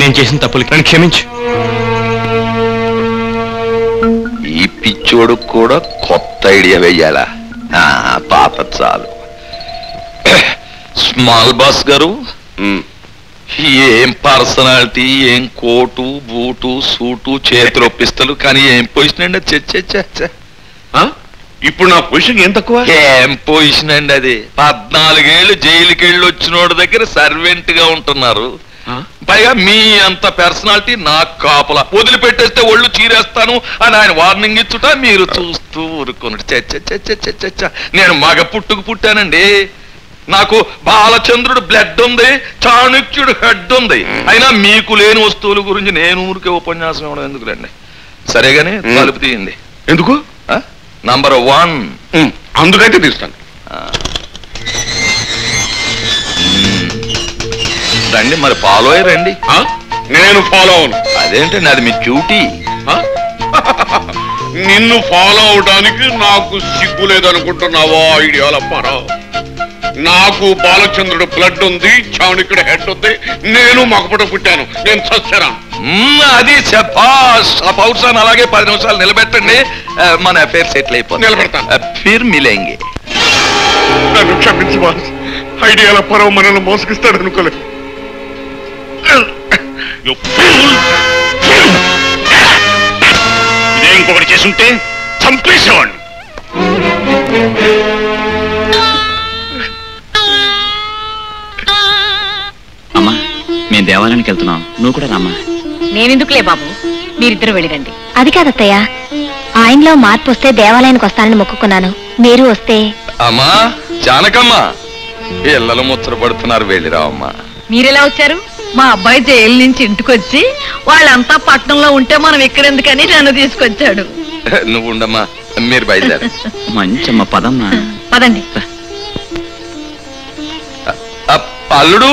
నేను చేసిన తప్పులకి నన్ను క్షమించు. ఈ పిచ్చోడు కూడా కొత్త ఐడియా వెయ్యాలా? పాత చాలు. స్మాల్ బాస్ గారు, ఏం పర్సనాలిటీ, ఏం కోటు బూటు సూటు చేతులు పిస్తలు, కానీ ఏం పొజిషన్ అండి? ఇప్పుడు నా పొజిషన్ ఏం తక్కువ? ఏం పొజిషన్ అండి అది? 14 ఏళ్ళు జైలుకి వెళ్ళి వచ్చినోడి దగ్గర సర్వెంట్ గా ఉంటున్నారు. పైగా మీ అంత పర్సనాలిటీ నాకు కాపలా. వదిలిపెట్టేస్తే ఒళ్ళు చీరేస్తాను అని ఆయన వార్నింగ్ ఇచ్చుట మీరు చూస్తూ ఊరుకున్నాడు. చచ్చ నేను మగ పుట్టుకు పుట్టానండి. నాకు బాలచంద్రుడు బ్లడ్ ఉంది, చాణుక్యుడు హెడ్ ఉంది. అయినా మీకు లేని వస్తువుల గురించి నేను ఊరికే ఉపన్యాసం ఇవ్వడం ఎందుకులండి? సరేగానే తలుపు తీయండి. ఎందుకు? నంబర్ 1. అందుకైతే తీస్తాను. రండి, మరి ఫాలో అయ్యి రండి. నేను ఫాలో అవును. అదేంటండి, అది మీ డ్యూటీ. నిన్ను ఫాలో అవడానికి నాకు సిగ్గు లేదనుకుంటున్నావా? ఐడియాల పరావు. నాకు బాలచంద్రుడు బ్లడ్ ఉంది, చాణుక్యుడు హెడ్ ఉంది. నేను మగపట పుట్టాను. నేను చచ్చాను. అది చెప్పాస్. ఆ పౌరుషాన్ని అలాగే 10 నిమిషాలు నిలబెట్టండి. మన అఫేర్ సెటిల్ అయిపోతుంది. నిలబెడతాను. ఫిర్ మిలేంగే. నన్ను క్షమించు బాస్. ఐడియాల పరవ మనల్ని మోసగిస్తాడు అనుకోలేదు. ఇదే ఇంకొకటి చేసుంటే చంపేసేవాడిని. అమ్మా, మేము దేవాలయానికి వెళ్తున్నాం, నువ్వు కూడా రామ్మా. నేనెందుకులే బాబు, మీరిద్దరు వెళ్ళిరండి. అది కాదత్తయ్య, ఆయనలో మార్పు వస్తే దేవాలయానికి వస్తానని మొక్కుకున్నాను. మీరు వస్తే. అమ్మా జానకమ్మ, పిల్లలు ముచ్చటపడుతున్నారు, వెళ్ళిరావమ్మా. మీరెలా వచ్చారు? మా అబ్బాయి జైలు నుంచి ఇంటికొచ్చి వాళ్ళంతా పట్టణంలో ఉంటే మనం ఇక్కడెందుకని నన్ను తీసుకొచ్చాడు. నువ్వు ఉండమ్మా, మీరు బయలుదేరు. మంచమ్మ, పదమ్మా. పదండి. అల్లుడు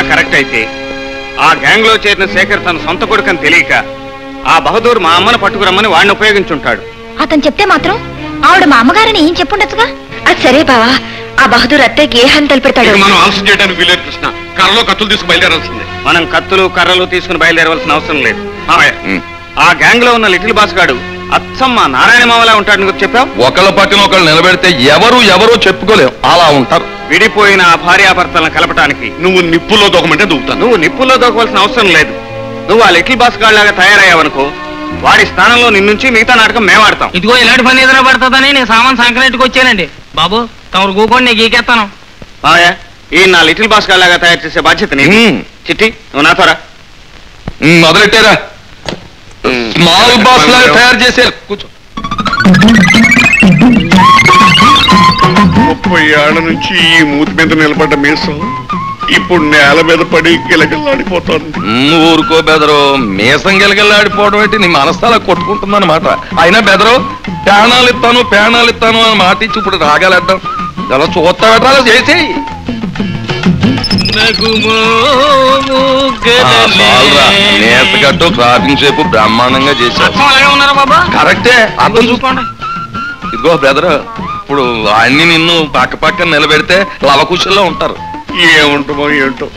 కరెక్ట్ అయితే ఆ గ్యాంగ్ లో చేరిన శేఖర్ తన సొంత కొడుకని తెలియక ఆ బహదూర్ మా అమ్మను పట్టుకురమ్మని వాడిని ఉపయోగించుంటాడు. అతను చెప్తే మాత్రం ఆవిడ మా అమ్మగారని ఏం చెప్పుండొచ్చుగా. అది సరే బావా, ఆ బహదూర్ అత్తయ్యకి ఏ హాని తలపెడతాడు? మనం ఆలస్యం చేయడానికి వీలేదు కృష్ణ. కర్రలో కత్తులు తీసుకు బయలుదేరాల్సిందే. మనం కత్తులు కర్రలు తీసుకుని బయలుదేరవలసిన అవసరం లేదు. ఆ గ్యాంగ్ లో ఉన్న లిటిల్ బాస్ గాడు అచ్చమ్మ నారాయణ మామలా ఉంటాడు చెప్పావు. ఒకళ్ళ పక్కన ఒకళ్ళు నిలబెడితే ఎవరో చెప్పుకోలేవు అలా ఉంటారు. విడిపోయిన ఆ భార్యాభర్తలను కలపటానికి నువ్వు నిప్పుల్లో దూకమంటే దూకుతాను. నువ్వు నిప్పుల్లో దూకవలసిన అవసరం లేదు. నువ్వు ఆ లిటిల్ బాస్ గాడ్ లాగా తయారయ్యావనుకో, వాడి స్థానంలో నిన్నుంచి మిగతా నాటకం మేమాడతాం. ఇదిగో ఇలాంటి పని ఎదురు పడుతుందని నేను సామాన్ సంక్రాంతికి వచ్చానండి బాబు. తమరు కూకొని నేను గీకేస్తాను. ఈ నా లిటిల్ బాస్ గాడ్ లాగా తయారు చేసే బాధ్యత నీ. చిట్టి నువ్వు నాతో రా. మొదలెట్టారా? స్మాల్ బాస్ లాగా తయారు చేశారు. కూర్చో. 30 ఏళ్ల నుంచి ఈ మూతి మీద నిలబడ్డ మీసం ఇప్పుడు నేల మీద పడి గిలగిల్లాడిపోతుంది. ఊరుకో బెదరు. మీసం గిలగిల్లాడిపోవడం ఏంటి? నీ మనస్తాలా కొట్టుకుంటుందన్నమాట. అయినా బెదరు ప్రాణాలు ఇస్తాను అని మాట ఇచ్చి ఇప్పుడు రాగాలేద్దాం. చాలా చూస్తా చేసేయి. నేతగట్టు ట్రాఫింగ్ సేపు బ్రహ్మాండంగా చేశారు. కరెక్టే, అర్థం చూసుకోండి. ఇదిగో బెదరు, ఇప్పుడు అన్ని నిన్ను పక్క నిలబెడితే లవకుశల్లో ఉంటారు. ఏముంటామో ఏంటో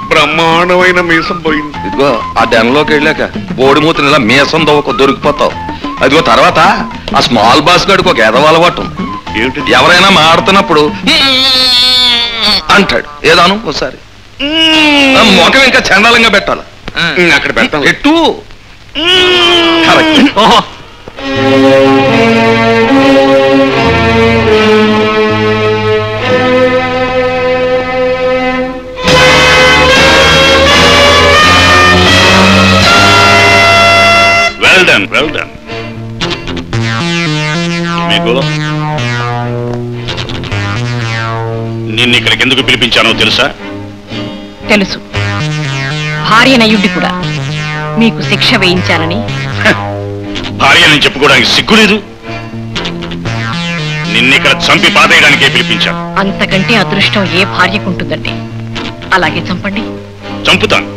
బ్రహ్మాండమైన మీసం పోయింది. ఇదిగో ఆ డెన్లోకి వెళ్ళాక బోడిమూతిని ఇలా మీసం దొరికిపోతావు. అదిగో తర్వాత ఆ స్మాల్ బాస్ గడికి ఒక ఎదవ అలవాటు. ఎవరైనా మాడుతున్నప్పుడు అంటాడు. ఏదాను ఒకసారి ముఖం ఇంకా చండాలంగా పెట్టాలి. అక్కడ పెడతాను. ఎట్టు కరెక్ట్. Well done. మీకు నిన్ను ఇక్కడికి ఎందుకు పిలిపించానో తెలుసా? తెలుసు. భార్యనయుడి కూడా మీకు శిక్ష వేయించాలని. భార్య అని చెప్పుకోవడానికి సిగ్గులేదు. నిన్నిక్కడ చంపి పాతేయడానికే పిలిపించాను. అంతకంటే అదృష్టం ఏ భార్యకుంటుందండి. అలాగే చంపండి. చంపుతాను,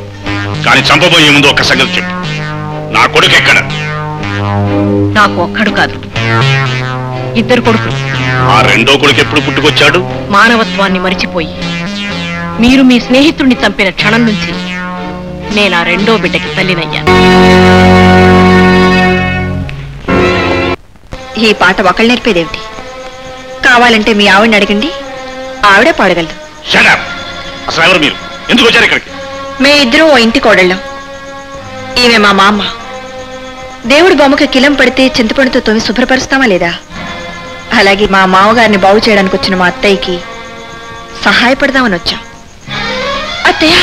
కానీ చంపబోయే ముందు ఒక్క సంగతి చెప్పు. నా కొడుకు ఎక్కడ? నాకు ఒక్కడు కాదు, 2 కొడుకులు. ఆ రెండో కొడుకు ఎప్పుడు పుట్టుకొచ్చాడు? మానవత్వాన్ని మరిచిపోయి మీరు మీ స్నేహితుడిని చంపిన క్షణం నుంచి నేను ఆ రెండో బిడ్డకి తల్లినయ్యాను. ఈ పాట ఒకళ్ళు నేర్పేదేమిటి? కావాలంటే మీ ఆవిడని అడగండి, ఆవిడే పాడగలదు. అసలు ఎవరు మీరు? ఎందుకు వచ్చారు ఇక్కడికి? మే ఇద్దరు ఓ ఇంటి కోడళ్ళం. ఈమె మా మామ. దేవుడి బొమ్మకి కిలం పడితే చింతపండుతో తోమి శుభ్రపరుస్తామా లేదా? అలాగే మా మామగారిని బాగు చేయడానికి వచ్చిన మా అత్తయ్యకి సహాయపడదామని వచ్చాం. అత్తయ్య,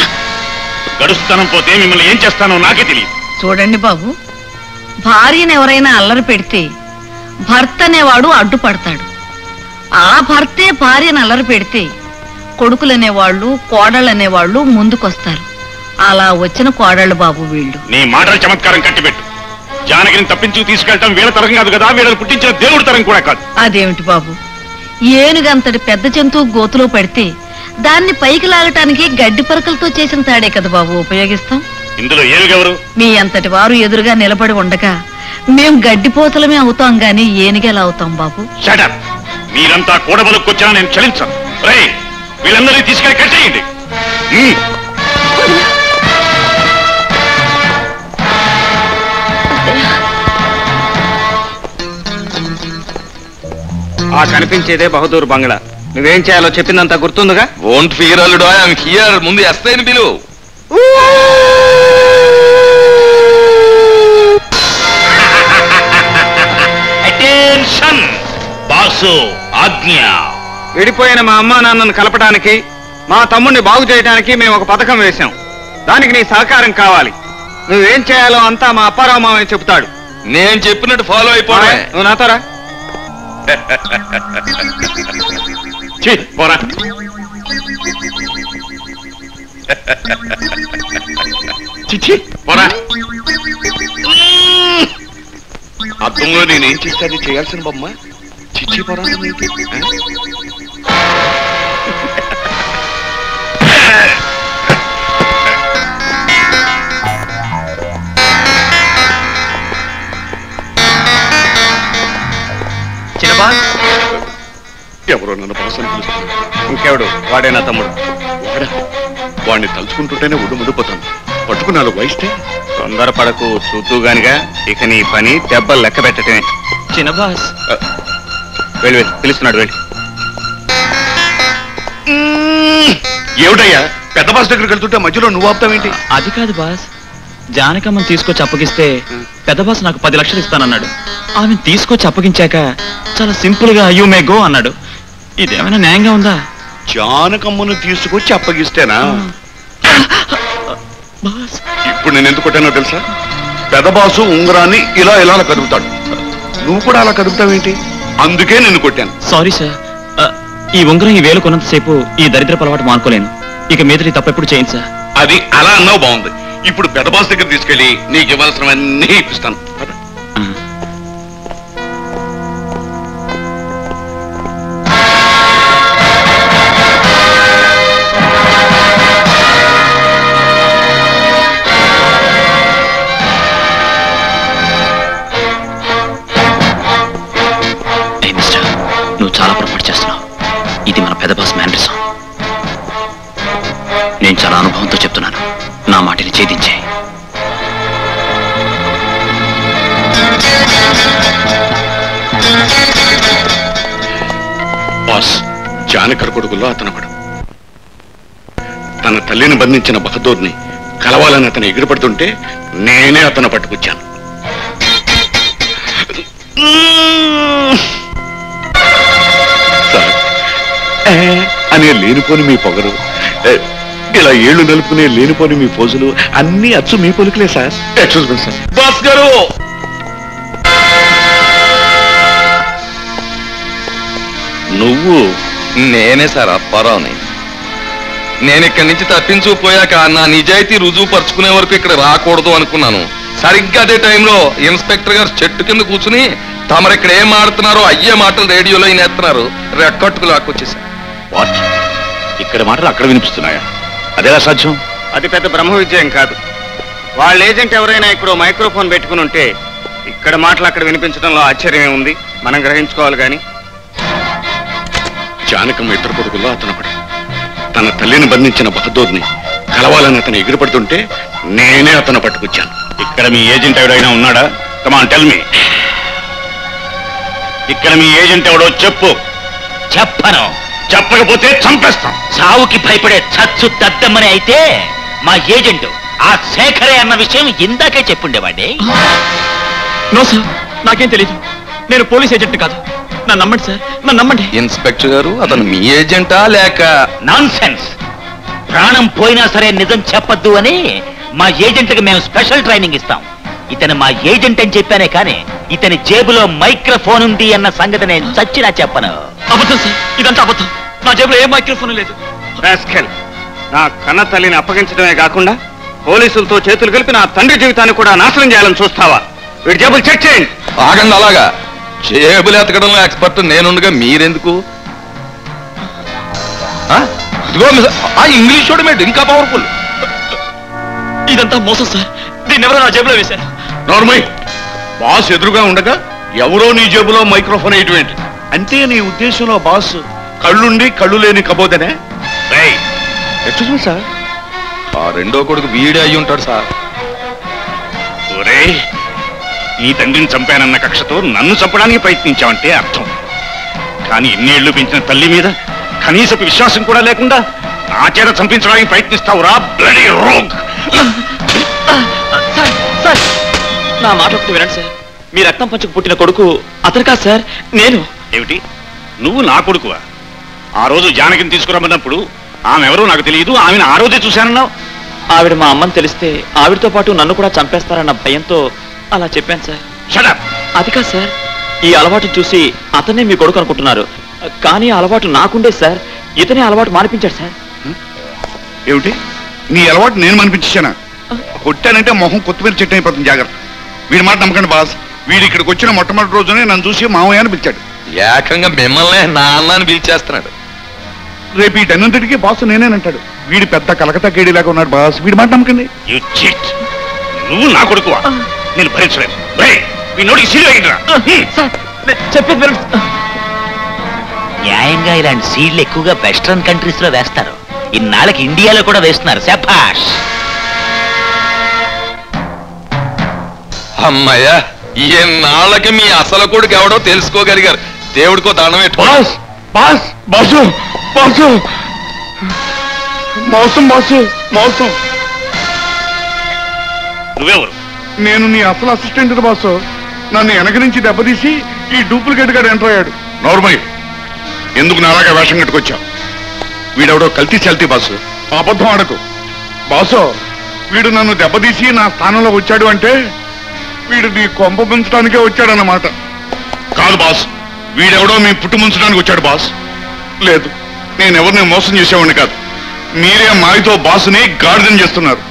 గడుస్తానం పోతే మిమ్మల్ని ఏం చేస్తానో నాకే తెలియదు. చూడండి బాబు, భార్యను ఎవరైనా అల్లరి పెడితే భర్త అనేవాడు అడ్డుపడతాడు. ఆ భర్తే భార్యను అల్లరి పెడితే కొడుకులనేవాళ్ళు కోడళ్ళనేవాళ్ళు ముందుకొస్తారు. అలా వచ్చిన కోడళ్ళు బాబు వీళ్ళు. నీ మాటల చమత్కారం కట్టిపెట్టు. జానకిని తప్పించుకు తీసుకెళ్ళటం వీళ్ళ తరం కాదు కదా, వీళ్ళని పుట్టించిన దేవుడి తరం కూడా కాదు. అదేమిటి బాబు, ఏనుగంతటి పెద్ద జంతువు గోతులో పడితే దాన్ని పైకి లాగటానికి గడ్డి పరకలతో చేసిన తాడే కదా బాబు ఉపయోగిస్తాం. ఇందులో ఏనుగెవరు? మీ అంతటి వారు ఎదురుగా నిలబడి ఉండగా మేం గడ్డిపోతలమే అవుతాం గాని ఏనుగెలా అవుతాం బాబు? షటప్! మీరంతా కూడబలుక్కొచ్చినా నేను చలించను. రేయ్, వీళ్ళందరినీ తీసుకెళ్ళి కట్టేయండి. ఆ కనిపించేదే బహదూర్ బంగ్లా. నువ్వేం చేయాలో చెప్పిందంతా గుర్తుందిగా? వోంట్ ఫియర్ అల్లుడు, ఐఎమ్ హియర్. ముందు ఎస్ఐని పిలువు. అటెన్షన్, బాసు ఆజ్ఞ. విడిపోయిన మా అమ్మా నాన్నను కలపడానికి, మా తమ్ముడిని బాగు చేయడానికి మేము ఒక పథకం వేశాం. దానికి నీ సహకారం కావాలి. నువ్వేం చేయాలో అంతా మా అప్పారావు మామయ్య చెబుతాడు. నేను చెప్పినట్టు ఫాలో అయిపోవా? నువ్వు నాతోరా. పోరా. చిచ్చి పోరా. అర్థంలో నేనేం చేశాను చేయాల్సిన బొమ్మ. చిచ్చి పొరా. ఎవరో నన్ను బాస్ అని పిలుస్తున్నారు. ఇంకెవడు? వాడే నా తమ్ముడు. వాడా? వాడిని తలుచుకుంటుంటేనే ఒడ్డు ముడిపోతాను. పట్టుకున్నాను వయస్తే. తొందరపడకు, చూద్దుగానిగా. ఇక నీ పని దెబ్బలు లెక్క పెట్టటమే. చిన్న బాస్. వెళ్ళి వెళ్ళి పిలుస్తున్నాడు, వెళ్ళి. ఏమిటయ్యా పెద్ద బాస్ దగ్గరికి వెళ్తుంటే మధ్యలో నువ్వు ఆపుతావేంటి? అది కాదు బాస్, జానకమ్మని తీసుకొచ్చి అప్పగిస్తే పెద్ద బాస్ నాకు 10 లక్షలు ఇస్తానన్నాడు. ఆమె తీసుకొచ్చి అప్పగించాక చాలా సింపుల్ గా యూ మే గో అన్నాడు. ఇదేమైనా న్యాయంగా ఉందా? జానకమ్మను తీసుకొచ్చి అప్పగిస్తేనా? ఇప్పుడు నేను ఎందుకు కొట్టానో తెలుసా? పెద్ద బాసు ఉంగరాన్ని ఇలా ఇలా కదుపుతాడు, నువ్వు కూడా అలా కదుపుతావేంటి? అందుకే నిన్ను కొట్టాను. సారీ సార్, ఈ ఉంగరం ఈ వేలు కొన్నంతసేపు ఈ దరిద్రపు అలవాటు మానుకోలేను. ఇక మీద తప్పెప్పుడు చేయండి సార్. అది అలా అన్నావు, బాగుంది. ఇప్పుడు పెద్ద బాస్ దగ్గర తీసుకెళ్ళి నీకు ఇవ్వాల్సినవన్నీ ఇప్పిస్తాను. నువ్వు చాలా పొరపాటు చేస్తున్నావు. ఇది మన పెద్ద బాస్ మేనరిజం. నేను చాలా అనుభవంతో చెప్తున్నాను, నా మాటని ఛేదించే. బాస్, జానకర్ కొడుకుల్లో అతనొకడు. తన తల్లిని బంధించిన బహదూర్ని కలవాలని అతను ఎగిరిపడుతుంటే నేనే అతను పట్టుకొచ్చాను. అనే లేనిపోని మీ పొగరు, ఇలా ఏళ్లు నలుపుకునే లేనిపోని మీ పోజులు అన్ని అచ్చు మీ పొలికలే sir. Excuse me sir. Boss గారు, నువ్వు? నేనే సార్, అప్పారావుని. నేను ఇక్కడి నుంచి తప్పించుకుపోయాక నా నిజాయితీ రుజువు పరుచుకునే వరకు ఇక్కడ రాకూడదు అనుకున్నాను. సరిగ్గా అదే టైంలో ఇన్స్పెక్టర్ గారు చెట్టు కింద కూర్చుని తమరు ఇక్కడ ఏం ఆడుతున్నారో అయ్యే మాటలు రేడియోలో నేస్తున్నారు. రెక్కట్టుకు లాక్కొచ్చేసారు. వాట్? ఇక్కడ మాటలు అక్కడ వినిపిస్తున్నాయా? అదేలా సాధ్యం? అది పెద్ద బ్రహ్మ విజయం కాదు. వాళ్ళ ఏజెంట్ ఎవరైనా ఇక్కడ మైక్రోఫోన్ పెట్టుకుని ఉంటే ఇక్కడ మాటలు అక్కడ వినిపించడంలో ఆశ్చర్యమే ఉంది. మనం గ్రహించుకోవాలి. కానీ జానకమ్మ ఇద్దరు కొడుకుల్లో అతనొకడు. తన తల్లిని బంధించిన బహదూర్ని కలవాలని అతను ఎగిరిపడుతుంటే నేనే అతను పట్టుకొచ్చాను. ఇక్కడ మీ ఏజెంట్ ఎవరైనా ఉన్నాడా? Come on tell me. ఇక్కడ మీ ఏజెంట్ ఎవడో చెప్పు. చెప్పను. చెప్పకపోతే చంపేస్తాం. చావుకి భయపడే చచ్చు దద్దమ్మని అయితే మా ఏజెంట్ ఆ శేఖరే అన్న విషయం ఇందాకే చెప్పుండేవాడే. నో సార్, నాకేం తెలీదు. నేను పోలీస్ ఏజెంట్ కాదు. నన్ను నమ్మండి సార్, నన్ను నమ్మండి. ఇన్స్పెక్టర్ గారు, అతను మీ ఏజెంటా లేక? Non sense. ప్రాణం పోయినా సరే నిజం చెప్పద్దు అని మా ఏజెంట్కి మేము స్పెషల్ ట్రైనింగ్ ఇస్తాం. ఇతను మా ఏజెంట్ అని చెప్పానే కానీ ఇతని జేబులో మైక్రోఫోన్ ఉంది అన్న సంగతి నేను చచ్చినా చెప్పను. అబద్ధం సార్, ఇదంతా అబద్ధం. నా జేబులో ఏ మైక్రోఫోన్ లేదు. రాస్కెల్, నా కన్న తల్లిని అప్పగించడమే కాకుండా పోలీసులతో చేతులు కలిపి నా తండ్రి జీవితాన్ని కూడా నాశనం చేయాలని చూస్తావా? వీడి జేబులు చెక్ చేయండి. ఆగండి. అలాగా జేబులు ఎతకడంలో ఎక్స్పర్ట్ నేనుండగా మీరెందుకు? ఇదిగో ఇంగ్లీష్ చూడమేంటి ఇంకా పవర్ఫుల్. ఇదంతా మోసం సార్. దీన్ని ఎవరో నా జేబులో వేశారు. నార్మల్ బాస్ ఎదురుగా ఉండగా ఎవరో నీ జేబులో మైక్రోఫోన్ వేయటమేంటి? అంటే నీ ఉద్దేశంలో బాస్ కళ్ళుండి కళ్ళు లేని కబోదనే? ఎక్స్క్యూజ్ మీ సార్, ఆ రెండో కొడుకు వీడే అయి ఉంటాడు సార్. ఈ తండ్రిని చంపానన్న కక్షతో నన్ను చంపడానికి ప్రయత్నించావంటే అర్థం. కానీ ఇన్నేళ్లు పెంచిన తల్లి మీద కనీసపు విశ్వాసం కూడా లేకుండా నా చేత చంపించడానికి ప్రయత్నిస్తావురా బ్లడీ రోగ్. నా మాట ఒకటి వినండి సార్. మీ రక్తం పంచుకు పుట్టిన కొడుకు అతను కాదు సార్, నేను. ఏమిటి, నువ్వు నా కొడుకువా? ఆ రోజు జానకిని తీసుకురమ్మన్నప్పుడు ఆమె ఎవరో నాకు తెలియదు, ఆమెను ఆ రోజే చూశానన్నావు. ఆవిడ మా అమ్మని తెలిస్తే ఆవిడతో పాటు నన్ను కూడా చంపేస్తారన్న భయంతో అలా చెప్పాను సార్. షటప్. అది కాదు సార్, ఈ అలవాటు చూసి అతనే మీ కొడుకు అనుకుంటున్నారు, కానీ ఆ అలవాటు నాకుండే సార్. ఇతనే అలవాటు మానిపించాడు సార్. ఏమిటి, నీ అలవాటు నేను మనిపించానా? కొట్టానంటే మొహం కొత్తిమీర చెట్టు అయిపోతుంది, జాగ్రత్త. వీడి మాట నమ్మకండి బాస్. వీడి ఇక్కడికి వచ్చిన మొట్టమొదటి రోజునే నన్ను చూసి మామయ్య అని పిలిచాడు. ఏకంగా మిమ్మల్ని నాన్న అని పిలిచేస్తున్నాడు. రేపు ఈ టెన్నంతటికి బాస్ నేనేనంటాడు. వీడి పెద్ద కలకత్తా కేడీలాగా ఉన్నాడు బాస్. వీడి మాట నమ్మకండి. నువ్వు నా కొడుకువా? నేను భరించలేదు. మీ నోటికి సీల్ వేయండిరా. చెప్పేది న్యాయంగా ఇలాంటి సీడ్లు ఎక్కువగా వెస్ట్రన్ కంట్రీస్ లో వేస్తారు. ఇన్నాళ్ళకి ఇండియాలో కూడా వేస్తున్నారు. శభాష్. అమ్మయ్యా, ఈనాళ్ళకి మీ అసలు కొడుకు ఎవడో తెలుసుకోగలిగారు. దేవుడికో దండం పెట్టు. బాసు బాసు, మోసం బాసు, మోసం. నువ్వెవరు? నేను నీ అసలు అసిస్టెంట్ బాసు. నన్ను వెనక నుంచి దెబ్బతీసి ఈ డూప్లికేట్ గారు ఎంటర్ అయ్యాడు. నోర్మయ్య, ఎందుకు నాలాగా వేషం కట్టుకొచ్చావు? వీడెవడో కల్తీ చల్తీ బాసు. అబద్ధం ఆడకు బాసు. వీడు నన్ను దెబ్బతీసి నా స్థానంలో వచ్చాడు అంటే వీడు నీ కొంప ముంచడానికే వచ్చాడన్నమాట. కాదు బాస్, వీడెవడో మీ పుట్టు ముంచడానికి వచ్చాడు బాస్. లేదు, నేనెవరిని మోసం చేసేవాడిని కాదు. మీరే మాయతో బాసుని గాడిదం చేస్తున్నారు.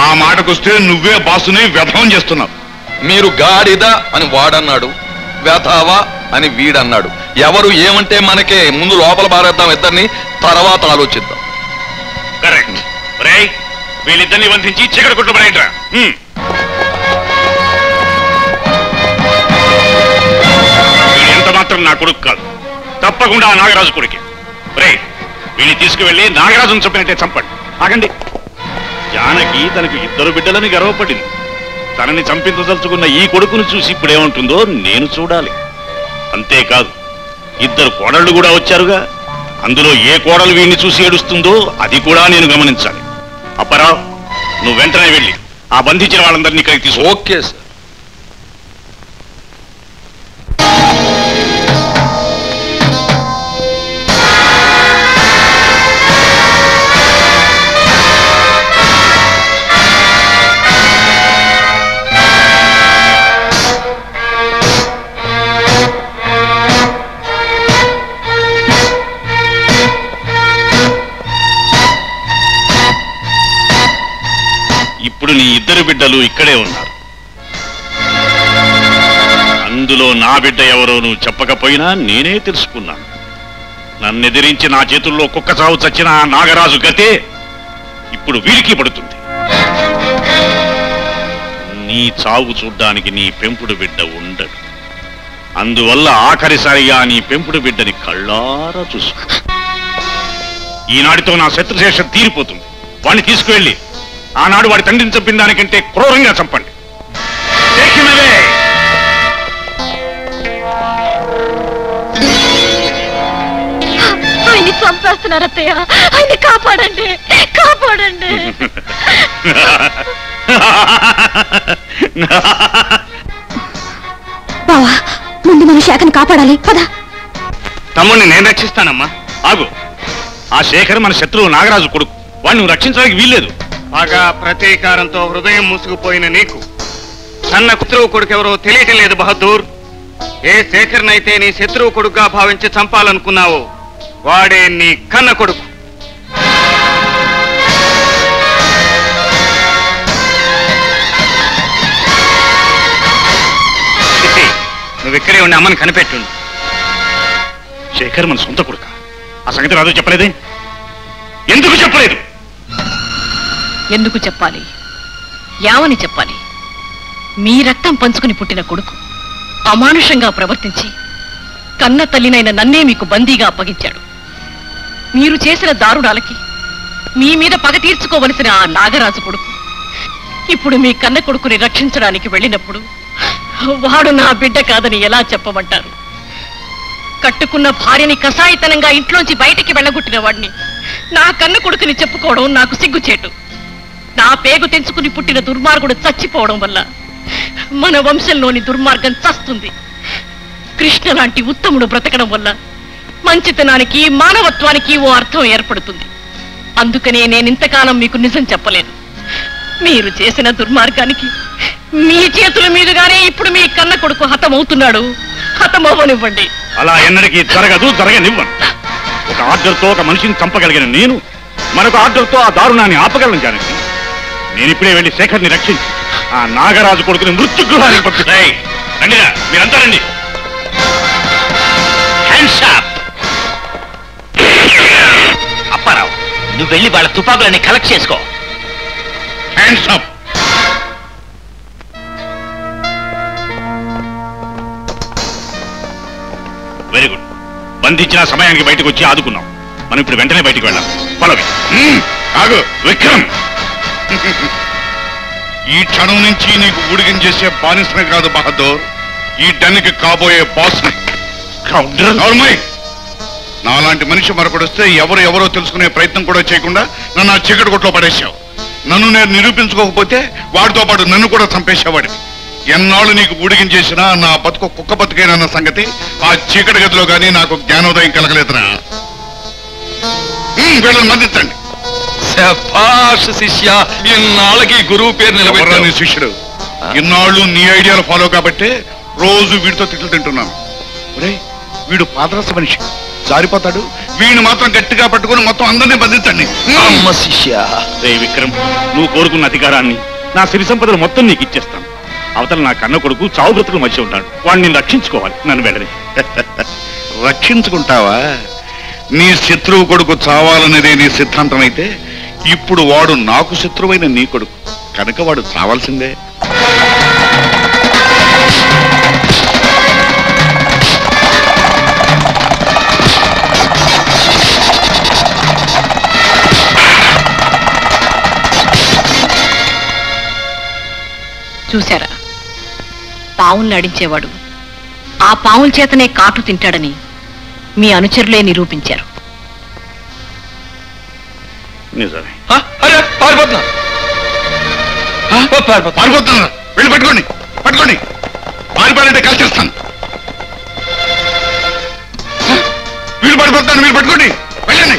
ఆ మాటకొస్తే నువ్వే బాసుని వ్యర్థం చేస్తున్నావు. మీరు గాడిద అని వాడన్నాడు, వ్యథావా అని వీడన్నాడు. ఎవరు ఏమంటే మనకే, ముందు లోపల బారేద్దాం ఇద్దరిని, తర్వాత ఆలోచిద్దాం. కరెక్ట్. వీళ్ళిద్దరిని బంధించి చీకటి కొట్టు పడేయండిరా. వీడు ఎంత మాత్రం నా కొడుకు కాదు, తప్పకుండా ఆ నాగరాజు కొడుకే. వీళ్ళని తీసుకువెళ్ళి నాగరాజును చంపినట్టే చంపండి. ఆగండి. జానకి తనకు 2 బిడ్డలని గర్వపడింది. తనని చంపించదలుచుకున్న ఈ కొడుకును చూసి ఇప్పుడేముంటుందో నేను చూడాలి. అంతేకాదు, 2 కోడళ్ళు కూడా వచ్చారుగా. అందులో ఏ కోడలు వీడిని చూసి ఏడుస్తుందో అది కూడా నేను గమనించాలి. అప్పారావు, నువ్వు వెంటనే వెళ్ళి ఆ బంధించిన వాళ్ళందరినీ ఇక్కడికి తీసు. Okay sir. ఇప్పుడు నీ 2 బిడ్డలు ఇక్కడే ఉన్నారు. అందులో నా బిడ్డ ఎవరో నువ్వు చెప్పకపోయినా నేనే తెలుసుకున్నాను. నన్నెదిరించి నా చేతుల్లో కుక్క చావు చచ్చిన ఆ నాగరాజు గతే ఇప్పుడు వీడికి పడుతుంది. నీ చావు చూడ్డానికి నీ పెంపుడు బిడ్డ ఉండడు. అందువల్ల ఆఖరిసారిగా నీ పెంపుడు బిడ్డని కళ్ళారా చూసుకో. ఈనాటితో నా శత్రుశేషం తీరిపోతుంది. వాడిని తీసుకువెళ్ళి ఆనాడు వాడి తండ్రిని చంపిన దానికంటే క్రూరంగా చంపండి. ఆయన్ని చంపేస్తున్నారు అత్తయ్య, ఆయన్ని కాపాడండి, కాపాడండి. బావా, ముందు మన శాఖను కాపాడాలి. పద. తమ్ముడిని నేను రక్షిస్తానమ్మా. ఆగు. ఆ శేఖర్ మన శత్రువు నాగరాజు కొడుకు. వాడిని నువ్వు రక్షించడానికి వీల్లేదు. బాగా ప్రతీకారంతో హృదయం మూసుకుపోయిన నీకు సన్న శత్రువు కొడుకెవరో తెలియటం లేదు బహదూర్. ఏ శేఖర్నైతే నీ శత్రువు కొడుకుగా భావించి చంపాలనుకున్నావో వాడే నీ కన్న కొడుకు. నువ్వు ఇక్కడే ఉండి అమ్మని కనిపెట్టుండు. శేఖర్ మన సొంత కొడుక. ఆ సంగతి రాదు చెప్పలేదే? ఎందుకు చెప్పలేదు? ఎందుకు చెప్పాలి? యావని చెప్పాలి? మీ రక్తం పంచుకుని పుట్టిన కొడుకు అమానుషంగా ప్రవర్తించి కన్న తల్లినైన నన్నే మీకు బందీగా అప్పగించాడు. మీరు చేసిన దారుణాలకి మీ మీద పగ తీర్చుకోవలసిన ఆ నాగరాజు కొడుకు ఇప్పుడు మీ కన్న కొడుకుని రక్షించడానికి వెళ్ళినప్పుడు వాడు నా బిడ్డ కాదని ఎలా చెప్పమంటారు? కట్టుకున్న భార్యని కసాయితనంగా ఇంట్లోంచి బయటికి వెళ్ళగొట్టిన వాడిని నా కన్న కొడుకుని చెప్పుకోవడం నాకు సిగ్గుచేటు. నా పేగు తెంచుకుని పుట్టిన దుర్మార్గుడు చచ్చిపోవడం వల్ల మన వంశంలోని దుర్మార్గం చస్తుంది. కృష్ణ లాంటి ఉత్తముడు బ్రతకడం వల్ల మంచితనానికి మానవత్వానికి ఓ అర్థం ఏర్పడుతుంది. అందుకనే నేనింతకాలం మీకు నిజం చెప్పలేను. మీరు చేసిన దుర్మార్గానికి మీ చేతుల మీదుగానే ఇప్పుడు మీ కన్న కొడుకు హతమవుతున్నాడు. హతమవ్వనివ్వండి. అలా ఎన్నటికీ జరగదు, జరగనివ్వను. ఒక ఆర్డర్తో ఒక మనిషిని చంపగలిగిన నేను మరొక ఆర్డర్తో ఆ దారుణాన్ని ఆపగలను. జానకి, నేను ఇప్పుడే వెళ్లి శేఖర్ని రక్షించి ఆ నాగరాజు కొడుకుని మృత్యుగృహానికి పంపిస్తాయి. రండిరా, మీరంతా రండి. అప్పారావు, నువ్వు వెళ్ళి వాళ్ళ తుపాకులన్నీ కలెక్ట్ చేసుకో. Hands up. Very good. బంధించిన సమయానికి బయటకు వచ్చి ఆదుకున్నాం. మనం ఇప్పుడు వెంటనే బయటికి వెళ్ళాం. పలవి ఆగు విక్రమ్. ఈ క్షణం నుంచి నీకు ఊడిగం చేసే బానిసమే కాదు బహదూర్, ఈ డన్కి కాబోయే బాస్ని. నాలాంటి మనిషి మరొకడొస్తే ఎవరో తెలుసుకునే ప్రయత్నం కూడా చేయకుండా నన్ను ఆ చీకటి కొట్లో పడేశావు. నన్ను నేను నిరూపించుకోకపోతే వాడితో పాటు నన్ను కూడా చంపేసేవాడిని. ఎన్నాళ్ళు నీకు ఊడిగం చేసినా నా బతుకు కుక్క బతుకేనన్న సంగతి ఆ చీకటి గదిలో గానీ నాకు జ్ఞానోదయం కలగలేదురా. వీళ్ళని మద్దతండి. శభాష్ శిష్య, ఇన్నాళ్ళకి గురువు పేరు నిలబెట్టాను. శిష్యుడు ఇన్నాళ్ళు నీ ఐడియాలు ఫాలో కాబట్టే రోజు వీడితో తిట్లు తింటున్నాను. వీడు పాదరస మనిషి, జారిపోతాడు. వీడిని మాత్రం గట్టిగా పట్టుకుని మొత్తం అందరినీ బంధించండి. అమ్మ శిష్య. రే విక్రమ్, నువ్వు కోరుకున్న అధికారాన్ని, నా సిరి సంపదలు మొత్తం నీకు ఇచ్చేస్తాను. అవతల నా కన్న కొడుకు చావు బ్రతుకుల మధ్య ఉంటాడు. వాడిని రక్షించుకోవాలి. నన్ను వెళ్ళని. రక్షించుకుంటావా? నీ శత్రువు కొడుకు చావాలనేదే నీ సిద్ధాంతం అయితే ఇప్పుడు వాడు నాకు శత్రువైన నీ కొడుకు కనుక వాడు చావాల్సిందే. చూశారా, పావుల్ని నడించేవాడు ఆ పావుల చేతనే కాటు తింటాడని మీ అనుచరులే నిరూపించారు. నిజమే. పారిపోతున్నా, వెళ్ళి పట్టుకోండి. పారిపోయాలంటే కాల్చేస్తాను. వీళ్ళు పడిపోతాను, మీరు పట్టుకోండి. వెళ్ళండి.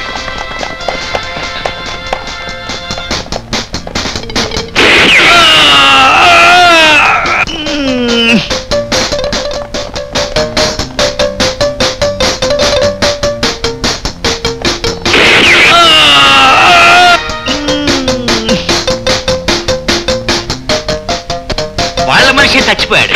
వాళ్ళ మనిషి చచ్చిపోయాడు.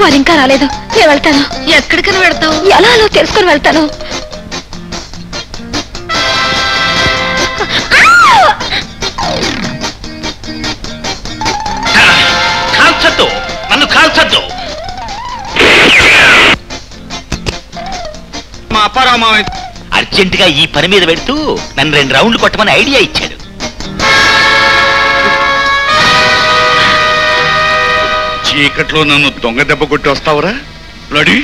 వారు ఇంకా రాలేదు. నేను వెళ్తాను. ఎక్కడికైనా వెళ్తావు? ఎలా తెలుసుకొని వెళ్తాను. కాల్చొద్దు, నన్ను కాల్చొద్దు. మా అప్పారావు అర్జెంట్ గా ఈ పని మీద పెడుతూ నన్ను 2 రౌండ్లు కొట్టమని ఐడియా ఇచ్చాడు. చీకట్లో నన్ను దొంగ దెబ్బ కొట్టి వస్తావురా రెడీ?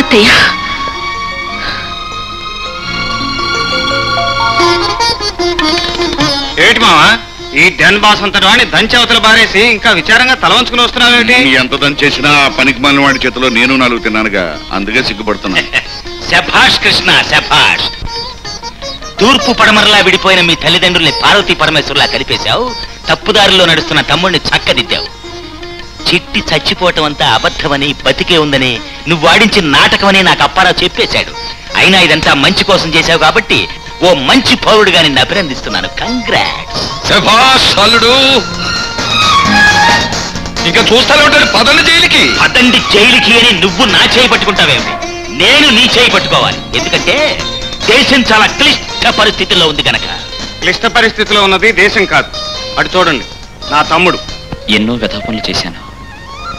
అత్తయ్య, ఏమిటి మావా ఈ డెన్ బాస్ అంతటి వాడిని దంచవతల బారేసి ఇంకా విచారంగా తల వంచుకుని వస్తున్నావేమిటి? ఎంత దని చేసినా పనికి మాలిన వాడి చేతిలో నేను 4 తిన్నానుగా, అందుకే సిగ్గుపడుతున్నా. శభాష్ కృష్ణ శభాష్. తూర్పు పడమరలా విడిపోయిన మీ తల్లిదండ్రుల్ని పార్వతీ పరమేశ్వరులా కలిపేశావు. తప్పుదారిలో నడుస్తున్న తమ్ముడిని చక్కదిద్దావు. చిట్టి చచ్చిపోవటం అంతా అబద్ధమని, బతికే ఉందని నువ్వు వాడించిన నాటకమని నాకు అప్పారావు చెప్పేశాడు. అయినా ఇదంతా మంచి కోసం చేశావు కాబట్టి ఓ మంచి పౌరుడిగా నిన్ను అభినందిస్తున్నాను. కంగ్రాట్స్. శభాష్ అల్లుడు. ఇంకా చూస్తానే ఉంటాడు. పదండి జైలుకి. పదండి జైలుకి అని నువ్వు నా చేయి పట్టుకుంటావేమిటి? నేను నీ చేయి పట్టుకోవాలి. ఎందుకంటే దేశం చాలా క్లిష్ట పరిస్థితుల్లో ఉంది గనక. క్లిష్ట పరిస్థితిలో ఉన్నది దేశం కాదు, అటు చూడండి, నా తమ్ముడు. ఎన్నో వ్యధ పనులు చేశాను.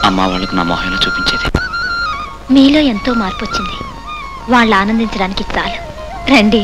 అమ్మ వాళ్ళకు నా మొహంలో చూపించేది. మీలో ఎంతో మార్పు వచ్చింది. వాళ్ళు ఆనందించడానికి చాలు. రండి.